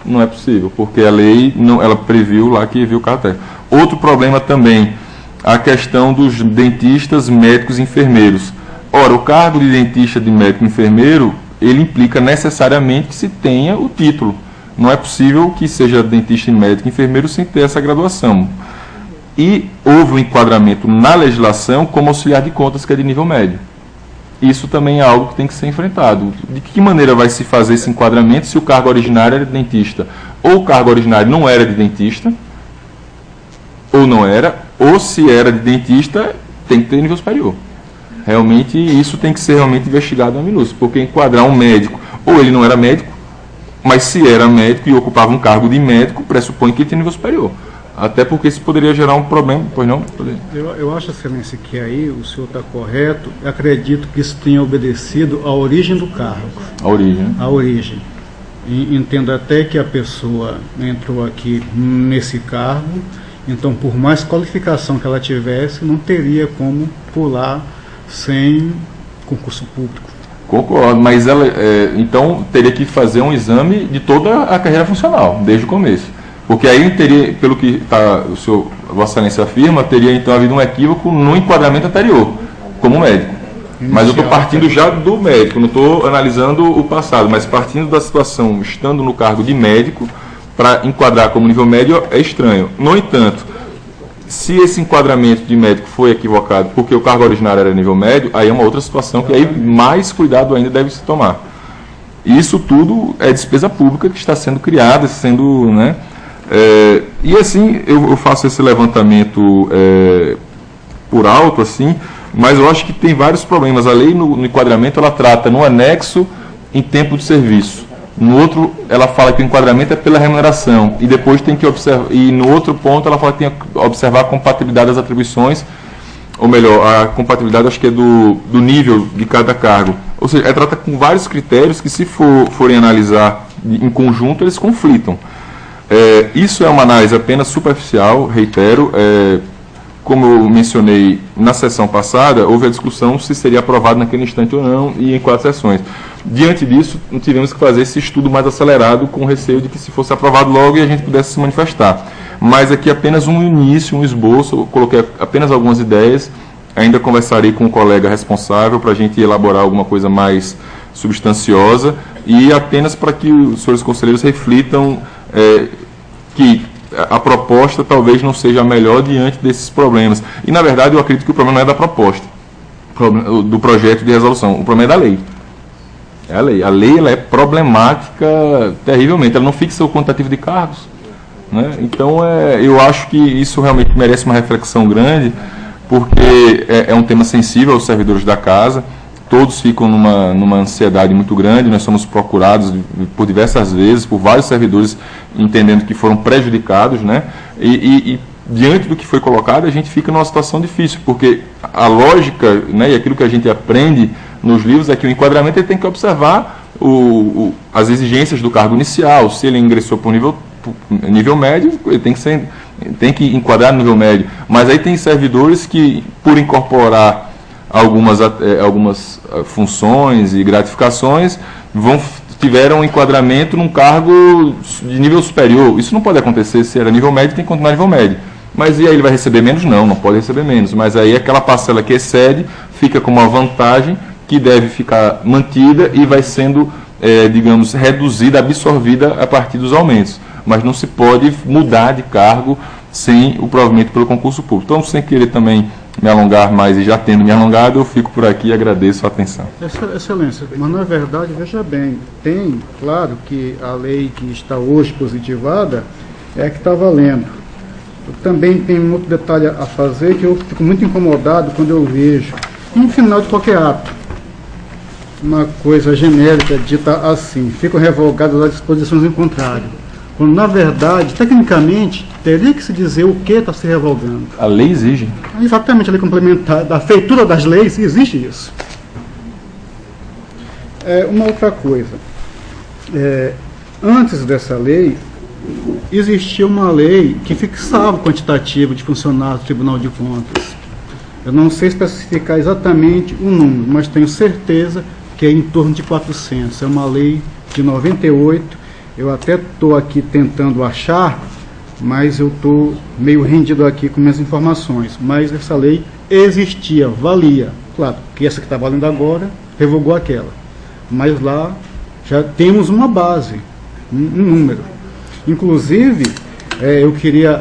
Speaker 6: Não é possível, porque a lei ela previu lá que viu o cargo técnico. Outro problema também, a questão dos dentistas, médicos e enfermeiros. Ora, o cargo de dentista, de médico e enfermeiro, ele implica necessariamente que se tenha o título. Não é possível que seja dentista, médico e enfermeiro sem ter essa graduação. e houve um enquadramento na legislação como auxiliar de contas, que é de nível médio. Isso também é algo que tem que ser enfrentado. De que maneira vai se fazer esse enquadramento se o cargo originário era de dentista? Ou o cargo originário não era de dentista, ou não era, ou se era de dentista, tem que ter nível superior. Realmente, isso tem que ser realmente investigado na minúcia, porque enquadrar um médico, ou ele não era médico, mas se era médico e ocupava um cargo de médico, pressupõe que ele tem nível superior. Até porque isso poderia gerar um problema, pois não?
Speaker 3: Eu acho, Excelência, que aí o senhor está correto. Eu acredito que isso tenha obedecido à origem do cargo.
Speaker 6: A origem, né?
Speaker 3: A origem. E entendo até que a pessoa entrou aqui nesse cargo, então, por mais qualificação que ela tivesse, não teria como pular sem concurso público.
Speaker 6: Concordo, mas ela, então, teria que fazer um exame de toda a carreira funcional, desde o começo. Porque aí teria, pelo que o senhor, Vossa Excelência afirma, teria então havido um equívoco no enquadramento anterior, como médico. Mas eu estou partindo já do médico, não estou analisando o passado, mas partindo da situação, estando no cargo de médico, para enquadrar como nível médio é estranho. No entanto, se esse enquadramento de médico foi equivocado porque o cargo originário era nível médio, aí é uma outra situação que aí mais cuidado ainda deve se tomar. Isso tudo é despesa pública que está sendo criada, sendo, né? E assim, eu faço esse levantamento por alto, assim, mas eu acho que tem vários problemas. A lei, no enquadramento, ela trata no anexo em tempo de serviço. No outro, ela fala que o enquadramento é pela remuneração. E depois tem que observar. E no outro ponto, ela fala que tem que observar a compatibilidade das atribuições, ou melhor, a compatibilidade, acho que é do nível de cada cargo. Ou seja, ela trata com vários critérios que, se forem analisar em conjunto, eles conflitam. Isso é uma análise apenas superficial, reitero. Como eu mencionei na sessão passada, houve a discussão se seria aprovado naquele instante ou não, e em 4 sessões. Diante disso, tivemos que fazer esse estudo mais acelerado, com receio de que, se fosse aprovado logo, e a gente pudesse se manifestar. Mas aqui apenas um início, um esboço, eu coloquei apenas algumas ideias, ainda conversarei com o colega responsável para a gente elaborar alguma coisa mais substanciosa, e apenas para que os senhores conselheiros reflitam que a proposta talvez não seja a melhor diante desses problemas. E, na verdade, eu acredito que o problema não é da proposta, do projeto de resolução. O problema é da lei. É a lei. A lei, ela é problemática terrivelmente. Ela não fixa o quantitativo de cargos, né? Então, eu acho que isso realmente merece uma reflexão grande, porque é um tema sensível aos servidores da casa. Todos ficam numa ansiedade muito grande. Nós somos procurados por diversas vezes, por vários servidores, entendendo que foram prejudicados, né? E diante do que foi colocado, a gente fica numa situação difícil, porque a lógica, né, e aquilo que a gente aprende nos livros é que o enquadramento ele tem que observar as exigências do cargo inicial. Se ele ingressou por nível médio, ele tem que enquadrar no nível médio. Mas aí tem servidores que, por incorporar algumas funções e gratificações, tiveram um enquadramento num cargo de nível superior. Isso não pode acontecer. Se era nível médio, tem que continuar nível médio. Mas e aí ele vai receber menos? Não pode receber menos. Mas aí aquela parcela que excede fica como uma vantagem que deve ficar mantida e vai sendo, digamos, reduzida, absorvida a partir dos aumentos. Mas não se pode mudar de cargo sem o provimento pelo concurso público. Então, sem querer também me alongar mais, e já tendo me alongado, eu fico por aqui e agradeço a atenção.
Speaker 3: Excelência, mas na verdade, veja bem, tem, claro, que a lei que está hoje positivada é a que está valendo. Eu também tenho um outro detalhe a fazer, que eu fico muito incomodado quando eu vejo, no final de qualquer ato, uma coisa genérica dita assim: ficam revogadas as disposições em contrário. Quando, na verdade, tecnicamente, teria que se dizer o que está se revogando.
Speaker 6: A lei exige.
Speaker 3: Exatamente, a lei complementar, da feitura das leis, existe isso. Uma outra coisa. Antes dessa lei, existia uma lei que fixava o quantitativo de funcionários do Tribunal de Contas. Eu não sei especificar exatamente o número, mas tenho certeza que é em torno de 400. É uma lei de 98. Eu até estou aqui tentando achar, mas eu estou meio rendido aqui com minhas informações. Mas essa lei existia, valia. Claro, que essa que está valendo agora revogou aquela. Mas lá já temos uma base, um número. Inclusive, eu queria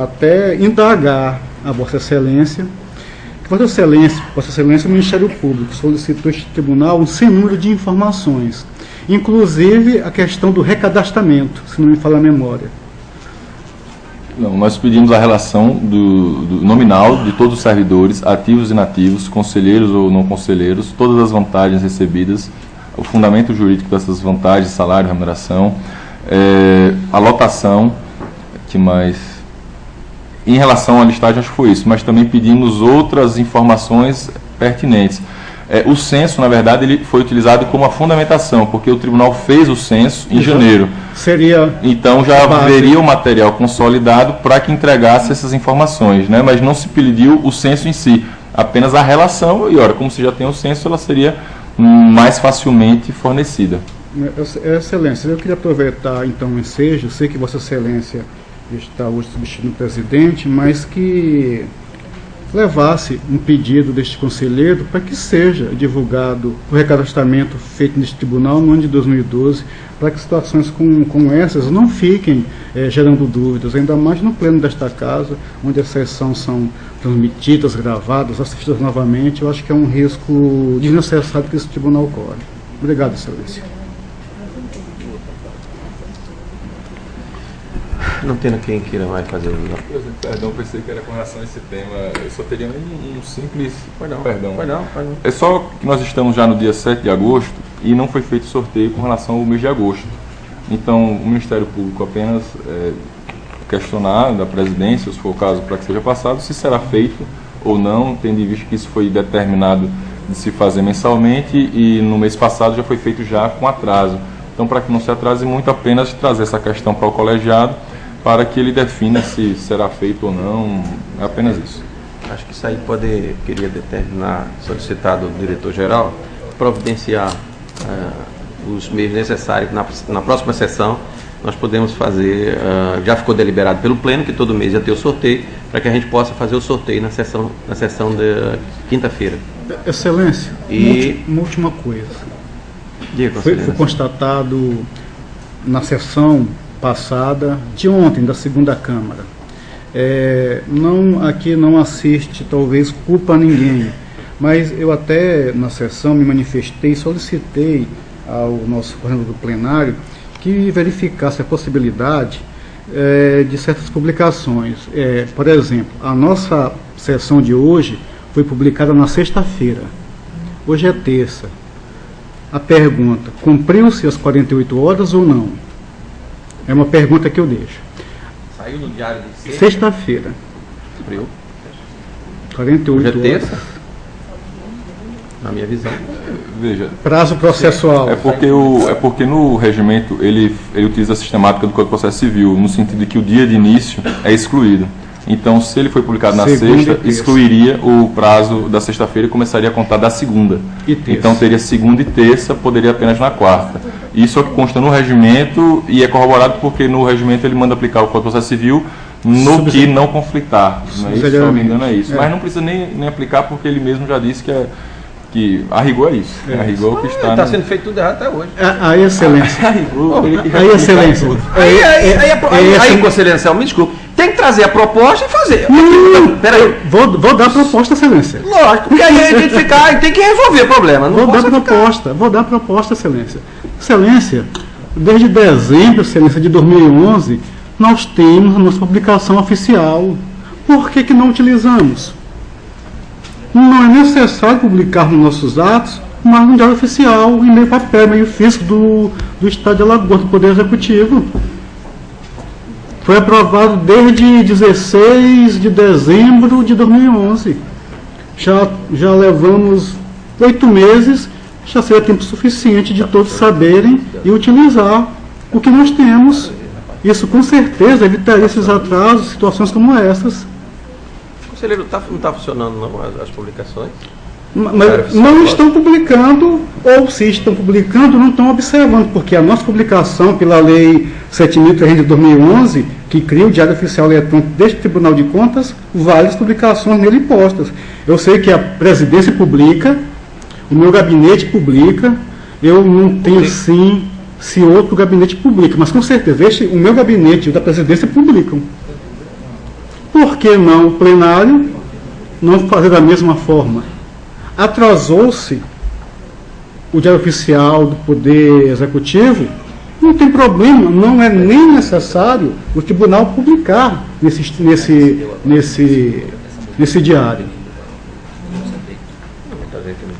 Speaker 3: até indagar a Vossa Excelência, que Vossa Excelência, o Ministério Público solicitou a este tribunal um sem número de informações, inclusive a questão do recadastramento, se não me falha a memória.
Speaker 6: Não, nós pedimos a relação do nominal de todos os servidores, ativos e inativos, conselheiros ou não conselheiros, todas as vantagens recebidas, o fundamento jurídico dessas vantagens, salário, remuneração, a lotação, que mais... Em relação à listagem, acho que foi isso, mas também pedimos outras informações pertinentes. O censo, na verdade, ele foi utilizado como a fundamentação, porque o tribunal fez o censo em janeiro. Então já haveria o material consolidado para que entregasse essas informações, né? Mas não se pediu o censo em si, apenas a relação, e ora, como se já tem o censo, ela seria mais facilmente fornecida.
Speaker 3: Excelência, eu queria aproveitar então o ensejo, sei que Vossa Excelência está hoje substituindo o presidente, mas que levasse um pedido deste conselheiro para que seja divulgado o recadastramento feito neste tribunal no ano de 2012, para que situações como essas não fiquem gerando dúvidas, ainda mais no pleno desta casa, onde as sessões são transmitidas, gravadas, assistidas novamente. Eu acho que é um risco desnecessário que esse tribunal corre. Obrigado, Excelência.
Speaker 1: Não tendo quem queira mais fazer o...
Speaker 6: Perdão, pensei que era com relação a esse tema. Eu só teria um simples... Perdão.
Speaker 1: Perdão.
Speaker 6: É só que nós estamos já no dia 7 de agosto e não foi feito sorteio com relação ao mês de agosto. Então, o Ministério Público apenas questionar da presidência, se for o caso, para que seja passado, se será feito ou não, tendo em vista que isso foi determinado de se fazer mensalmente e no mês passado já foi feito já com atraso. Então, para que não se atrase muito, apenas trazer essa questão para o colegiado, para que ele defina se será feito ou não, é apenas isso.
Speaker 1: Acho que isso aí queria determinar, solicitar do diretor-geral, providenciar os meios necessários na próxima sessão. Nós podemos fazer, já ficou deliberado pelo pleno que todo mês ia ter o sorteio, para que a gente possa fazer o sorteio na sessão da quinta-feira.
Speaker 3: Excelência, uma última coisa. Foi constatado na sessão passada, de ontem, da segunda Câmara. Aqui não assiste, talvez, culpa a ninguém, mas eu até, na sessão, me manifestei, solicitei ao nosso coordenador do plenário que verificasse a possibilidade de certas publicações. Por exemplo, a nossa sessão de hoje foi publicada na sexta-feira. Hoje é terça. A pergunta, cumpriu-se as 48 horas ou não? É uma pergunta que eu deixo.
Speaker 1: Saiu no diário de
Speaker 3: sexta-feira.
Speaker 1: Cumpriu.
Speaker 3: 48
Speaker 1: hoje é
Speaker 3: horas.
Speaker 1: terça? Na minha visão.
Speaker 6: Veja.
Speaker 3: Prazo processual.
Speaker 6: É porque no regimento ele utiliza a sistemática do Código de Processo Civil, no sentido de que o dia de início é excluído. Então, se ele foi publicado na sexta, excluiria o prazo da sexta-feira e começaria a contar da segunda. Então, teria segunda e terça, poderia apenas na quarta. Isso é o que consta no regimento e é corroborado porque no regimento ele manda aplicar o Código de Processo Civil no que não conflitar. Não é isso? Se não me engano, é isso. Mas não precisa nem aplicar porque ele mesmo já disse que a rigor é isso. A rigor que está...
Speaker 1: Está sendo feito tudo errado até hoje.
Speaker 3: Aí, Excelência.
Speaker 1: Aí, Excelência. Aí, Conselheiro, me desculpe. Tem que trazer a proposta e fazer. Peraí.
Speaker 3: Vou dar a proposta, Excelência.
Speaker 1: Lógico, porque aí a gente tem que resolver o problema.
Speaker 3: Vou dar a proposta, Excelência. Excelência, desde dezembro, Excelência, de 2011, nós temos a nossa publicação oficial. Por que não utilizamos? Não é necessário publicar nos nossos atos, mas no diário oficial, em meio papel, meio físico do Estado de Alagoas, do Poder Executivo. Foi aprovado desde 16 de dezembro de 2011. Já levamos 8 meses, já seria tempo suficiente de todos saberem e utilizar o que nós temos. Isso com certeza evitaria esses atrasos, situações como essas.
Speaker 1: Conselheiro, não está funcionando não, as publicações?
Speaker 3: Mas não estão publicando, ou se estão publicando, não estão observando, porque a nossa publicação pela Lei 7.300 de 2011, que cria o Diário Oficial Eletrônico deste Tribunal de Contas, várias publicações nele postas. Eu sei que a presidência publica, o meu gabinete publica, eu não tenho sim se outro gabinete publica, mas com certeza o meu gabinete e o da presidência publicam. Por que não o plenário não fazer da mesma forma? Atrasou-se o Diário Oficial do Poder Executivo, não tem problema, não é nem necessário o tribunal publicar nesse diário.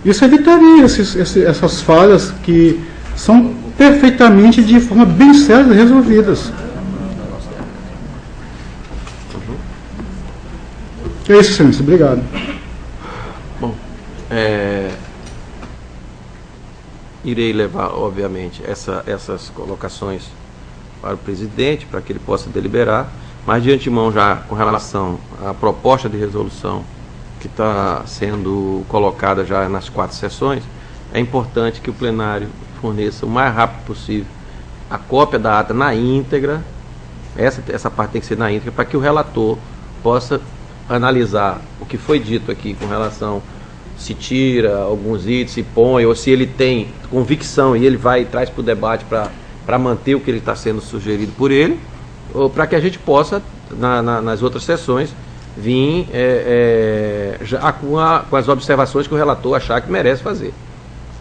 Speaker 3: Isso evitaria essas falhas que são perfeitamente, de forma bem séria, resolvidas. É isso, Excelência. Obrigado.
Speaker 1: Bom, irei levar, obviamente, essas colocações para o presidente, para que ele possa deliberar, mas de antemão já com relação à proposta de resolução que está sendo colocada já nas 4 sessões, é importante que o plenário forneça o mais rápido possível a cópia da ata na íntegra, essa parte tem que ser na íntegra, para que o relator possa analisar o que foi dito aqui com relação se tira alguns itens, se põe, ou se ele tem convicção e ele vai e traz para o debate para manter o que ele está sendo sugerido por ele, ou para que a gente possa, nas outras sessões, vir já com as observações que o relator achar que merece fazer.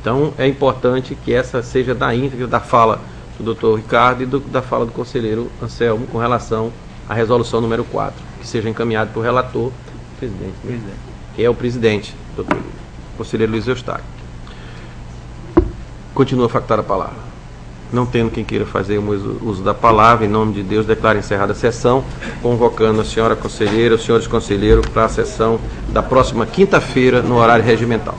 Speaker 1: Então, é importante que essa seja da íntegra da fala do doutor Ricardo e da fala do conselheiro Anselmo com relação à resolução número 4, que seja encaminhado para o relator, presidente, que é o presidente, doutor conselheiro Luiz Eustáquio. Continua a facultar a palavra. Não tendo quem queira fazer o uso da palavra, em nome de Deus, declaro encerrada a sessão, convocando a senhora conselheira, os senhores conselheiros para a sessão da próxima quinta-feira, no horário regimental.